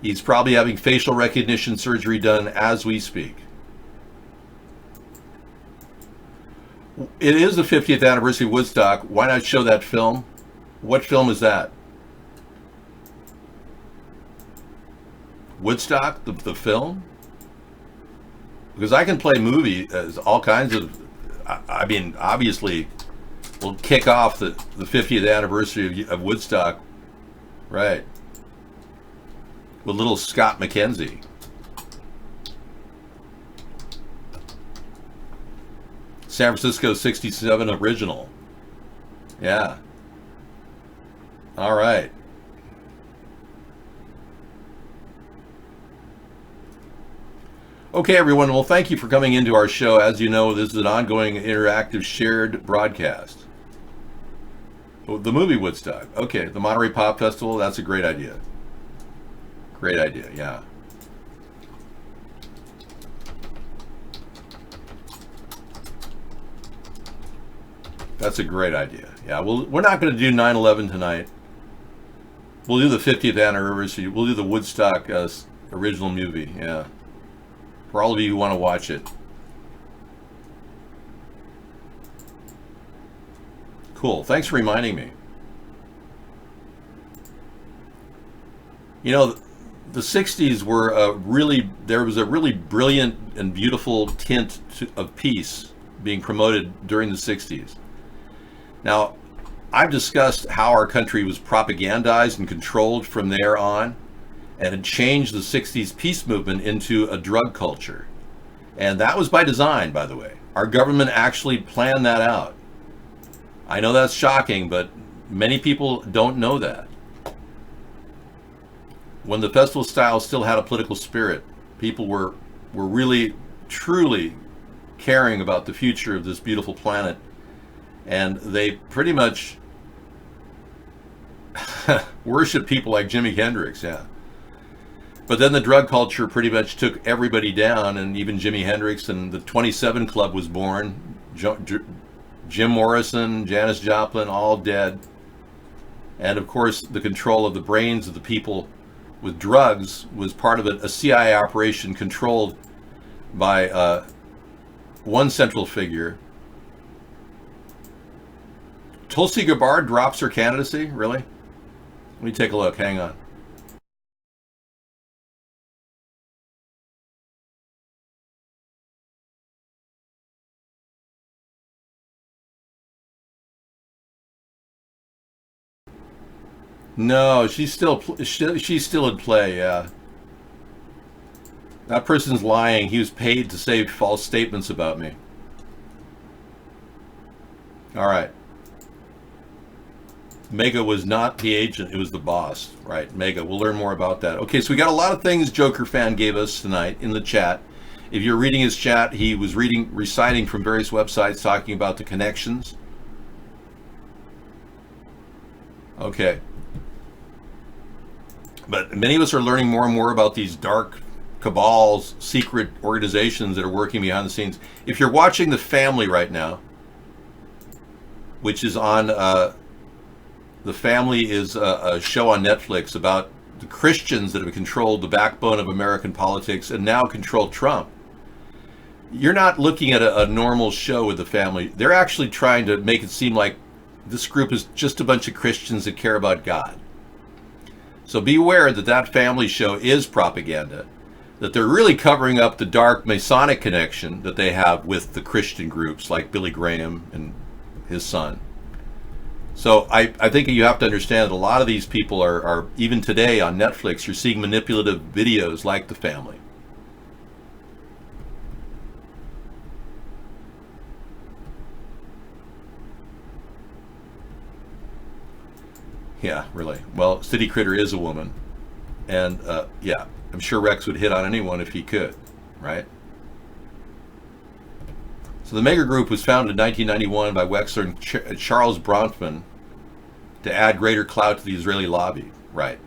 He's probably having facial recognition surgery done as we speak. It is the 50th anniversary of Woodstock. Why not show that film? What film is that? Woodstock, the film? Because I can play movie as all kinds of, I mean, obviously, we'll kick off the 50th anniversary of Woodstock, right, with little Scott McKenzie. San Francisco 67 original. Yeah. All right. Okay, everyone. Well, thank you for coming into our show. As you know, this is an ongoing interactive shared broadcast. Oh, the movie Woodstock. Okay, the Monterey Pop Festival. That's a great idea. Great idea, yeah. That's a great idea. Yeah, we're not going to do 9/11 tonight. We'll do the 50th anniversary. We'll do the Woodstock original movie, yeah. For all of you who want to watch it. Cool. Thanks for reminding me. You know, the 60s were there was a really brilliant and beautiful tint of peace being promoted during the 60s. Now, I've discussed how our country was propagandized and controlled from there on, and had changed the 60s peace movement into a drug culture. And that was by design, by the way. Our government actually planned that out. I know that's shocking, but many people don't know that. When the festival style still had a political spirit, people were really, truly caring about the future of this beautiful planet. And they pretty much worship people like Jimi Hendrix, yeah. But then the drug culture pretty much took everybody down, and even Jimi Hendrix, and the 27 Club was born. Jim Morrison, Janis Joplin, all dead. And of course, the control of the brains of the people with drugs was part of a CIA operation controlled by one central figure. Tulsi Gabbard drops her candidacy? Really? Let me take a look. Hang on. No, she's still in play, yeah. That person's lying. He was paid to say false statements about me. All right. Mega was not the agent, it was the boss. Right, Mega. We'll learn more about that. Okay, so we got a lot of things Joker Fan gave us tonight in the chat. If you're reading his chat, he was reciting from various websites talking about the connections. Okay. But many of us are learning more and more about these dark cabals, secret organizations that are working behind the scenes. If you're watching The Family right now, which is on, The Family is a show on Netflix about the Christians that have controlled the backbone of American politics and now control Trump. You're not looking at a normal show with The Family. They're actually trying to make it seem like this group is just a bunch of Christians that care about God. So be aware that that Family show is propaganda, that they're really covering up the dark Masonic connection that they have with the Christian groups like Billy Graham and his son. So I think you have to understand that a lot of these people are even today on Netflix, you're seeing manipulative videos like The Family. Yeah, really. Well, City Critter is a woman. And yeah, I'm sure Rex would hit on anyone if he could, right? So the Mega Group was founded in 1991 by Wexler and Charles Bronfman to add greater clout to the Israeli lobby, right?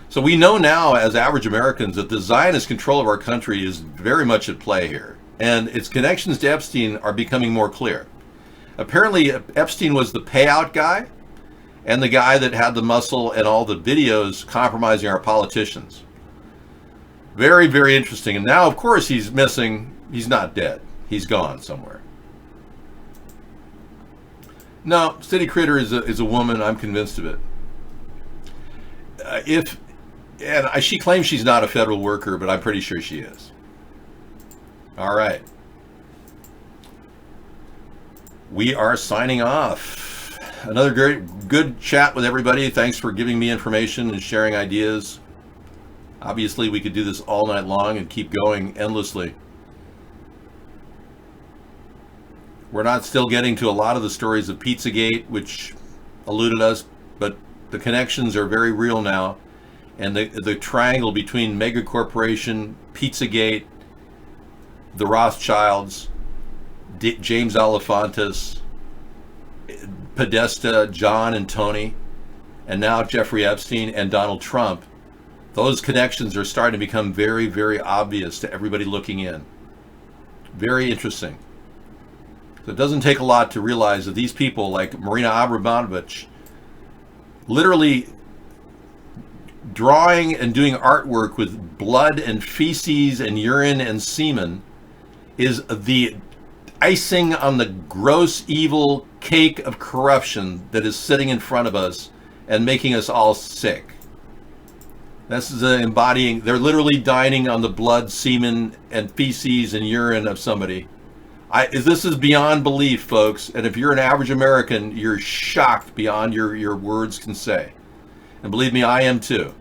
So we know now as average Americans that the Zionist control of our country is very much at play here. And its connections to Epstein are becoming more clear. Apparently Epstein was the payout guy and the guy that had the muscle and all the videos compromising our politicians. Very, very interesting. And now, of course, he's missing. He's not dead. He's gone somewhere. No, City Critter is a woman. I'm convinced of it. She claims she's not a federal worker, but I'm pretty sure she is. All right. We are signing off. Another good chat with everybody. Thanks for giving me information and sharing ideas. Obviously, we could do this all night long and keep going endlessly. We're not still getting to a lot of the stories of Pizzagate, which eluded us, but the connections are very real now. And the triangle between Mega Corporation, Pizzagate, the Rothschilds, James Alefantis, Podesta, John and Tony, and now Jeffrey Epstein and Donald Trump, those connections are starting to become very, very obvious to everybody looking in. Very interesting. So it doesn't take a lot to realize that these people like Marina Abramovich literally drawing and doing artwork with blood and feces and urine and semen is the icing on the gross, evil cake of corruption that is sitting in front of us and making us all sick. This is embodying, they're literally dining on the blood, semen, and feces and urine of somebody. This is beyond belief, folks. And if you're an average American, you're shocked beyond your words can say. And believe me, I am too.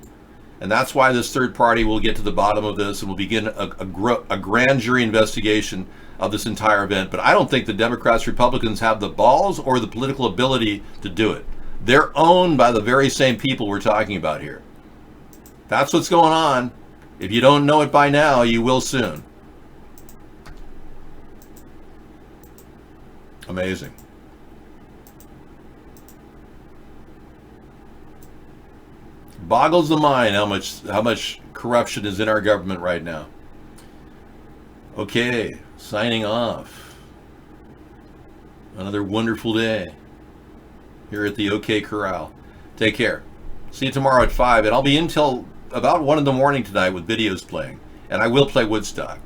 And that's why this third party will get to the bottom of this and will begin a grand jury investigation of this entire event. But I don't think the Democrats, Republicans have the balls or the political ability to do it. They're owned by the very same people we're talking about here. That's what's going on. If you don't know it by now, you will soon. Amazing. Boggles the mind how much corruption is in our government right now. Okay, signing off. Another wonderful day here at the OK Corral. Take care. See you tomorrow at 5, and I'll be in till about 1 in the morning tonight with videos playing, and I will play Woodstock.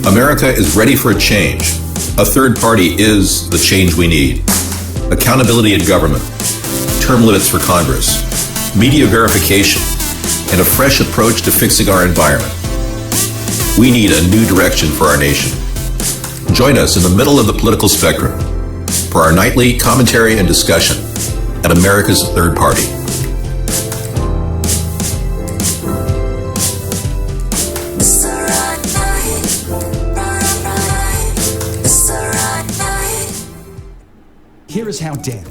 America is ready for a change. A third party is the change we need. Accountability in government, term limits for Congress, media verification, and a fresh approach to fixing our environment. We need a new direction for our nation. Join us in the middle of the political spectrum for our nightly commentary and discussion at America's Third Party. Here is how Dan